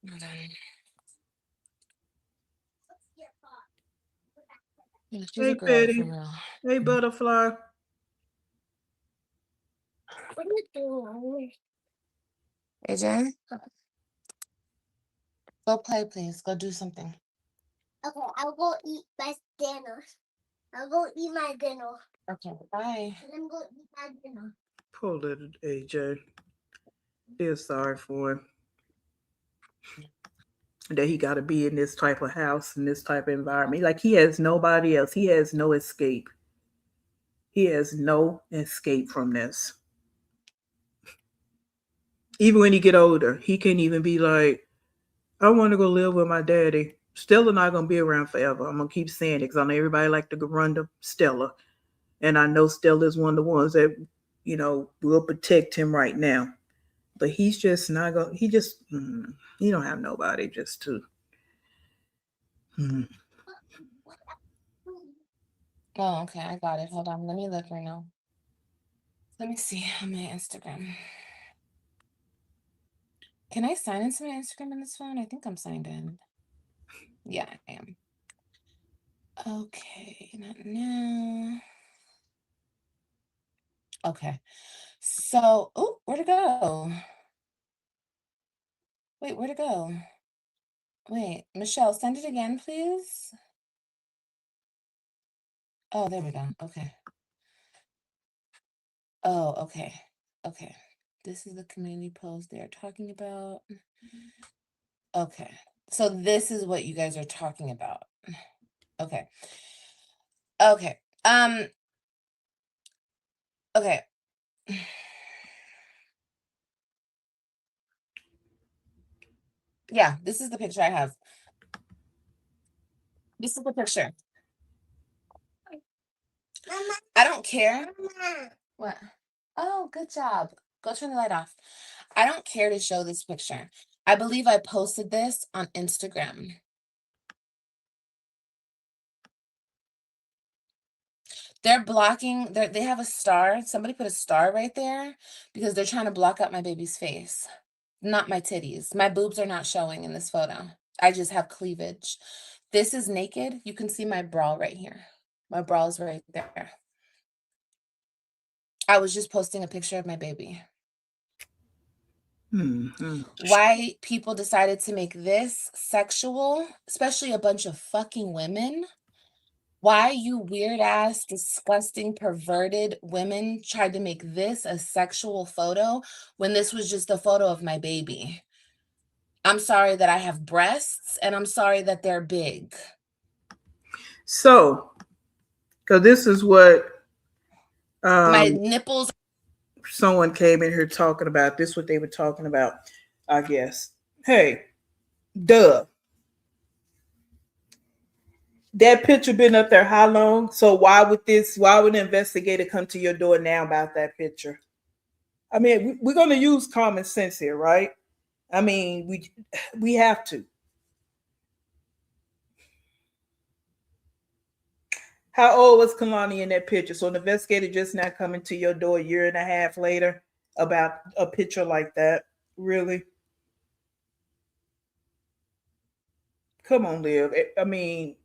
Hold on. Yeah, she's Hey, a girl for Betty. real. Hey, Butterfly. What are you doing? AJ, go play, please. Go do something. Okay, I'll go eat my dinner. I'll go eat my dinner. Okay, bye. And I'm going to eat my dinner. Poor little AJ. Feel sorry for him. That he got to be in this type of house, in this type of environment. Like he has nobody else. He has no escape. He has no escape from this. Even when he get older, he can't even be like, I want to go live with my daddy. Stella not gonna be around forever. I'm gonna keep saying it because I know everybody like to go run to Stella, and I know Stella is one of the ones that will protect him right now. But he's just not gonna. He don't have nobody just to. Oh, okay, I got it. Hold on, let me look right now. Let me see on my Instagram. Can I sign into my Instagram on this phone? I think I'm signed in. Yeah, I am. Okay, not now. Okay, so, oh, where'd it go? Wait, where'd it go? Wait, Michelle, send it again, please. Oh, there we go. Okay. Oh, okay. Okay. This is the community post they're talking about. Okay. So this is what you guys are talking about. Okay. Okay. Okay. Yeah, this is the picture I have. This is the picture. Mama, I don't care. Mama. What? Oh, good job. Go turn the light off. I don't care to show this picture. I believe I posted this on Instagram. They're blocking, they have a star. Somebody put a star right there because they're trying to block out my baby's face. Not my titties. My boobs are not showing in this photo. I just have cleavage. This is naked. You can see my bra right here. My bra is right there. I was just posting a picture of my baby. Why people decided to make this sexual, especially a bunch of fucking women. Why you weird ass, disgusting, perverted women tried to make this a sexual photo when this was just a photo of my baby. I'm sorry that I have breasts and I'm sorry that they're big. So, because this is what My nipples. someone came in here talking about. This is what they were talking about, I guess. Hey, duh. That picture been up there how long? So why would an investigator come to your door now about that picture? I mean, we're going to use common sense here, right? I mean, we have to. How old was Kalani in that picture? So an investigator just now coming to your door a year and a half later about a picture like that? Really? Come on, Liv. I mean,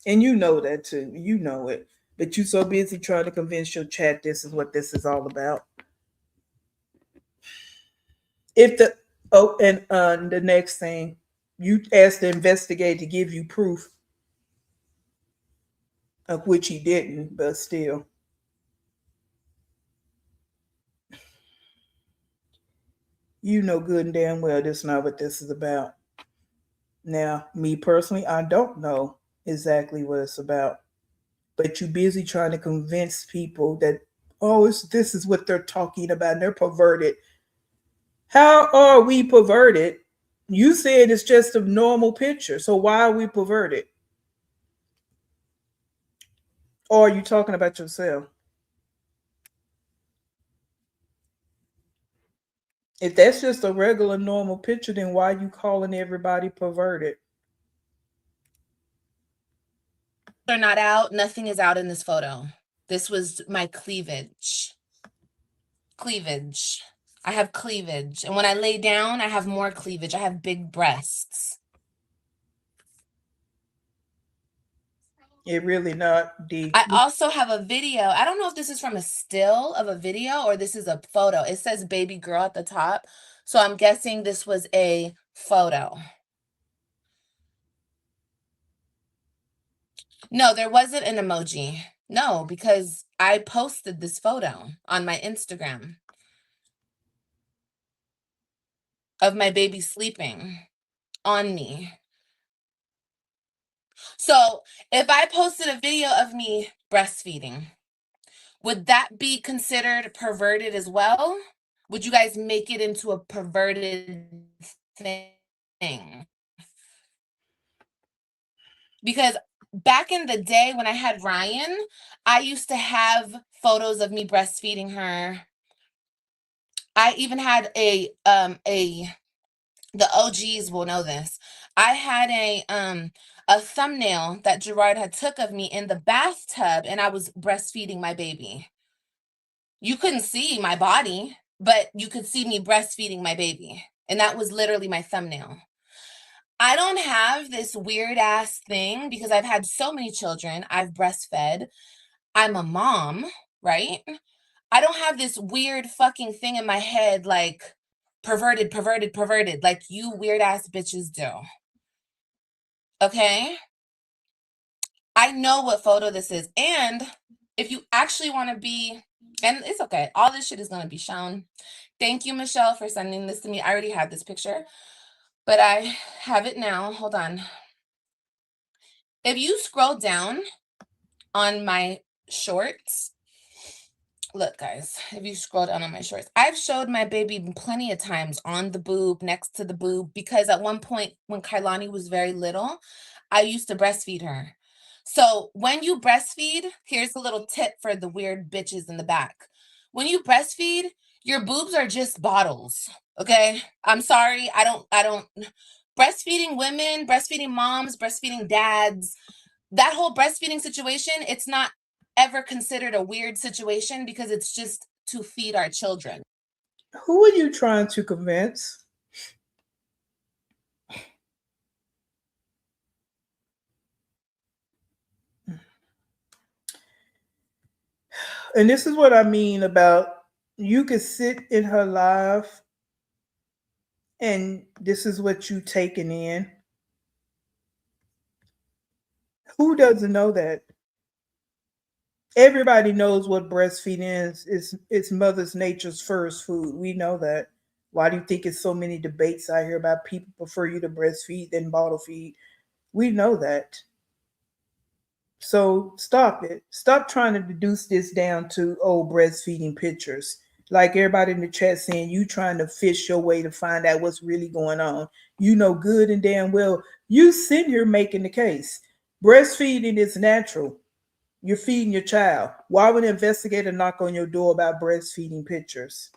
and you know that too. You know it. But you so busy trying to convince your chat this is what this is all about. If the and the next thing, you ask the investigator to give you proof. of which he didn't, but still. You know good and damn well this is not what this is about. Now, me personally, I don't know exactly what it's about, but you're busy trying to convince people that, oh, this is what they're talking about and they're perverted. How are we perverted? You said it's just a normal picture, so why are we perverted? Or are you talking about yourself? If that's just a regular normal picture, then why are you calling everybody perverted? They're not out. Nothing is out in this photo. This was my cleavage. Cleavage. I have cleavage. And when I lay down, I have more cleavage. I have big breasts. It really not deep. I also have a video. I don't know if this is from a still of a video or this is a photo. It says baby girl at the top. So I'm guessing this was a photo. No, there wasn't an emoji. No, because I posted this photo on my Instagram of my baby sleeping on me. So if I posted a video of me breastfeeding, would that be considered perverted as well? Would you guys make it into a perverted thing? Because back in the day when I had Ryan, I used to have photos of me breastfeeding her. I even had the OGs will know this. I had a thumbnail that Gerard had took of me in the bathtub and I was breastfeeding my baby. You couldn't see my body, but you could see me breastfeeding my baby. And that was literally my thumbnail. I don't have this weird ass thing because I've had so many children. I've breastfed. I'm a mom, right? I don't have this weird fucking thing in my head like perverted, perverted, perverted, like you weird ass bitches do. Okay? I know what photo this is. And if you actually want to be, and it's okay, all this shit is going to be shown. Thank you, Michelle, for sending this to me. I already had this picture, but I have it now. Hold on. If you scroll down on my shorts, look, guys, if you scroll down on my shorts, I've showed my baby plenty of times on the boob, next to the boob, because at one point when Kailani was very little, I used to breastfeed her. So when you breastfeed, here's a little tip for the weird bitches in the back. When you breastfeed, your boobs are just bottles. Okay. I'm sorry. I don't breastfeeding women, breastfeeding moms, breastfeeding dads, that whole breastfeeding situation, it's not ever considered a weird situation because it's just to feed our children. Who are you trying to convince? And this is what I mean about you could sit in her life and this is what you taking in. Who doesn't know that? Everybody knows what breastfeeding is. It's mother's nature's first food. We know that. Why do you think it's so many debates out here about people prefer you to breastfeed than bottle feed? We know that. So stop it. Stop trying to reduce this down to breastfeeding pictures. Like everybody in the chat saying you trying to fish your way to find out what's really going on. You know good and damn well you sit here making the case. Breastfeeding is natural. You're feeding your child. Why would an investigator knock on your door about breastfeeding pictures?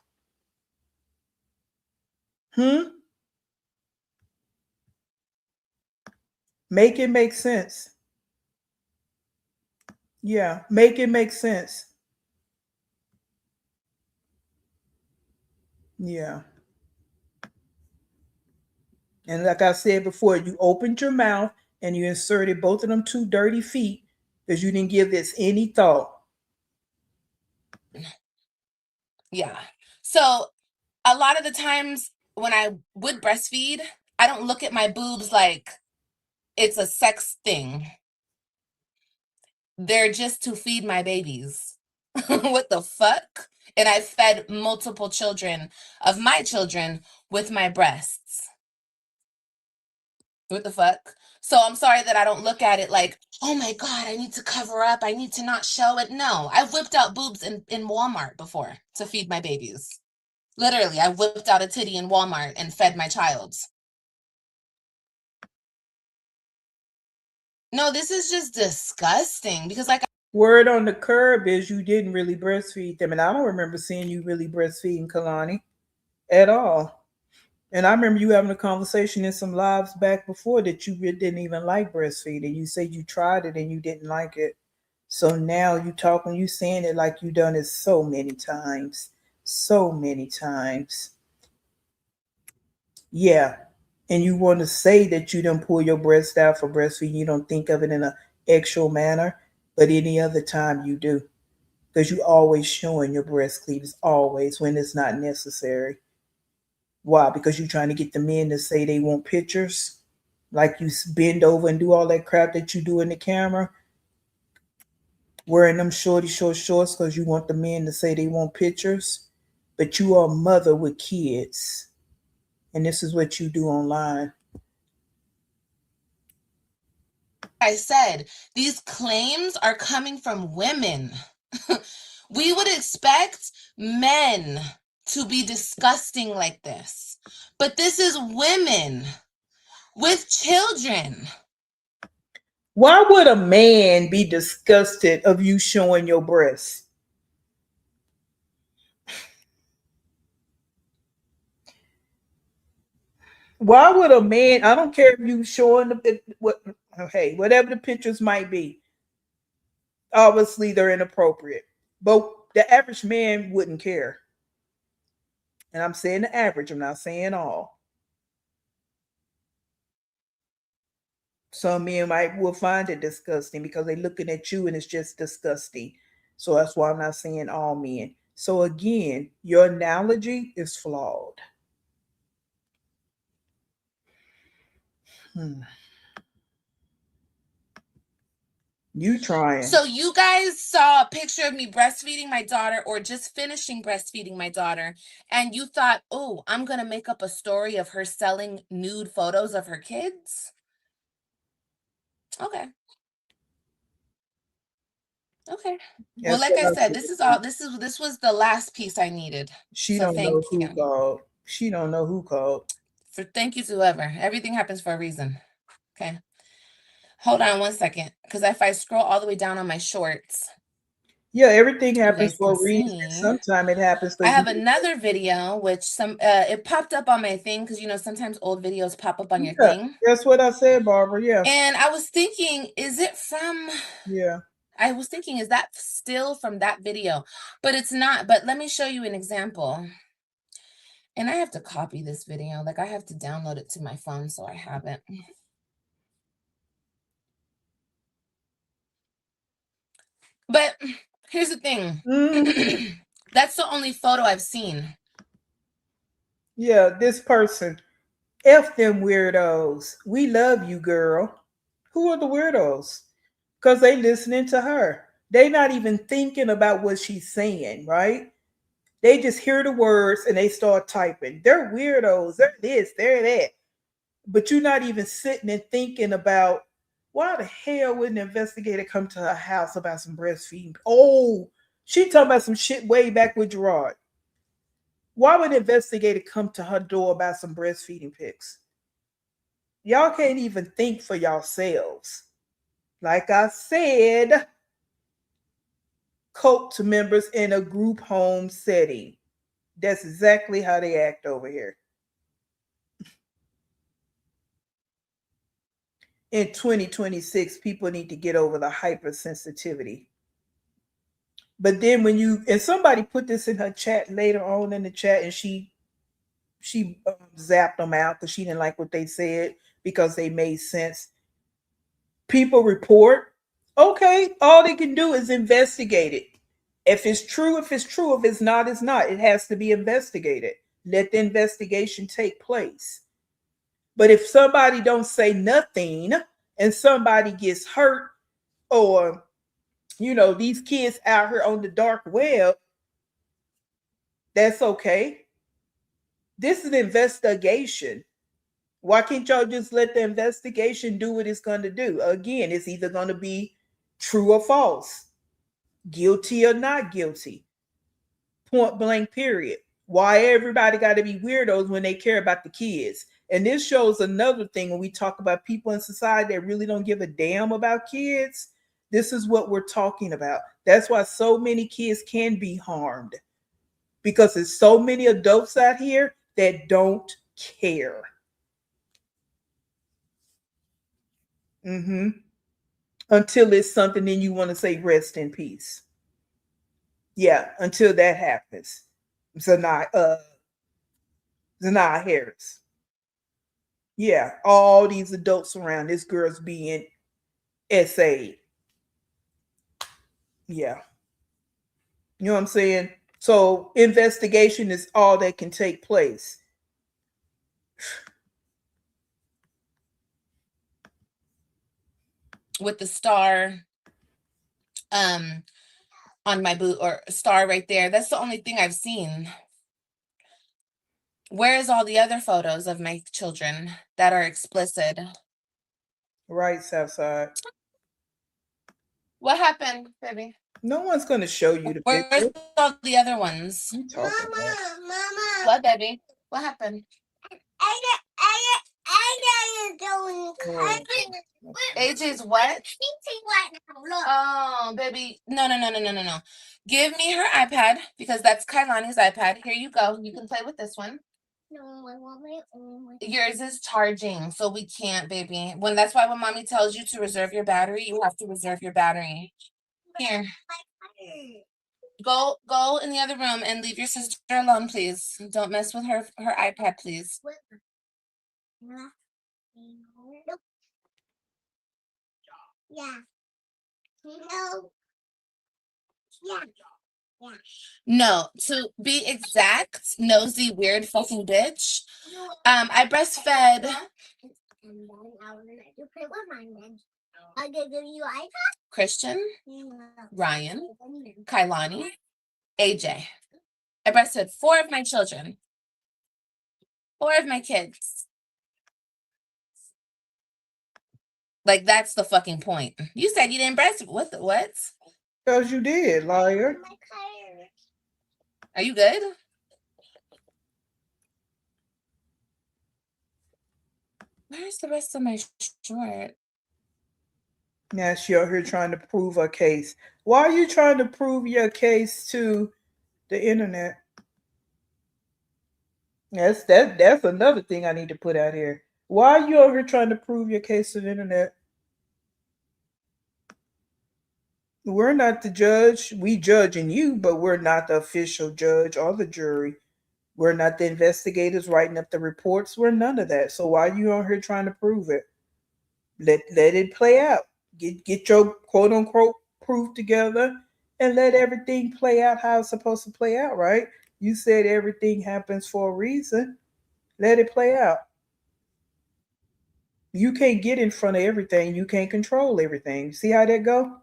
Make it make sense. Yeah, make it make sense. Yeah. And like I said before, you opened your mouth and you inserted both of them two dirty feet because you didn't give this any thought. Yeah. So a lot of the times when I would breastfeed, I don't look at my boobs like it's a sex thing. They're just to feed my babies. What the fuck? And I fed multiple children of my children with my breasts. What the fuck? So I'm sorry that I don't look at it like, oh my God, I need to cover up. I need to not show it. No, I've whipped out boobs in Walmart before to feed my babies. Literally, I whipped out a titty in Walmart and fed my child. No, this is just disgusting because, like, Word on the curb is you didn't really breastfeed them. And I don't remember seeing you really breastfeeding Kalani at all. And I remember you having a conversation in some lives back before that you really didn't even like breastfeeding. You said you tried it and you didn't like it. So now you saying it like you done it so many times. So many times. Yeah. And you want to say that you don't pull your breast out for breastfeeding. You don't think of it in a actual manner, but any other time you do. Because you always showing your breast cleavage, always, when it's not necessary. Why? Because you're trying to get the men to say they want pictures, like you bend over and do all that crap that you do in the camera, wearing them shorty short shorts because you want the men to say they want pictures. But you are a mother with kids, and this is what you do online. I said, these claims are coming from women. We would expect men to be disgusting like this, but this is women with children. Why would a man be disgusted of you showing your breasts? Why would a man? I don't care if you showing what. Hey, whatever the pictures might be, obviously they're inappropriate, but the average man wouldn't care. And I'm saying the average. I'm not saying all. Some men might will find it disgusting because they're looking at you and it's just disgusting. So that's why I'm not saying all men. So again, your analogy is flawed. Hmm. You trying. So you guys saw a picture of me breastfeeding my daughter or just finishing breastfeeding my daughter, and you thought, oh, I'm going to make up a story of her selling nude photos of her kids? Okay. Okay. Well, That's like what I I said, said. this was the last piece I needed. She So don't know thank who you. called. She don't know who called. Thank you to whoever. Everything happens for a reason. Okay. Hold on one second, because if I scroll all the way down on my shorts, Yeah, everything you happens guys can for a reason. see. Sometimes it happens I because have another video which it popped up on my thing because sometimes old videos pop up on your yeah, thing. that's what I said, Barbara. Yeah, And I was thinking, is it from yeah. I was thinking, is that still from that video? But it's not. But let me show you an example. And I have to copy this video. Like I have to download it to my phone so I have it. But here's the thing. Mhm. That's the only photo I've seen. Yeah, this person. F them weirdos. We love you, girl. Who are the weirdos? Because they listening to her. They not even thinking about what she's saying, right? They just hear the words and they start typing. They're weirdos. They're this, they're that. But you're not even sitting and thinking about why the hell would an investigator come to her house about some breastfeeding? Oh, she talking about some shit way back with Gerard. Why would an investigator come to her door about some breastfeeding pics? Y'all can't even think for yourselves. Like I said, cult members in a group home setting. That's exactly how they act over here. In 2026, people need to get over the hypersensitivity. But then when you and somebody put this in her chat later on in the chat, and she zapped them out because she didn't like what they said because they made sense. People report. Okay, all they can do is investigate it. If it's true, if it's true. If it's not, it's not. It has to be investigated. Let the investigation take place. But if somebody don't say nothing and somebody gets hurt or these kids out here on the dark web, that's okay. This is an investigation. Why can't y'all just let the investigation do what it's going to do? Again, it's either going to be true or false, guilty or not guilty, point blank, period. Why everybody got to be weirdos when they care about the kids? And this shows another thing when we talk about people in society that really don't give a damn about kids. This is what we're talking about. That's why so many kids can be harmed, because there's so many adults out here that don't care. Mm-hmm. Until it's something, then you want to say rest in peace. Yeah, until that happens. Zanai Harris. Yeah, all these adults around this girl's being essayed. Yeah. You know what I'm saying? So investigation is all that can take place. With the star on my boot, or a star right there. That's the only thing I've seen. Where is all the other photos of my children that are explicit? Right, Southside. What happened, baby? No one's going to show you the Where's picture. all the other ones? Mama, Mama. What, baby? What happened? I going AJ's what? right now. Look. Oh, baby. No. Give me her iPad, because that's Kailani's iPad. Here you go. You can play with this one. No, I want my own. Yours is charging, so we can't, baby. That's why when mommy tells you to reserve your battery, you have to reserve your battery. Here. Go in the other room and leave your sister alone, please. Don't mess with her iPad, please. Yeah. No. Yeah. No, to be exact, nosy, weird fucking bitch. I breastfed I give you iPad. Christian, Ryan, Kailani, AJ. I breastfed 4 of my children. 4 of my kids. Like, that's the fucking point. You said you didn't breastfeed. What? Because you did, liar. Are you good? Where's the rest of my short? Now she out here trying to prove her case. Why are you trying to prove your case to the internet? That's another thing I need to put out here. Why are you over here trying to prove your case to the internet? We're not the judge. We judging you, but we're not the official judge or the jury. We're not the investigators writing up the reports. We're none of that. So why are you on here trying to prove it? Let it play out. Get your quote unquote proof together and let everything play out how it's supposed to play out, right? You said everything happens for a reason. Let it play out. You can't get in front of everything. You can't control everything. See how that go?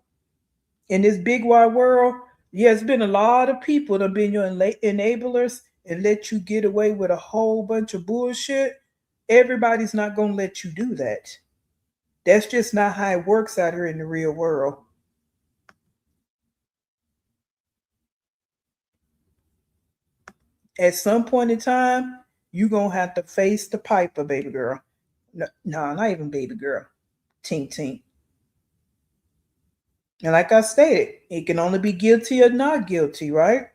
In this big wide world, yeah, it's been a lot of people that have been your enablers and let you get away with a whole bunch of bullshit. Everybody's not gonna let you do that. That's just not how it works out here in the real world. At some point in time, you're gonna have to face the piper, baby girl. No, not even baby girl. Tink tink. And like I stated, it can only be guilty or not guilty, right?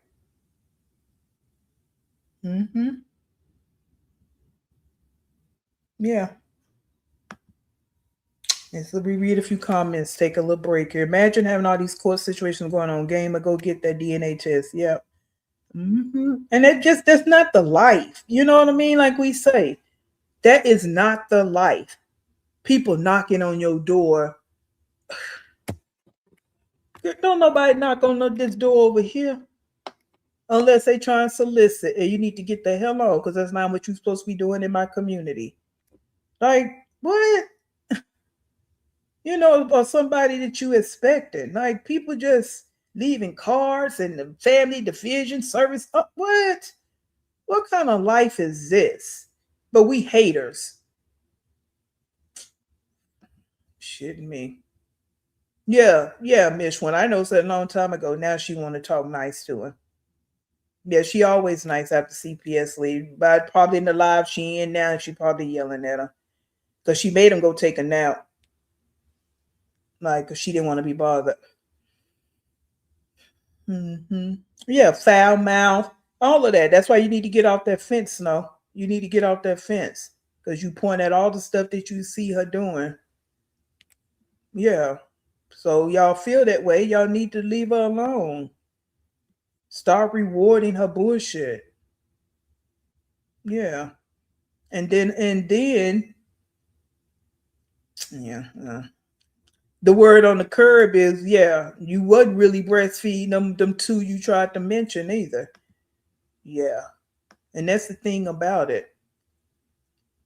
Mm-hmm. Yeah. And so we read a few comments, take a little break here. Imagine having all these court situations going on. Gamer, go get that DNA test. Yep. And that's not the life. You know what I mean? Like we say, that is not the life. People knocking on your door. Don't nobody knock on this door over here unless they try and solicit. And you need to get the hell out because that's not what you're supposed to be doing in my community. Like, what? or somebody that you expected. Like people just leaving cards and the family division service. What? What kind of life is this? But we haters. Shitting me. Yeah, yeah, Miss one. I know that a long time ago. Now she want to talk nice to him. Yeah, she always nice after CPS leave. But probably in the live she in now, and she probably yelling at him because she made him go take a nap. Like, cause she didn't want to be bothered. Hmm. Yeah, foul mouth, all of that. That's why you need to get off that fence, Snow. You need to get off that fence because you point at all the stuff that you see her doing. Yeah. So y'all feel that way. Y'all need to leave her alone. Start rewarding her bullshit. Yeah. And then yeah. The word on the curb is yeah, you wasn't really breastfeeding them two you tried to mention either. Yeah. And that's the thing about it.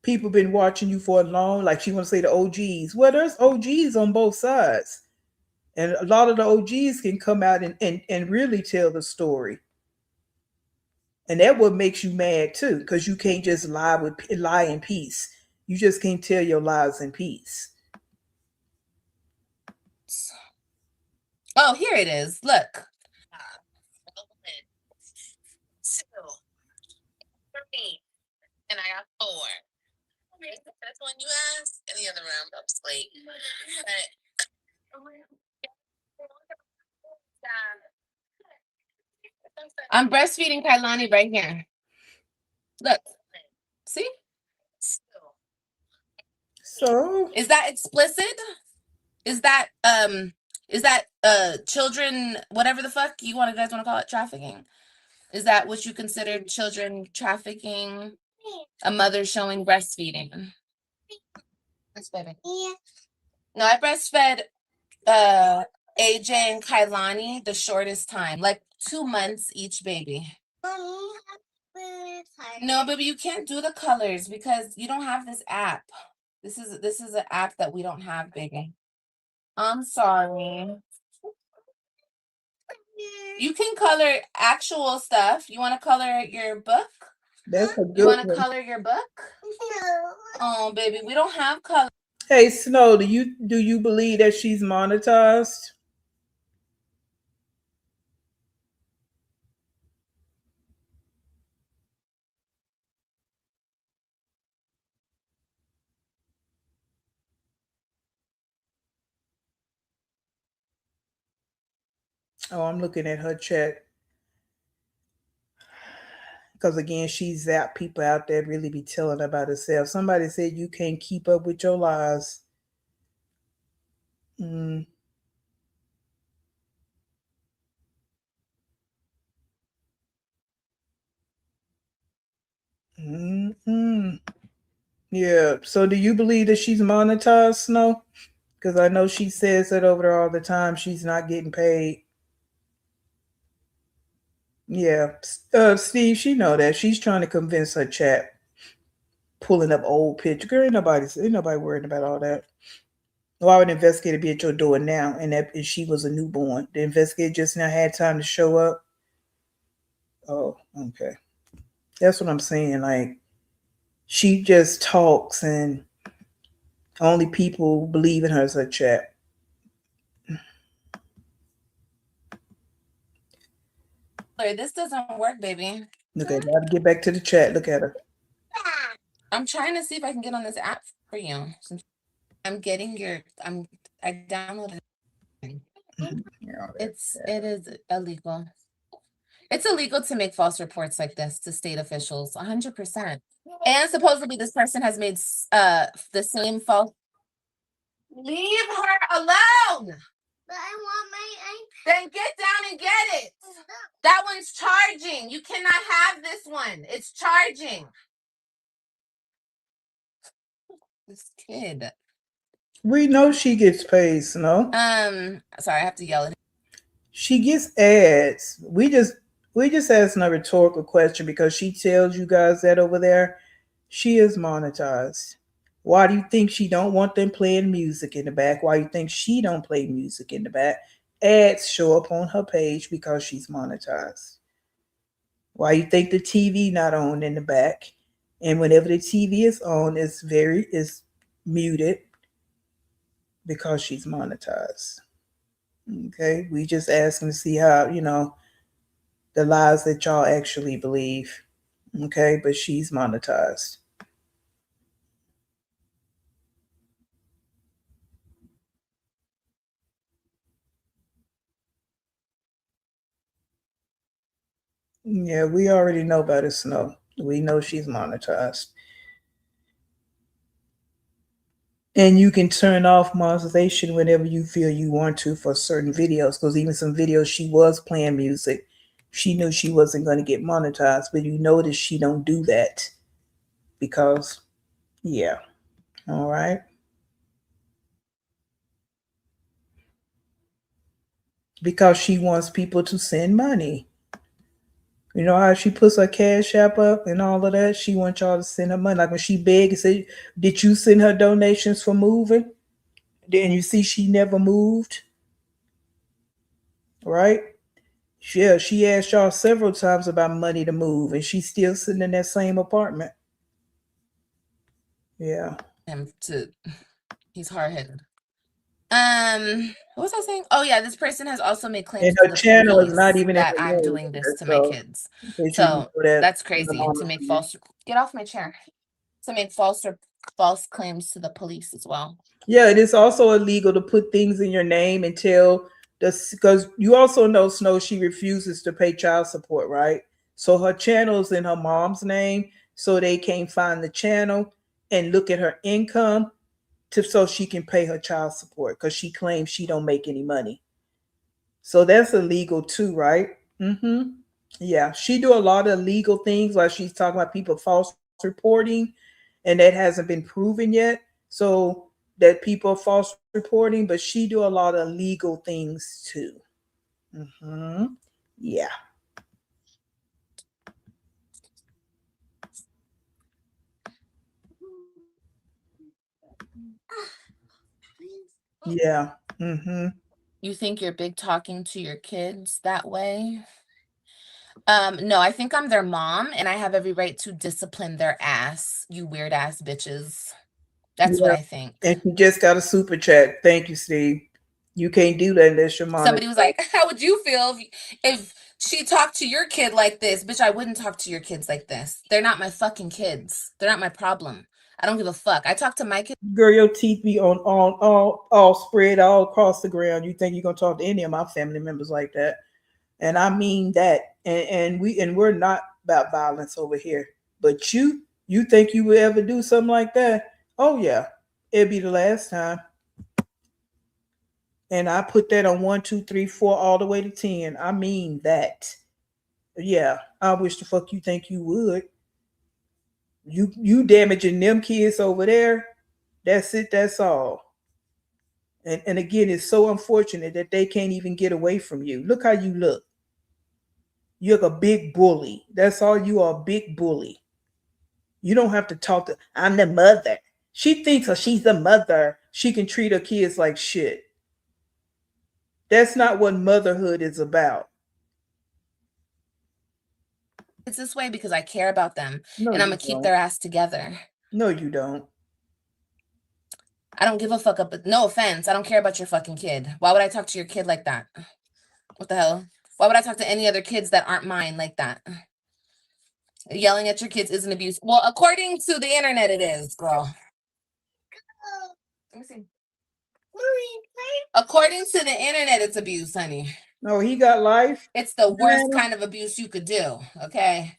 People been watching you for a long, like she want to say the OGs. Well, there's OGs on both sides. And a lot of the OGs can come out and really tell the story. And that what makes you mad too, because you can't just lie in peace. You just can't tell your lies in peace. Oh, here it is. Look. 2, 3, and I got 4. That's one you asked, and the other round I'm asleep. I'm breastfeeding Kailani right here. Look, see? So Is that explicit? Is that children, whatever the fuck you guys want to call it, trafficking? Is that what you consider children trafficking? A mother showing breastfeeding. Yes, baby. Yeah. No, I breastfed AJ and Kailani the shortest time, like 2 months each baby. No, baby, you can't do the colors because you don't have this app. This is an app that we don't have, baby. I'm sorry. You can color actual stuff. You want to color your book? that's a You good want to one. color your book? No. Oh, baby, we don't have color. Hey Snow, do you believe that she's monetized? Oh, I'm looking at her chat. Because again, she zapped people out there really be telling about herself. Somebody said you can't keep up with your lies. Mm, mm. Yeah. So do you believe that she's monetized, Snow? Because I know she says that over there all the time. She's not getting paid. Yeah. Steve, she know that. She's trying to convince her chat, pulling up old pictures. Girl, ain't nobody worried about all that. Why would an investigator be at your door now? And she was a newborn. The investigator just now had time to show up. Oh, okay. That's what I'm saying. Like she just talks, and only people believe in her as a chat. This doesn't work, baby. Okay, gotta get back to the chat. Look at her. I'm trying to see if I can get on this app for you. I'm getting I downloaded it. It is illegal. It's illegal to make false reports like this to state officials, 100%. And supposedly this person has made the same false. Leave her alone. But I want my iPad. Then get down and get it. That one's charging. You cannot have this one. It's charging. This kid. We know she gets paid, Snow. Sorry, I have to yell at him. She gets ads. We just asking a rhetorical question because she tells you guys that over there she is monetized. Why do you think she don't want them playing music in the back? Why do you think she don't play music in the back? Ads show up on her page because she's monetized. Why you think the TV not on in the back? And whenever the TV is on, it's muted because she's monetized. Okay, we just asking to see how the lies that y'all actually believe. Okay, but she's monetized. Yeah, we already know about it, Snow. We know she's monetized. And you can turn off monetization whenever you feel you want to for certain videos. Because even some videos she was playing music, she knew she wasn't going to get monetized. But you notice she don't do that because, yeah, all right. Because she wants people to send money. You know how she puts her cash app up and all of that? She wants y'all to send her money. Like when she begged and said, did you send her donations for moving? Then you see she never moved, right? Yeah, she asked y'all several times about money to move, and she's still sitting in that same apartment. Yeah. Him to he's hard headed. What was I saying? Oh yeah, this person has also made claims And to her the channel is not police even in that the I'm name doing this either. to my So, kids. in case you didn't So know that, that's the crazy to mama make for you. false get off my chair. To make false claims to the police as well. Yeah, it is also illegal to put things in your name until because you also know Snow she refuses to pay child support, right? So her channel's in her mom's name, so they can't find the channel and look at her income to so she can pay her child support because she claims she don't make any money. So that's illegal too, right? Mm-hmm. Yeah, she do a lot of legal things, like she's talking about people false reporting, and that hasn't been proven yet. So that people are false reporting, but she do a lot of legal things too. Mm-hmm. Yeah, yeah. Mm-hmm. You think you're big talking to your kids that way? No, I think I'm their mom and I have every right to discipline their ass, you weird ass bitches. That's what Yeah, I think. and she just got a super chat. Thank you, Steve. You can't do that unless you're monitored. Somebody was like, "How would you feel if she talked to your kid like this?" Bitch, I wouldn't talk to your kids like this. They're not my fucking kids. They're not my problem. I don't give a fuck. I talk to my kids. Girl, your teeth be on all spread all across the ground. You think you're gonna talk to any of my family members like that? And I mean that. And we're not about violence over here. But you think you would ever do something like that? Oh yeah, it'd be the last time. And I put that on 1, 2, 3, 4, all the way to 10. I mean that. Yeah, I wish the fuck you think you would. You damaging them kids over there. That's it. That's all. And again, it's so unfortunate that they can't even get away from you. Look how you look. You're a big bully. That's all you are, a big bully. You don't have to talk to, I'm the mother. She thinks she's the mother. She can treat her kids like shit. That's not what motherhood is about. It's this way because I care about them No, and I'm you gonna keep don't. their ass together. No, you don't. I don't give a fuck up. No offense. I don't care about your fucking kid. Why would I talk to your kid like that? What the hell? Why would I talk to any other kids that aren't mine like that? Yelling at your kids isn't abuse. Well, according to the internet, it is, girl. Let me see. According to the internet, it's abuse, honey. No, he got life. It's the worst Banana. kind of abuse you could do. Okay.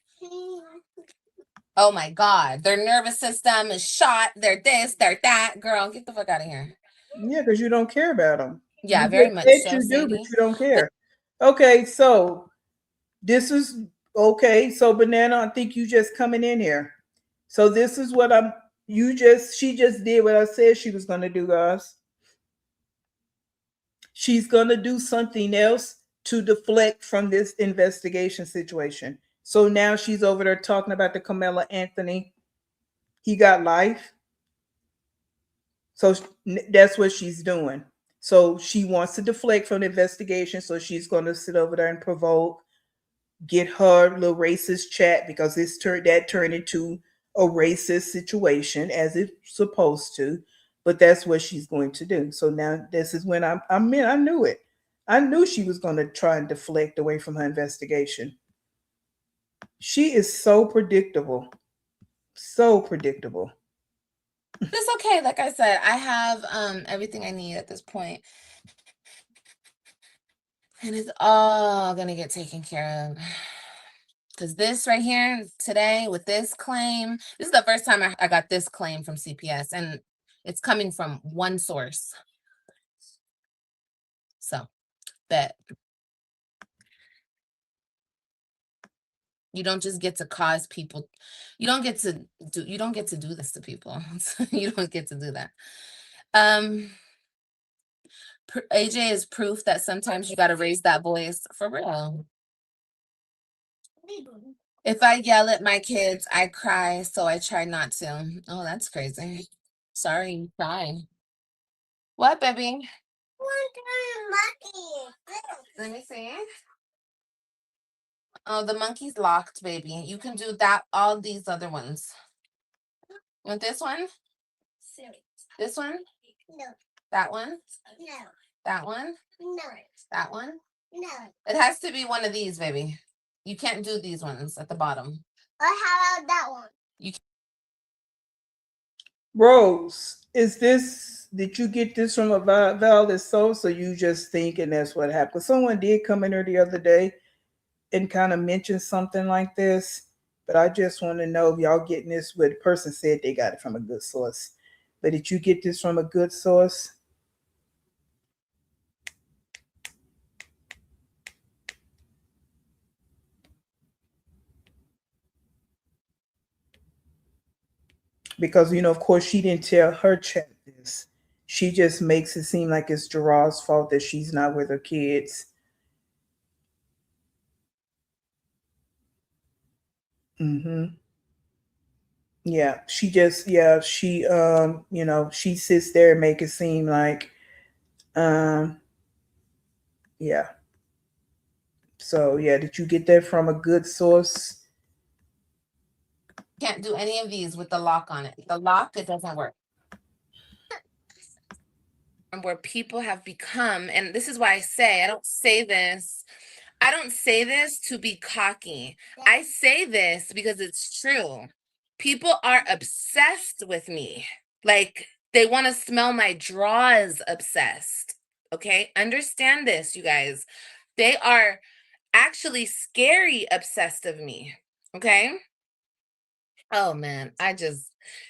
Oh my God. Their nervous system is shot. They're this, they're that. Girl, get the fuck out of here. Yeah, because you don't care about them. Yeah, You very just much said so, you do, but Sadie. you don't care. Okay, so this is okay. So banana, I think you just coming in here. So this is what I'm. She just did what I said she was gonna do, guys. She's gonna do something else to deflect from this investigation situation. So now she's over there talking about the Carmela Anthony. He got life. So that's what she's doing. So she wants to deflect from the investigation. So she's going to sit over there and provoke, get her little racist chat because that turned into a racist situation as it's supposed to. But that's what she's going to do. So now this is when I knew it. I knew she was going to try and deflect away from her investigation. She is so predictable. So predictable. It's okay. Like I said, I have everything I need at this point. And it's all gonna get taken care of. Because this right here today with this claim, this is the first time I got this claim from CPS, and it's coming from one source. So, bet. You don't just get to cause people, you don't get to do this to people. You don't get to do that. AJ is proof that sometimes you got to raise that voice for real. If I yell at my kids, I cry, so I try not to. Oh, that's crazy. Sorry, you cry. What, baby? Let me see. Oh, the monkey's locked, baby. You can do that, all these other ones. Want this one? This one? No. That one? No. That one? No. That one? No. It has to be one of these, baby. You can't do these ones at the bottom. Or how about that one? Rose, did you get this from a valid source or you just thinking that's what happened? 'Cause someone did come in here the other day and kind of mention something like this, but I just want to know if y'all getting this where the person said they got it from a good source. But did you get this from a good source? Because of course she didn't tell her chat this. She just makes it seem like it's Gerard's fault that she's not with her kids. Mm-hmm. Yeah, she sits there and make it seem like um yeah. So yeah, did you get that from a good source? Can't do any of these with the lock on it. The lock, it doesn't work. And where people have become, and this is why I don't say this to be cocky. I say this because it's true. People are obsessed with me. Like, they want to smell my drawers obsessed. Okay? Understand this, you guys. They are actually scary obsessed of me. Okay? Oh man,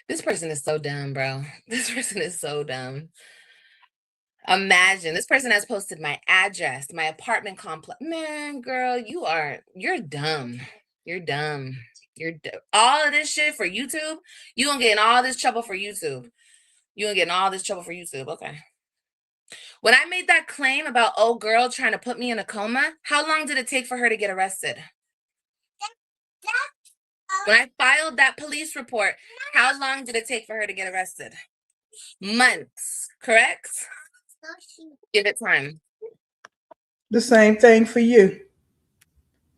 this person is so dumb, bro. This person is so dumb. Imagine this person has posted my address, my apartment complex. Man, girl, you're dumb. You're dumb. All of this shit for YouTube. You gonna get in all this trouble for YouTube. Okay. When I made that claim about old girl trying to put me in a coma, how long did it take for her to get arrested? When I filed that police report, how long did it take for her to get arrested? Months, correct? Give it time. The same thing for you.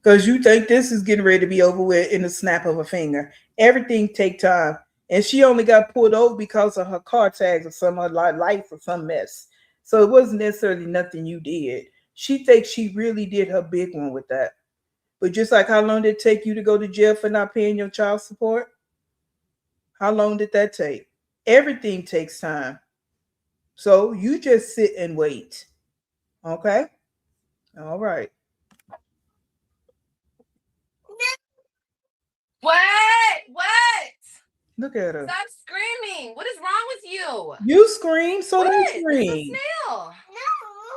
Because you think this is getting ready to be over with in the snap of a finger. Everything take time. And she only got pulled over because of her car tags or some of her life or some mess. So it wasn't necessarily nothing you did. She thinks she really did her big one with that. But just like how long did it take you to go to jail for not paying your child support? How long did that take? Everything takes time. So you just sit and wait. Okay? All right. What? Look at her. Stop screaming. What is wrong with you? You scream, so What? they It's a scream. snail. No, I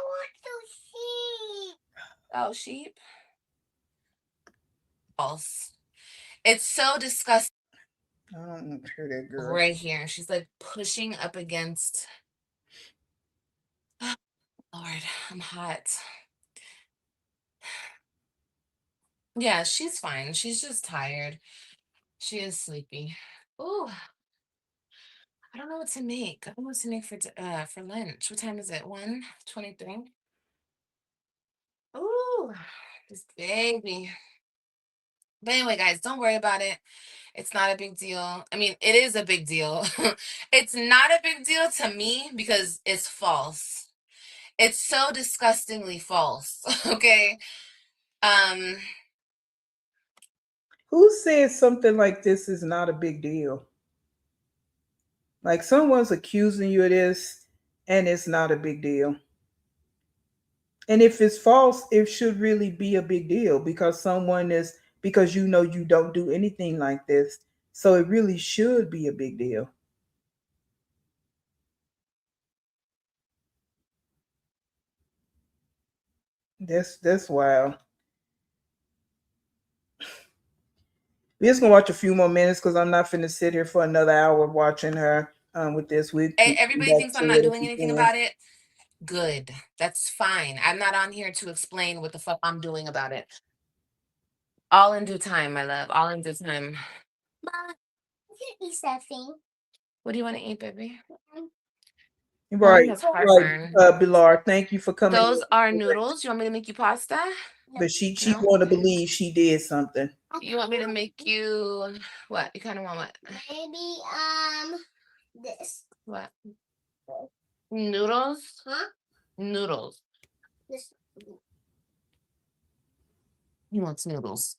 want to see. Oh, sheep. False. It's so disgusting. I don't want to hear that girl. Right here. She's like pushing up against. Oh, Lord, I'm hot. Yeah, she's fine. She's just tired. She is sleepy. Ooh. I don't know what to make. I don't know what to make for lunch. What time is it? 1:23. Ooh, this baby. But anyway, guys, don't worry about it. It's not a big deal. I mean, it is a big deal. It's not a big deal to me because it's false. It's so disgustingly false. Okay. Um, Who says something like this is not a big deal? Like someone's accusing you of this and it's not a big deal. And if it's false, it should really be a big deal because someone is, because you know you don't do anything like this. So it really should be a big deal. That's wild. We're just gonna watch a few more minutes because I'm not finna sit here for another hour watching her with this. We keep coming everybody back thinks to I'm not it if doing we anything can. about it. Good. That's fine. I'm not on here to explain what the fuck I'm doing about it. All in due time, my love. All in due time. Mom, can eat something. What do you want to eat, baby? Mommy Right, has right, heartburn. Bilar. Thank you for coming Those are in. noodles. You want me to make you pasta? But she No. want to believe she did something. You want me to make you what? You kind of want what? Maybe this. What? Noodles? Huh? Noodles. This. He wants noodles.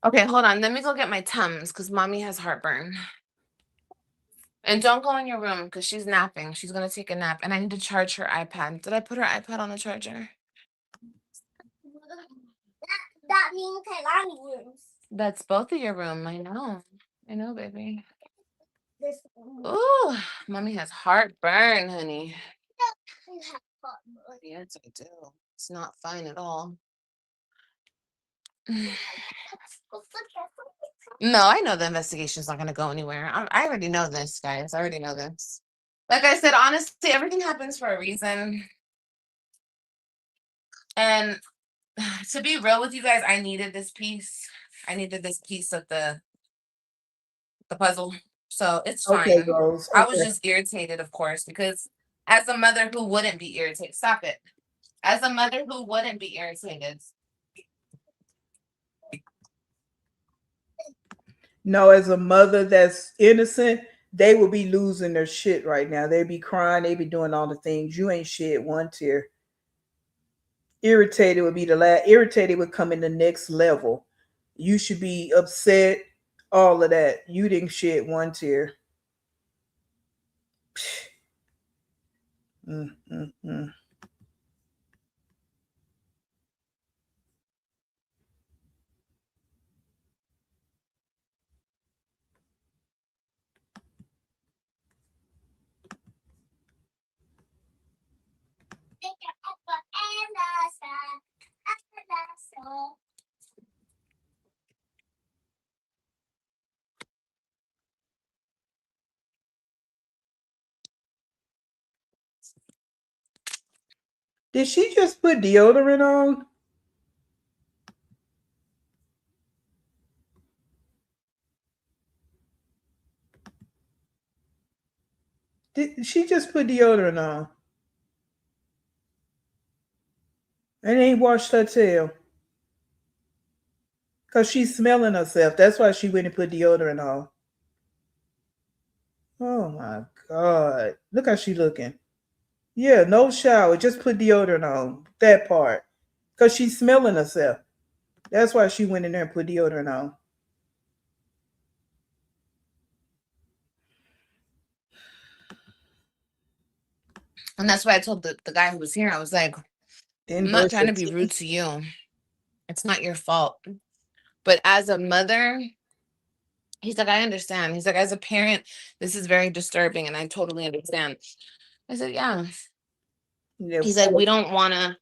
Okay, hold on. Let me go get my Tums because mommy has heartburn. And don't go in your room because she's napping. She's gonna take a nap, and I need to charge her iPad. Did I put her iPad on the charger? That means Kailani rooms. That's both of your room. I know. I know, baby. This. Ooh, mommy has heartburn, honey. You have heartburn. Yes, I do. It's not fine at all. No, I know the investigation's not going to go anywhere. I already know this, guys. I already know this. Like I said, honestly, everything happens for a reason. And to be real with you guys, I needed this piece. I needed this piece of the puzzle. So it's Okay, fine. Rose. I was Okay. just irritated, of course, because as a mother who wouldn't be irritated, stop it. As a mother who wouldn't be irritated. No, as a mother that's innocent, they will be losing their shit right now. They be crying. They be doing all the things. You ain't shed one tear. Irritated would be the last. Irritated would come in the next level. You should be upset. All of that. You didn't shed one tear. Mm, mm, mm. Take your apple and the sun. And the sun. Did she just put deodorant on? Did she just put deodorant on? And ain't washed her tail. Because she's smelling herself. That's why she went and put deodorant on. Oh my God. Look how she looking. Yeah, no shower. Just put deodorant on. That part. Because she's smelling herself. That's why she went in there and put deodorant on. And that's why I told the guy who was here, I was like, Then I'm not brush trying her to be rude teeth. to you. It's not your fault. But as a mother, he's like, I understand. He's like, as a parent, this is very disturbing, and I totally understand. I said, yeah. Yeah, He's like, we don't want to,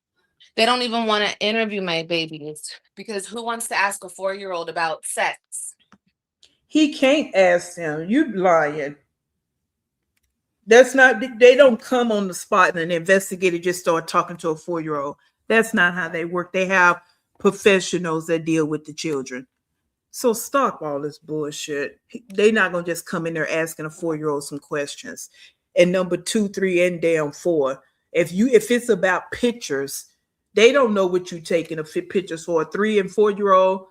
they don't even want to interview my babies because who wants to ask a 4-year-old about sex? he can't ask them. You lying. That's not, they don't come on the spot and an investigator just start talking to a 4-year-old. That's not how they work. They have professionals that deal with the children. So stop all this bullshit. They not gonna just come in there asking a 4-year-old some questions. And number 2, 3, and damn 4. If it's about pictures, they don't know what you taking a pictures for. A 3 and 4-year-old,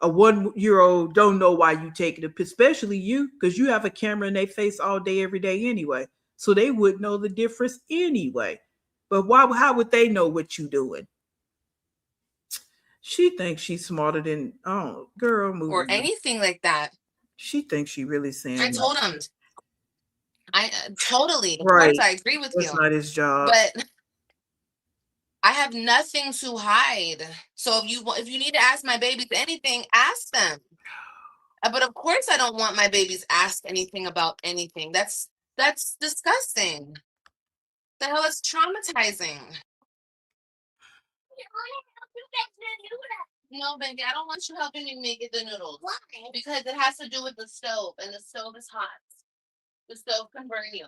a 1-year-old don't know why you taking it, especially you, because you have a camera in their face all day, every day anyway. So they would know the difference anyway. But why? How would they know what you doing? She thinks she's smarter than girl moving or anything like that. She thinks she really saying I told him. I totally, of right. course, I agree with That's you. not his job. But I have nothing to hide. So if you need to ask my babies anything, ask them. But of course, I don't want my babies asked anything about anything. That's disgusting. The hell is traumatizing. No, baby, I don't want you helping me make the noodles. Why? Because it has to do with the stove, and the stove is hot. The stove can burn you.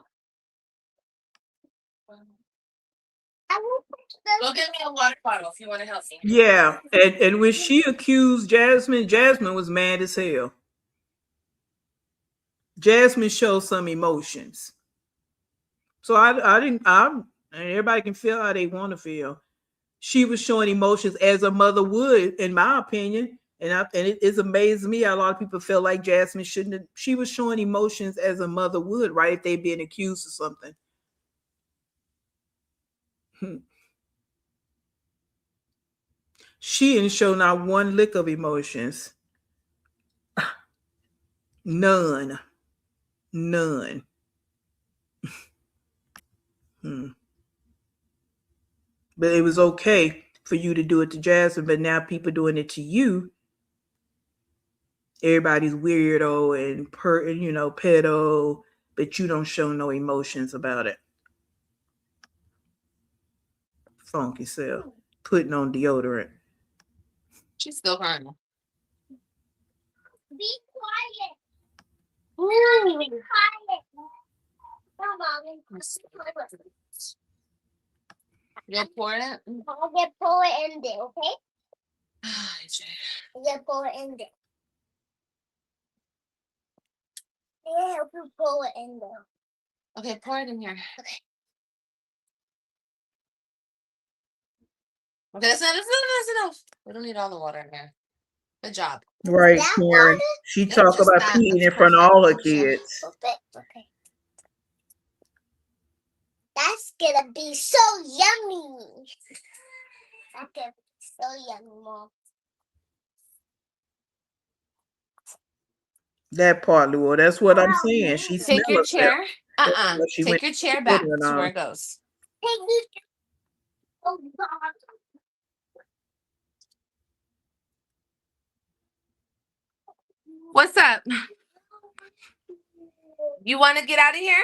Go get me a water bottle if you want to help me. Yeah, and when she accused Jasmine, Jasmine was mad as hell. Jasmine showed some emotions. So and everybody can feel how they want to feel. She was showing emotions as a mother would, in my opinion. And it's amazed me how a lot of people feel like Jasmine shouldn't have. She was showing emotions as a mother would, right? If they being accused of something. She didn't show not one lick of emotions. None. But it was okay for you to do it to Jasmine, but now people doing it to you. Everybody's weirdo and pedo, but you don't show no emotions about it. Funky self. Putting on deodorant. She's still crying. Be quiet. Be quiet. Come on. You'll pour it? I'll get pour it in there, okay? I'll get pour it in there. Yeah, help you pour it in there. Okay, pour it in here. Okay, that's enough. We don't need all the water in here. Good job. Right, Karen. She talk about peeing in front of all her kids. Okay. That's gonna be so yummy. That's gonna be so yummy, Mom. That part, Lou. That's what I'm saying. She Take your chair. Take your chair back to where it goes. Oh God. What's up? You want to get out of here?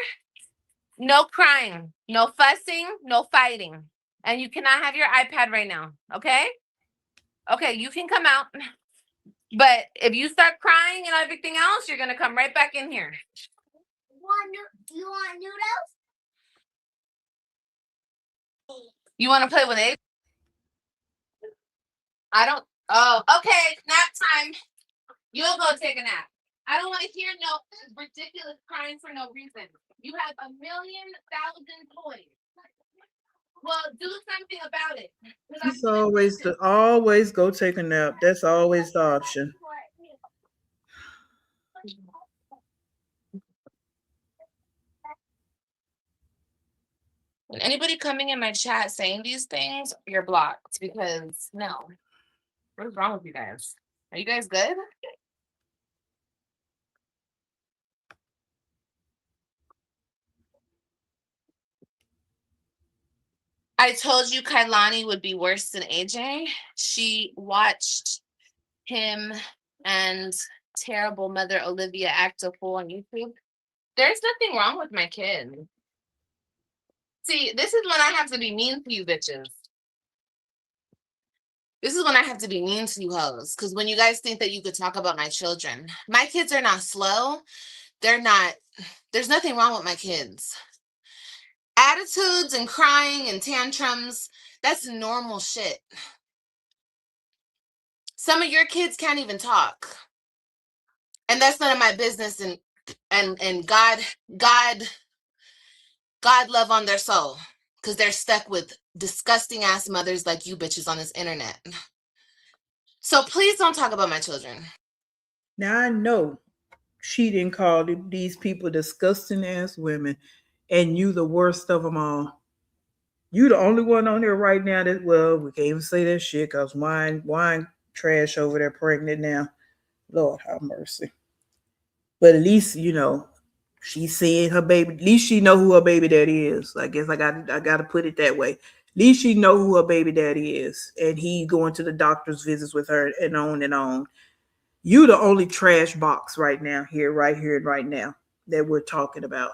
No crying, no fussing, no fighting. And you cannot have your iPad right now, okay? Okay, you can come out. But if you start crying and everything else, you're going to come right back in here. You want noodles? You want to play with eggs? I don't. Oh, okay. Nap time. You'll go take a nap. I don't want to hear no ridiculous crying for no reason. You have 1,000,000 toys. Well, do something about it. It's always go take a nap. That's always the option. When anybody coming in my chat saying these things, you're blocked because no. What is wrong with you guys? Are you guys good? I told you Kailani would be worse than AJ. She watched him and terrible mother Olivia act a fool on YouTube. There's nothing wrong with my kid. See, this is when I have to be mean to you bitches. This is when I have to be mean to you hoes. Because when you guys think that you could talk about my children, my kids are not slow. They're not. There's nothing wrong with my kids. Attitudes and crying and tantrums, that's normal shit. Some of your kids can't even talk. And that's none of my business. And God love on their soul, because they're stuck with disgusting ass mothers like you bitches on this internet. So please don't talk about my children. Now I know she didn't call these people disgusting ass women, and you the worst of them all. You the only one on here right now that, well, we can't even say that shit because wine trash over there pregnant now. Lord have mercy. But at least she's seeing her baby. At least she know who her baby daddy is. I guess I got to put it that way. At least she know who her baby daddy is, and he going to the doctor's visits with her and on and on. You the only trash box right now, right here, and right now that we're talking about.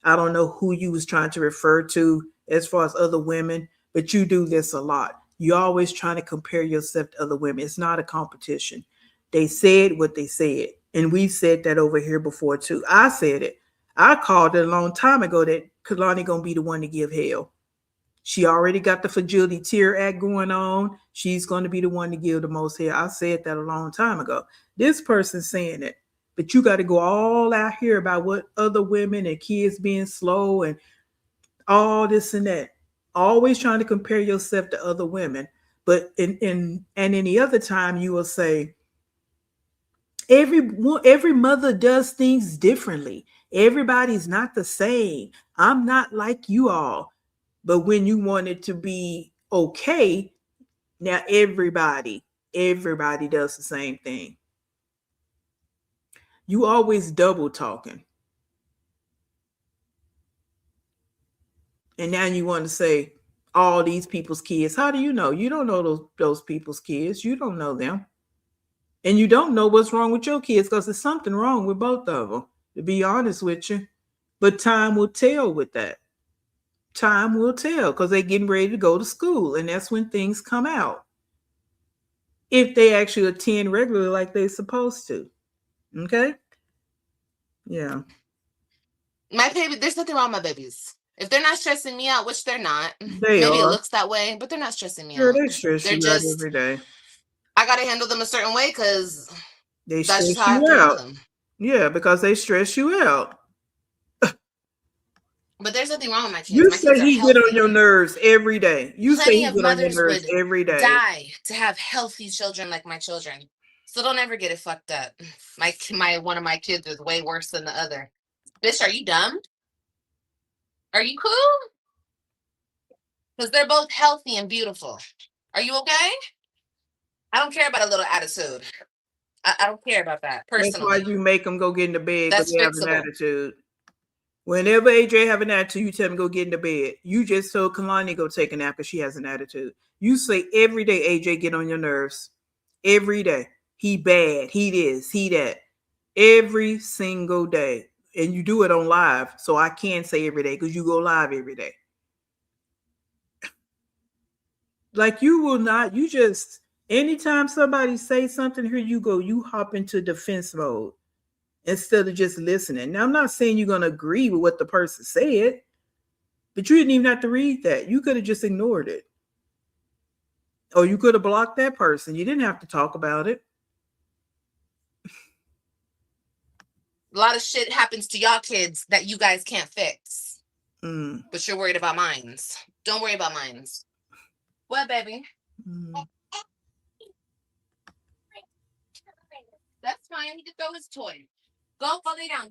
I don't know who you was trying to refer to as far as other women, but you do this a lot. You always trying to compare yourself to other women. It's not a competition. They said what they said, and we said that over here before too. I said it. I called it a long time ago that Kalani gonna be the one to give hell. She already got the Fragility Tear Act going on. She's going to be the one to give the most hair. I said that a long time ago. This person's saying it. But you got to go all out here about what other women and kids being slow and all this and that. Always trying to compare yourself to other women. But in any other time, you will say, every mother does things differently. Everybody's not the same. I'm not like you all. But when you want it to be okay, now everybody does the same thing. You always double talking. And now you want to say all these people's kids. How do you know? You don't know those people's kids. You don't know them. And you don't know what's wrong with your kids because there's something wrong with both of them, to be honest with you. But time will tell with that. Time will tell because they're getting ready to go to school. And that's when things come out. If they actually attend regularly like they're supposed to. Okay? Yeah. My baby, there's nothing wrong with my babies. If they're not stressing me out, which they're not, They maybe it are. looks that way, but they're not stressing me Sure, out. they stress They're you out just, every day. I got to handle them a certain way because They that's just stress how I have you to handle out. them. Yeah, because they stress you out. But there's nothing wrong with my kids. You My kids say are he get on healthy. your nerves every day. You say Plenty he of get on your mothers nerves would every day. die to have healthy children like my children. So don't ever get it fucked up. My one of my kids is way worse than the other. Bitch, are you dumb? Are you cool? Because they're both healthy and beautiful. Are you okay? I don't care about a little attitude. I don't care about that That's why personally. you make them go get in the bed because That's they have an fixable. attitude. Whenever AJ have an attitude, you tell him go get in the bed. You just told Kalani go take a nap because she has an attitude. You say every day, AJ, get on your nerves. Every day. He bad. He this. He that. Every single day. And you do it on live. So I can say every day because you go live every day. Like you will not, you just, anytime somebody say something, here you go, you hop into defense mode instead of just listening. Now, I'm not saying you're going to agree with what the person said, but you didn't even have to read that. You could have just ignored it. Or you could have blocked that person. You didn't have to talk about it. A lot of shit happens to y'all kids that you guys can't fix. Mm. But you're worried about mines. Don't worry about mines. What, baby? Mm. That's fine. He can throw his toy. Go lay down.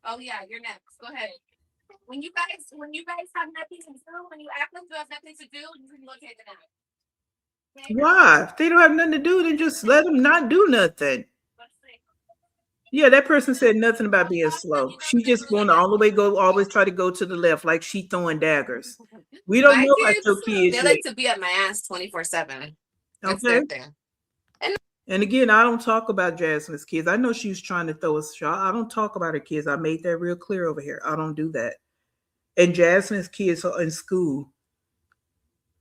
Oh yeah, you're next. Go ahead. When you guys have nothing to do, when you act like you have nothing to do, you can go take a nap. Okay? Why? If they don't have nothing to do, then just let them not do nothing. Yeah, that person said nothing about being slow. She just want to all the way go, always try to go to the left, like she throwing daggers. We don't My know about kids, your kids they yet. like to be at my ass 24/7. That's Okay. their thing. And again, I don't talk about Jasmine's kids. I know she was trying to throw a shot. I don't talk about her kids. I made that real clear over here. I don't do that. And Jasmine's kids are in school.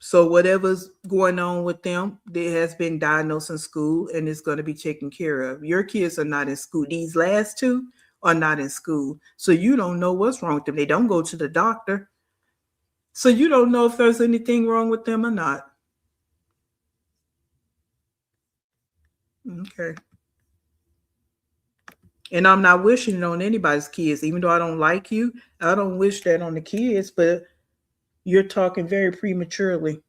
So whatever's going on with them, it has been diagnosed in school and it's going to be taken care of. Your kids are not in school. These last two are not in school. So you don't know what's wrong with them. They don't go to the doctor. So you don't know if there's anything wrong with them or not. Okay. And I'm not wishing it on anybody's kids, even though I don't like you. I don't wish that on the kids, but you're talking very prematurely.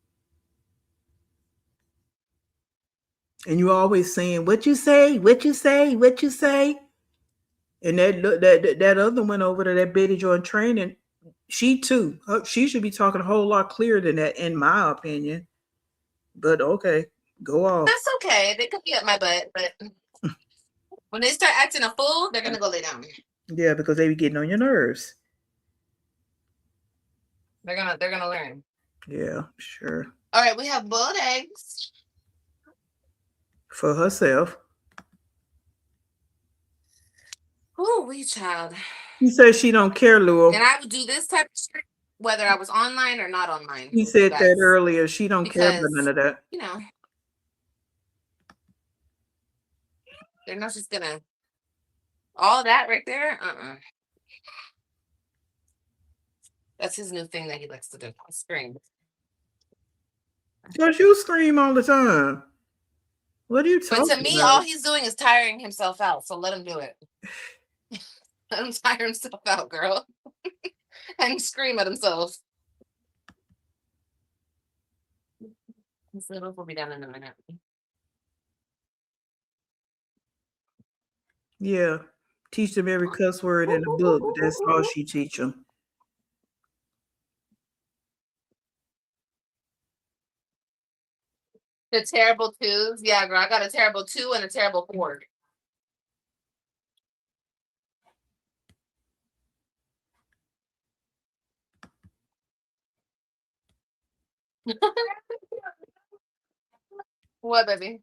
And you're always saying, what you say, what you say, what you say. And that other one over there, that Betty Joy training, she too, she should be talking a whole lot clearer than that, in my opinion. But okay, go off. That's okay. They could be up my butt, but when they start acting a fool, they're gonna go lay down. Yeah, because they be getting on your nerves. They're gonna learn. Yeah, sure. All right, we have boiled eggs. For herself. Ooh, we child. She says she don't care, Lou. And I would do this type of shit whether I was online or not online. He said that earlier. She don't care about Because, none of that. you know, they're not just gonna all that right there. That's his new thing that he likes to do. Scream. Because you scream all the time. What are you talking about? But to me, all he's doing is tiring himself out. So let him do it. Let him tire himself out, girl. And scream at himself. This little will be down in a minute. Yeah. Teach them every cuss word in the book. That's all she teach them. The terrible twos. Yeah, girl. I got a terrible 2 and a terrible 4. What, baby?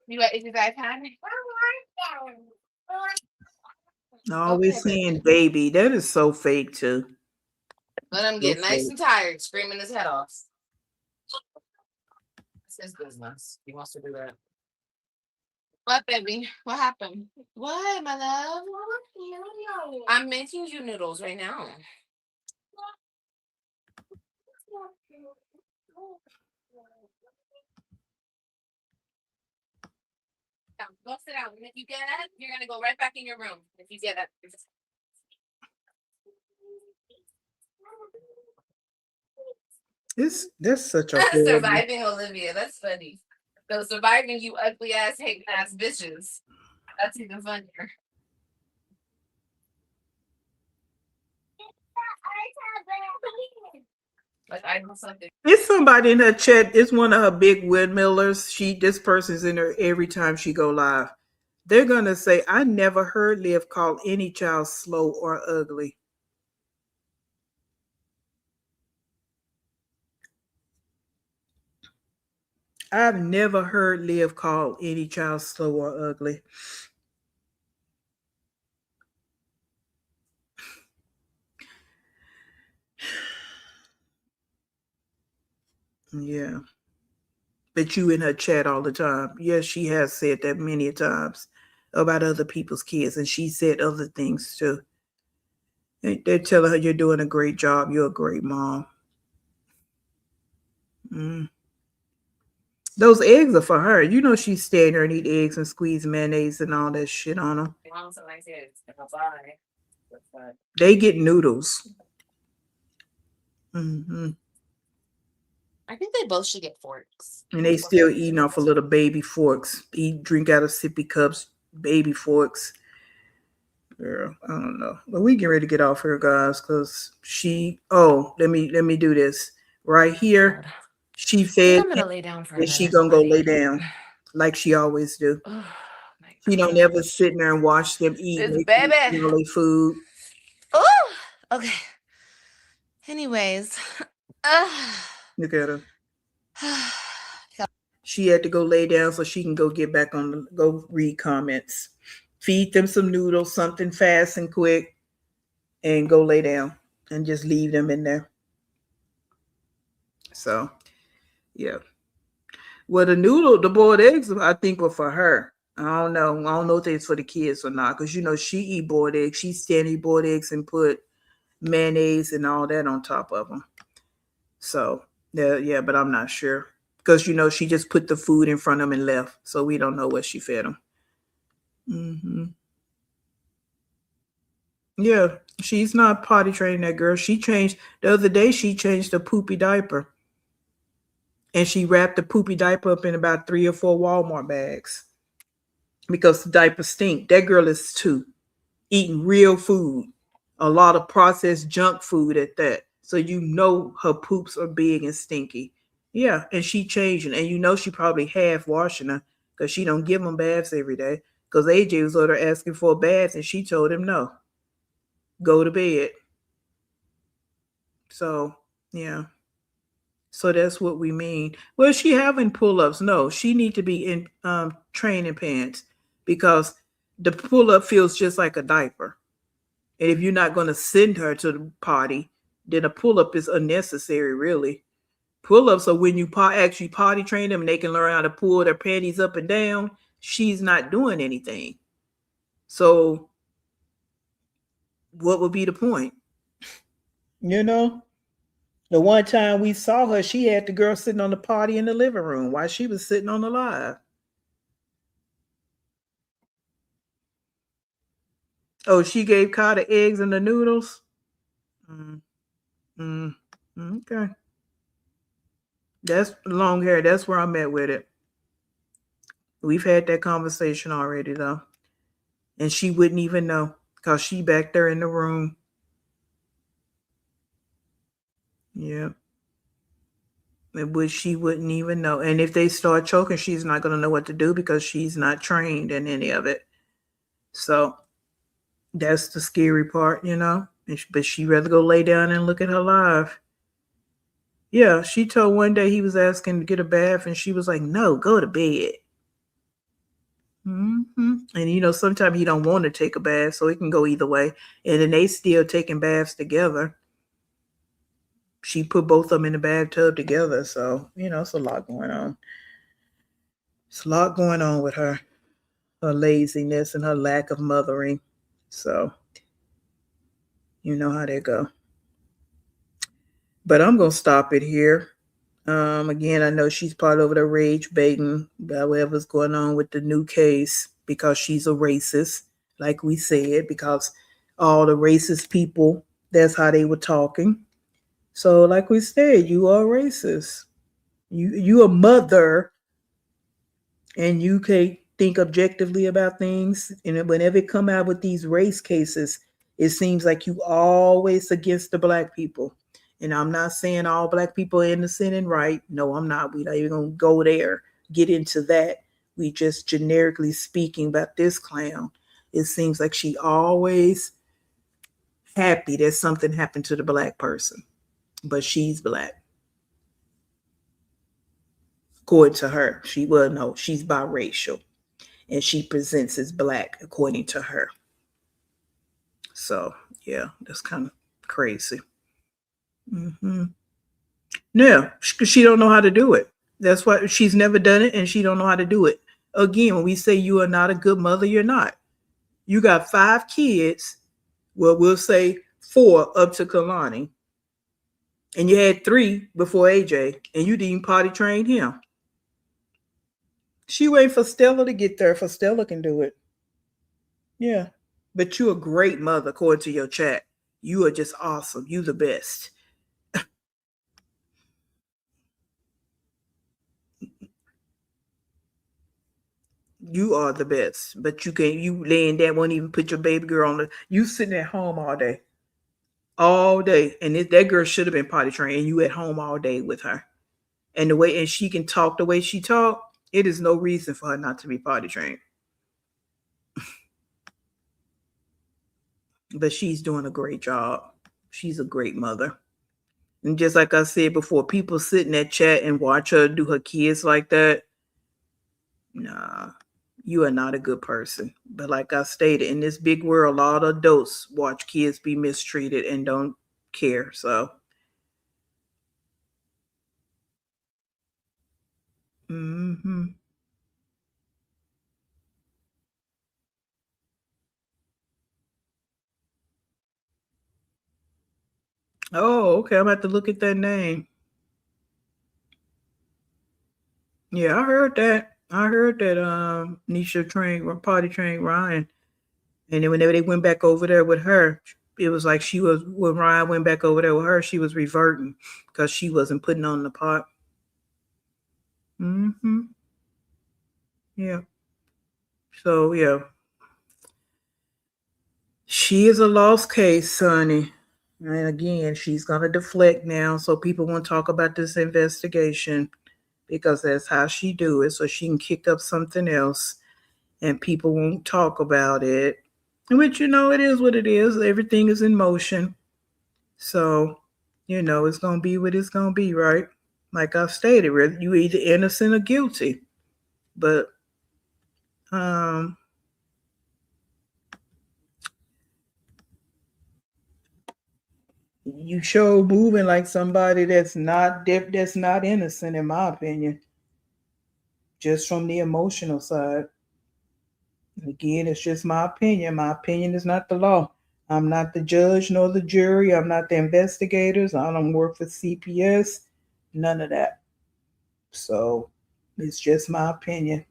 You got his iPad? Always saying baby. That is so fake too. Let him get nice and tired, screaming his head off. That's his business. He wants to do that. What, baby? What happened? What, my love? I'm making you noodles right now. Go sit down. And if you get up, you're gonna go right back in your room. If you get up. That's such a surviving Olivia. That's funny. So surviving you ugly ass, hating ass bitches. That's even funnier. Like I know something. It's somebody in her chat. It's one of her big windmillers. This person's in her every time she go live. They're gonna say, I never heard Liv call any child slow or ugly. I've never heard Liv call any child slow or ugly. Yeah. But you in her chat all the time. Yes, she has said that many times about other people's kids, and she said other things too. They're telling her you're doing a great job. You're a great mom. Those eggs are for her. You know she's staying there and eat eggs and squeeze mayonnaise and all that shit on them. They get noodles. Mm-hmm. I think they both should get forks. And they still eating off of little baby forks. Drink out of sippy cups, baby forks. Girl, I don't know. But we get ready to get off here, guys, because let me do this. Right here, she fed I'm gonna lay down for a minute. She gonna go lay down like she always do. Oh, she don't ever sit there and watch them eat baby food. Oh, okay. Anyways, look at her. She had to go lay down so she can go get back on go read comments. Feed them some noodles, something fast and quick, and go lay down and just leave them in there. So, yeah. Well, the boiled eggs, I think were for her. I don't know if it's for the kids or not, because she eat boiled eggs. She stand eat boiled eggs and put mayonnaise and all that on top of them. So, yeah, but I'm not sure. because she just put the food in front of him and left, so we don't know what she fed him. Yeah, she's not potty training that girl. She changed the other day. She changed the poopy diaper, and she wrapped the poopy diaper up in about 3 or 4 Walmart bags because the diaper stink. That girl is 2, eating real food, a lot of processed junk food at that. So her poops are big and stinky. Yeah, and she changing, and she probably half washing her because she don't give them baths every day. Because AJ was over there asking for a bath, and she told him no, go to bed. So yeah, so that's what we mean. Well, she having pull-ups? No, she need to be in training pants because the pull-up feels just like a diaper. And if you're not going to send her to the potty, then a pull-up is unnecessary, really. Pull-ups are when you actually potty train them and they can learn how to pull their panties up and down. She's not doing anything. So what would be the point? The one time we saw her, she had the girl sitting on the potty in the living room while she was sitting on the live. Oh, she gave Kai the eggs and the noodles? Mm, mm, okay. That's long hair. That's where I'm at with it. We've had that conversation already, though. And she wouldn't even know because she back there in the room. Yeah. She wouldn't even know. And if they start choking, she's not going to know what to do because she's not trained in any of it. So that's the scary part, But she'd rather go lay down and look at her live. Yeah, she told one day he was asking to get a bath, and she was like, "No, go to bed." And sometimes he don't want to take a bath, so it can go either way. And then they still taking baths together. She put both of them in the bathtub together, so it's a lot going on. It's a lot going on with her laziness and her lack of mothering. So you know how they go. But I'm gonna stop it here. Again, I know she's part of the rage baiting about whatever's going on with the new case because she's a racist, like we said, because all the racist people, that's how they were talking. So, like we said, you are racist. You a mother, and you can't think objectively about things. And whenever it come out with these race cases, it seems like you always against the black people. And I'm not saying all black people are innocent and right. No, I'm not. We're not even gonna go there, get into that. We just generically speaking about this clown. It seems like she always happy that something happened to the black person, but she's black. According to her, she's biracial, and she presents as black according to her. So yeah, that's kind of crazy. Yeah, because she don't know how to do it. That's why she's never done it, and she don't know how to do it. Again, when we say you are not a good mother, you're not. You got 5 kids. Well, we'll say 4 up to Kalani, and you had 3 before AJ, and you didn't potty train him. She waiting for Stella to get there, for Stella can do it. Yeah. But you're a great mother, according to your chat. You are just awesome. You the best. You are the best. But you laying there, won't even put your baby girl on you sitting at home all day. All day. And that girl should have been potty trained, and you at home all day with her. And she can talk the way she talk, it is no reason for her not to be potty trained. But she's doing a great job. She's a great mother. And just like I said before, people sit in that chat and watch her do her kids like that. Nah, you are not a good person. But like I stated, in this big world, a lot of adults watch kids be mistreated and don't care. So, mm-hmm. Oh, okay. I'm about to look at that name. Yeah, I heard that. I heard that Nisha trained potty trained Ryan. And then whenever they went back over there with her, it was like she was when Ryan went back over there with her, she was reverting because she wasn't putting on the pot. Mm-hmm. Yeah. So yeah, she is a lost case, Sonny. And again, she's gonna deflect now, so people won't talk about this investigation because that's how she do it. So she can kick up something else, and people won't talk about it. Which it is what it is. Everything is in motion, so it's gonna be what it's gonna be, right? Like I stated, you either innocent or guilty. But um, you show moving like somebody that's not innocent, in my opinion, just from the emotional side. Again, it's just my opinion. My opinion is not the law. I'm not the judge nor the jury. I'm not the investigators. I don't work for CPS. None of that. So it's just my opinion.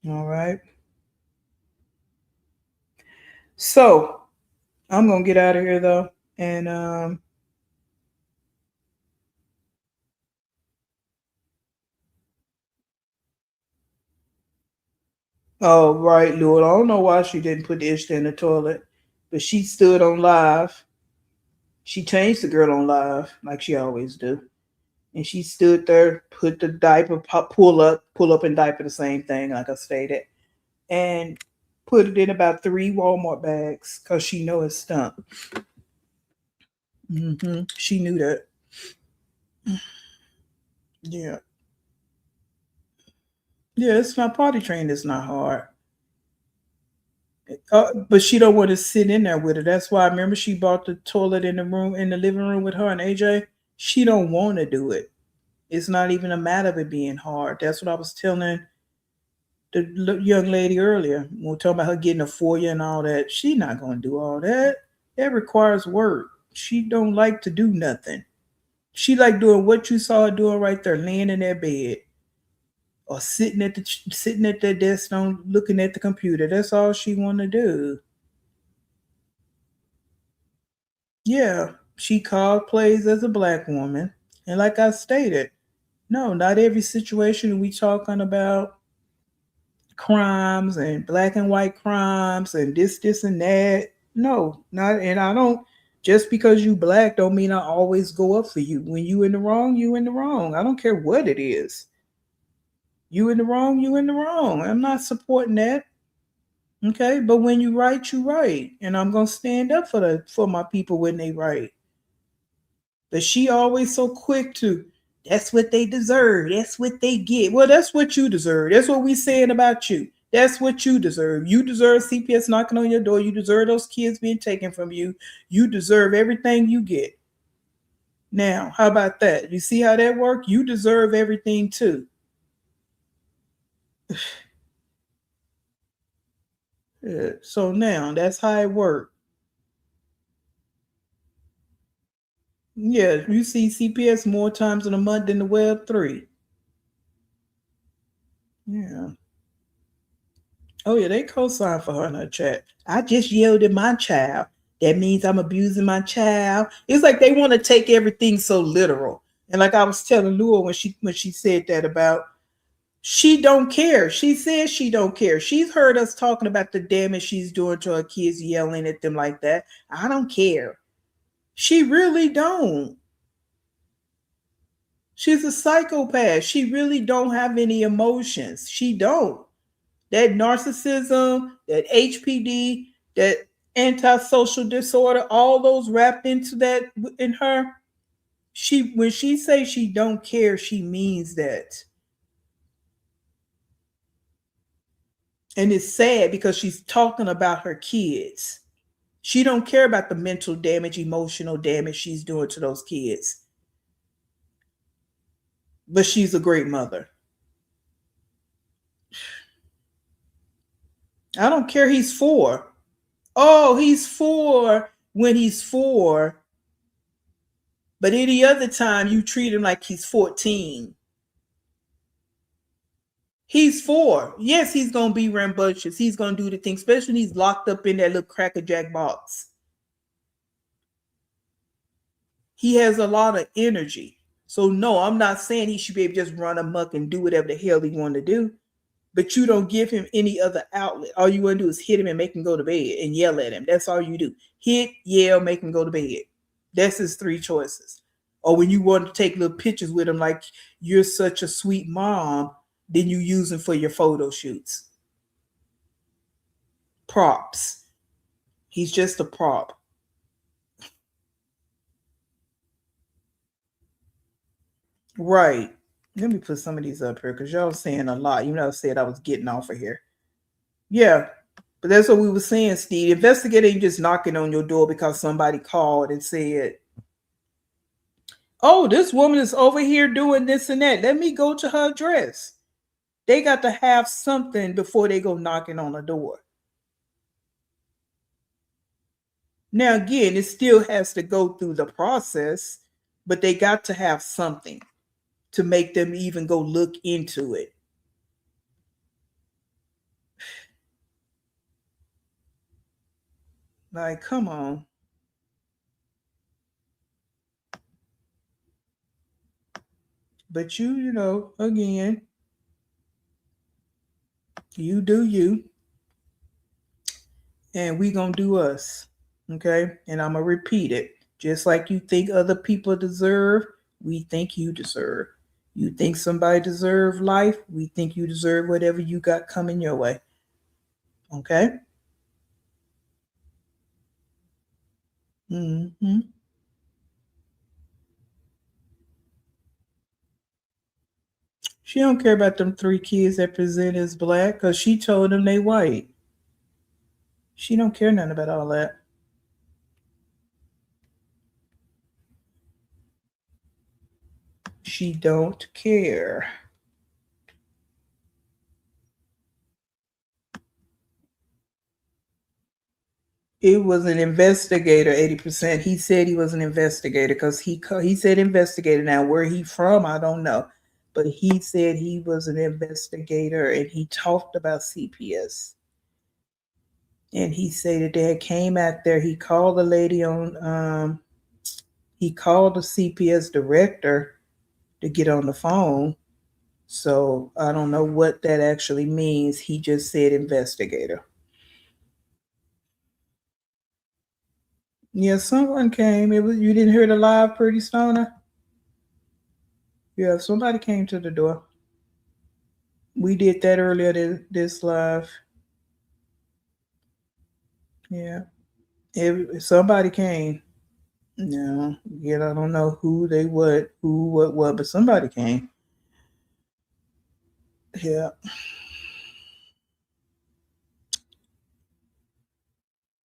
All right. So I'm gonna get out of here though. And oh right, Lord. I don't know why she didn't put the Ishta in the toilet. But she stood on live. She changed the girl on live like she always do. And she stood there, put the diaper, pull up and diaper, the same thing, like I stated, and put it in about 3 Walmart bags because she know it stunk. She knew that. Yeah, yeah. It's not potty trained. It's not hard. But she don't want to sit in there with her. That's why I remember she bought the toilet in the living room with her and AJ. She don't want to do it. It's not even a matter of it being hard. That's what I was telling the young lady earlier. We were talking about her getting a foyer and all that. She not gonna do all that. That requires work. She don't like to do nothing. She like doing what you saw her doing right there, laying in that bed or sitting at that desk, on looking at the computer. That's all she want to do. Yeah, she called plays as a black woman, and like I stated, no, not every situation we talking about crimes and black and white crimes and this and that. No, not and I don't just because you black don't mean I always go up for you. When you in the wrong, you in the wrong. I don't care what it is. You in the wrong, you in the wrong. I'm not supporting that. Okay. But when you right, you right. And I'm gonna stand up for my people when they right. But she always so quick to that's what they deserve. That's what they get. Well, that's what you deserve. That's what we saying about you. That's what you deserve. You deserve CPS knocking on your door. You deserve those kids being taken from you. You deserve everything you get. Now, how about that? You see how that works? You deserve everything too. Yeah, so now that's how it works. Yeah, you see CPS more times in a month than the Web3. Yeah. Oh yeah, they co-signed for her in her chat. I just yelled at my child. That means I'm abusing my child. It's like they want to take everything so literal. And like I was telling Lua when she said that about she don't care. She says she don't care. She's heard us talking about the damage she's doing to her kids, yelling at them like that. I don't care. She really don't. She's a psychopath. She really don't have any emotions. She don't. That narcissism, that HPD, that antisocial disorder, all those wrapped into that in her. She when she says she don't care, she means that. And it's sad because she's talking about her kids. She don't care about the mental damage, emotional damage she's doing to those kids. But she's a great mother. I don't care he's 4. Oh, he's 4 when he's 4. But any other time, you treat him like he's 14. He's 4. Yes, he's gonna be rambunctious. He's gonna do the thing, especially when he's locked up in that little Cracker Jack box. He has a lot of energy. So no, I'm not saying he should be able to just run amok and do whatever the hell he want to do. But you don't give him any other outlet. All you want to do is hit him and make him go to bed and yell at him. That's all you do. Hit, yell, make him go to bed. That's his 3 choices. Or when you want to take little pictures with him, like you're such a sweet mom, then you use him for your photo shoots. Props. He's just a prop. Right. Let me put some of these up here because y'all saying a lot. You know, I said I was getting off of here. Yeah. But that's what we were saying, Steve. Investigator ain't just knocking on your door because somebody called and said, oh, this woman is over here doing this and that. Let me go to her address. They got to have something before they go knocking on the door. Now, again, it still has to go through the process, but they got to have something to make them even go look into it. Like, come on. But you know, again, you do you. And we gonna do us. Okay? And I'm gonna repeat it. Just like you think other people deserve, we think you deserve. You think somebody deserve life, we think you deserve whatever you got coming your way. Okay? Mm-hmm. She don't care about them 3 kids that present as black because she told them they white. She don't care nothing about all that. She don't care. It was an investigator, 80%. He said he was an investigator because he said investigator. Now, where he from, I don't know. But he said he was an investigator and he talked about CPS. And he said that they came out there. He called the lady on, he called the CPS director to get on the phone. So I don't know what that actually means. He just said investigator. Yeah, someone came. It was you didn't hear the live, Pretty Stoner. Yeah, somebody came to the door. We did that earlier this live. Yeah, somebody came. No, yet I don't know who they what, but somebody came. Yeah.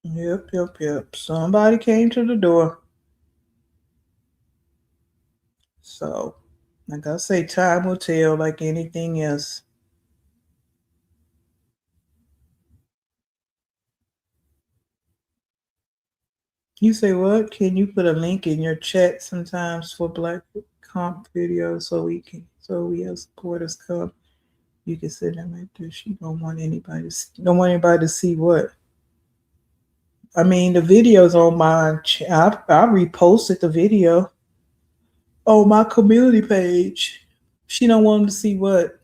Yep. Somebody came to the door. So, like I say, time will tell like anything else. You say what? Can you put a link in your chat sometimes for Black Comp videos so we have supporters come? You can sit them right there. She don't want anybody to see what. I mean, the video's on my. I reposted the video on my community page. She don't want them to see what.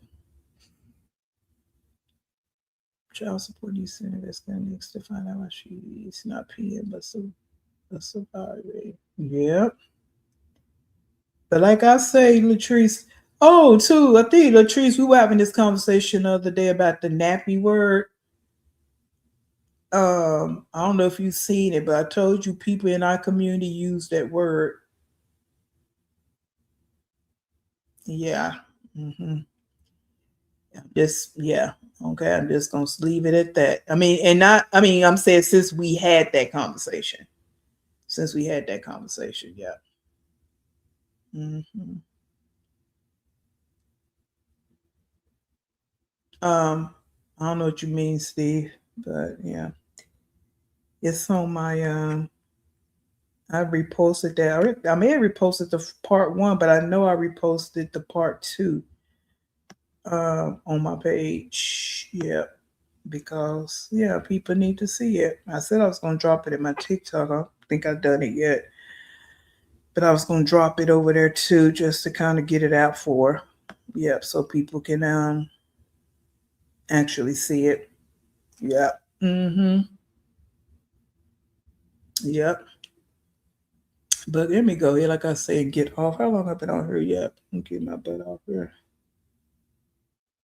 Child support needs to investigate next to find out why she's not paying, but a survivor. Yep. But like I say, Latrice. Oh, too. I think Latrice, we were having this conversation the other day about the nappy word. I don't know if you've seen it, but I told you people in our community use that word. Yeah. Mm-hmm. Just yeah. Okay. I'm just gonna leave it at that. I mean, and not. I mean, I'm saying since we had that conversation. Since we had that conversation, yeah. Mm-hmm. I don't know what you mean, Steve, but yeah, it's on my I reposted that. I may have reposted the part 1, but I know I reposted the part 2 on my page. Yeah, because yeah, people need to see it. I said I was gonna drop it in my TikTok. I don't think I've done it yet, but I was gonna drop it over there too, just to kind of get it out for. Yep, so people can actually see it. Yep. Mm-hmm. Yep. But let me go here, like I said, get off. How long have I been on here yet? I'm getting my butt off here.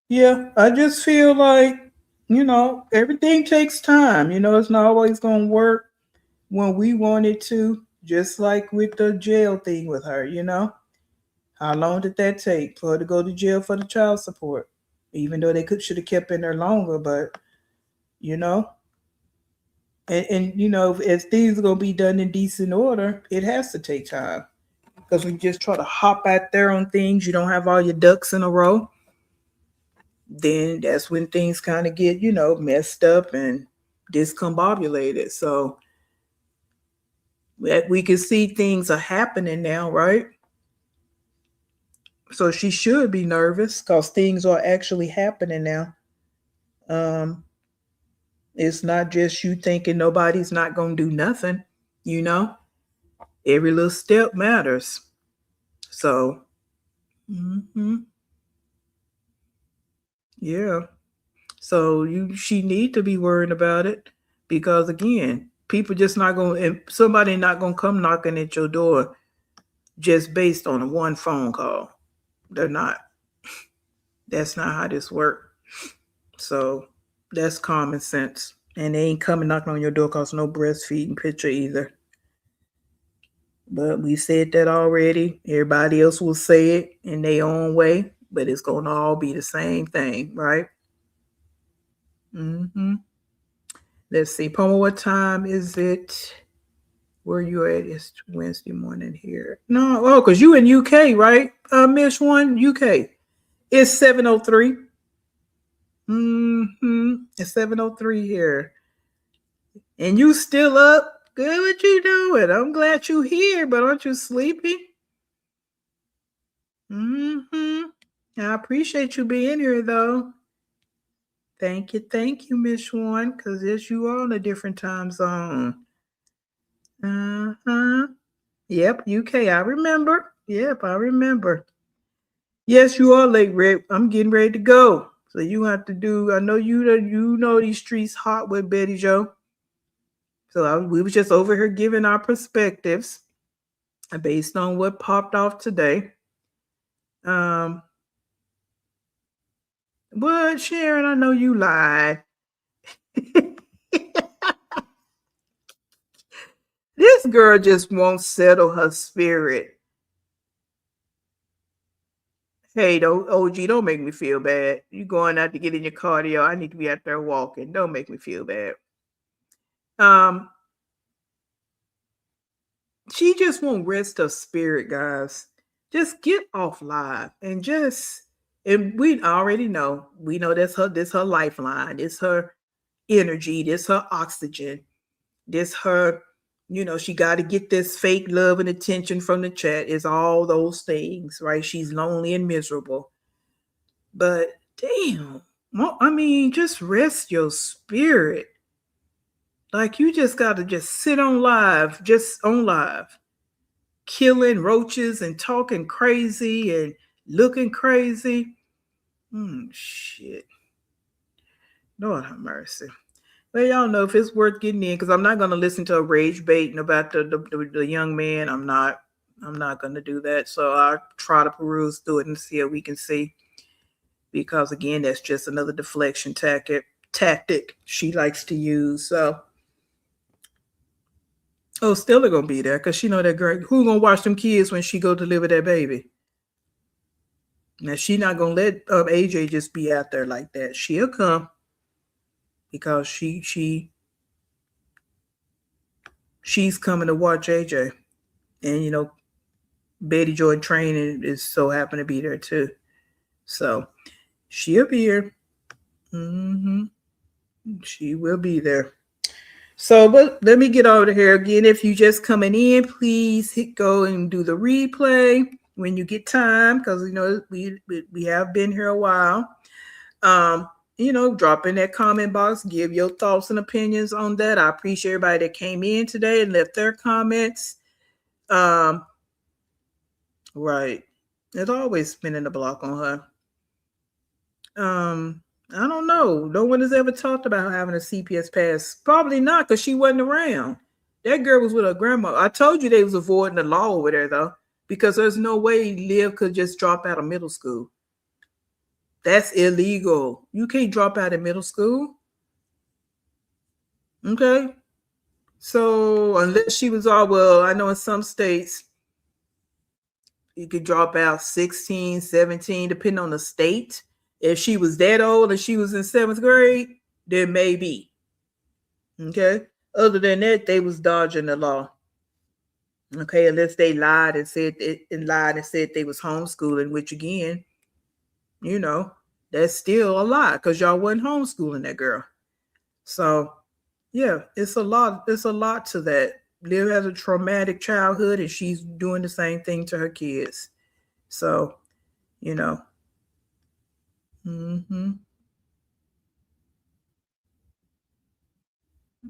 Yeah, I just feel like, everything takes time. It's not always going to work when we want it to, just like with the jail thing with her. How long did that take for her to go to jail for the child support? Even though they should have kept in there longer, but, you know, and if things are going to be done in decent order, it has to take time. Because when you just try to hop out there on things, you don't have all your ducks in a row, then that's when things kind of get, messed up and discombobulated. So we can see things are happening now, right? So she should be nervous because things are actually happening now. Um, it's not just you thinking nobody's not going to do nothing, you know? Every little step matters. So, yeah. So she need to be worrying about it because again, people just not going and somebody not going to come knocking at your door just based on one phone call. They're not. That's not how this works. So that's common sense. And they ain't coming knocking on your door cause no breastfeeding picture either. But we said that already. Everybody else will say it in their own way, but it's gonna all be the same thing, right? Mm-hmm. Let's see, Palmer, what time is it? Where you at? It's Wednesday morning here. No, oh, because you in UK, right? Miss One, UK. It's 7:03. Mm-hmm. It's 7:03 here. And you still up? Good, what you doing? I'm glad you here, but aren't you sleepy? Mm-hmm. I appreciate you being here though. Thank you, Miss One, because yes, you are on a different time zone. Uh-huh. Yep, UK. I remember. Yep, I remember. Yes, you are late, Rick. I'm getting ready to go. So you have to do. I know you know these streets hot with Betty Joe. So we was just over here giving our perspectives based on what popped off today. Um, but Sharon, I know you lied. This girl just won't settle her spirit. Hey, don't OG, don't make me feel bad. You going out to get in your cardio. I need to be out there walking. Don't make me feel bad. Um, she just won't rest her spirit, guys. Just get off live and we already know. We know this her lifeline. It's her energy, this her oxygen. This her, she got to get this fake love and attention from the chat. It's all those things, right? She's lonely and miserable. But damn, I mean, just rest your spirit. Like you just got to just sit on live, just on live, killing roaches and talking crazy and looking crazy. Shit. Lord have mercy. Well, y'all know if it's worth getting in, because I'm not going to listen to a rage baiting about the young man. I'm not going to do that. So I'll try to peruse through it and see what we can see. Because again, that's just another deflection tactic she likes to use. So, Stella gonna be there because she know that girl. Who gonna watch them kids when she go deliver that baby? Now she not gonna let AJ just be out there like that. She'll come because she's coming to watch AJ, and Betty Joy training is so happen to be there too. So she'll be here. Mm-hmm. She will be there. So, but let me get over here again. If you just coming in, please go and do the replay when you get time, because we have been here a while. Drop in that comment box, give your thoughts and opinions on that. I appreciate everybody that came in today and left their comments. Right. There's always spinning the block on her. I don't know. No one has ever talked about having a CPS pass. Probably not, because she wasn't around. That girl was with her grandma. I told you they was avoiding the law over there, though, because there's no way Liv could just drop out of middle school. That's illegal. You can't drop out of middle school. Okay. So unless she was I know in some states you could drop out 16, 17, depending on the state. If she was that old and she was in 7th grade, then maybe. Okay. Other than that, they was dodging the law. Okay, unless they lied and said they was homeschooling, which again, that's still a lie because y'all wasn't homeschooling that girl. So yeah, it's a lot. It's a lot to that. Liv has a traumatic childhood and she's doing the same thing to her kids. So, Mm-hmm.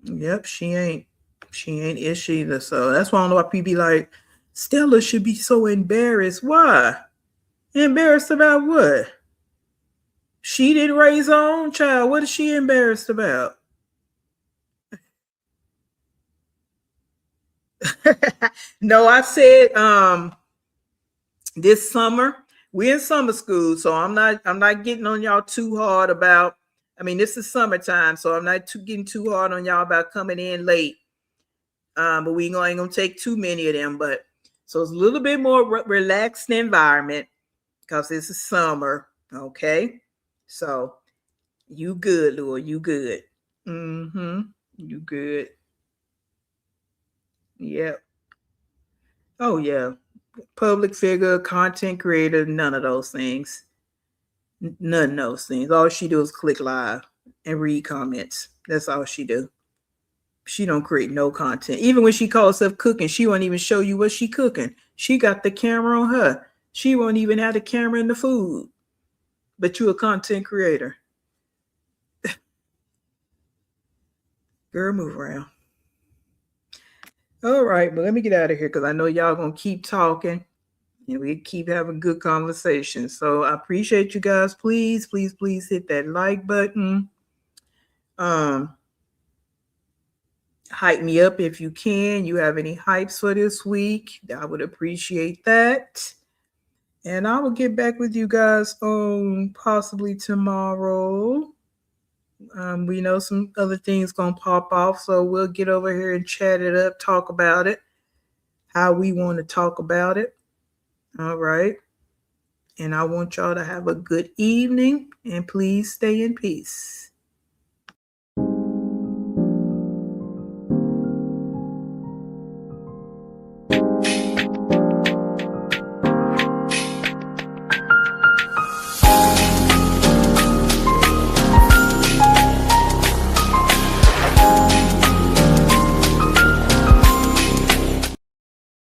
Yep, she ain't. She ain't ish either. So that's why I don't know why people be like, Stella should be so embarrassed. Why? Embarrassed about what? She didn't raise her own child. What is she embarrassed about? No, I said this summer. We're in summer school, so I'm not getting on y'all too hard about. I mean, this is summertime, so I'm not getting too hard on y'all about coming in late. But we ain't gonna take too many of them. But so it's a little bit more relaxed environment because this is summer. Okay, so you good, Lord, you good. Mm-hmm. You good. Yep. Oh yeah. Public figure, content creator, none of those things. None of those things. All she do is click live and read comments. That's all she do. She don't create no content. Even when she calls herself cooking, she won't even show you what she cooking. She got the camera on her. She won't even have the camera in the food. But you a content creator. Girl, move around. All right, but let me get out of here because I know y'all gonna keep talking and we keep having good conversations. So I appreciate you guys. Please, please, please hit that like button. Hype me up if you can. You have any hypes for this week? I would appreciate that. And I will get back with you guys on possibly tomorrow. We know some other things gonna pop off, so we'll get over here and chat it up, talk about it, how we want to talk about it. All right. And I want y'all to have a good evening and please stay in peace.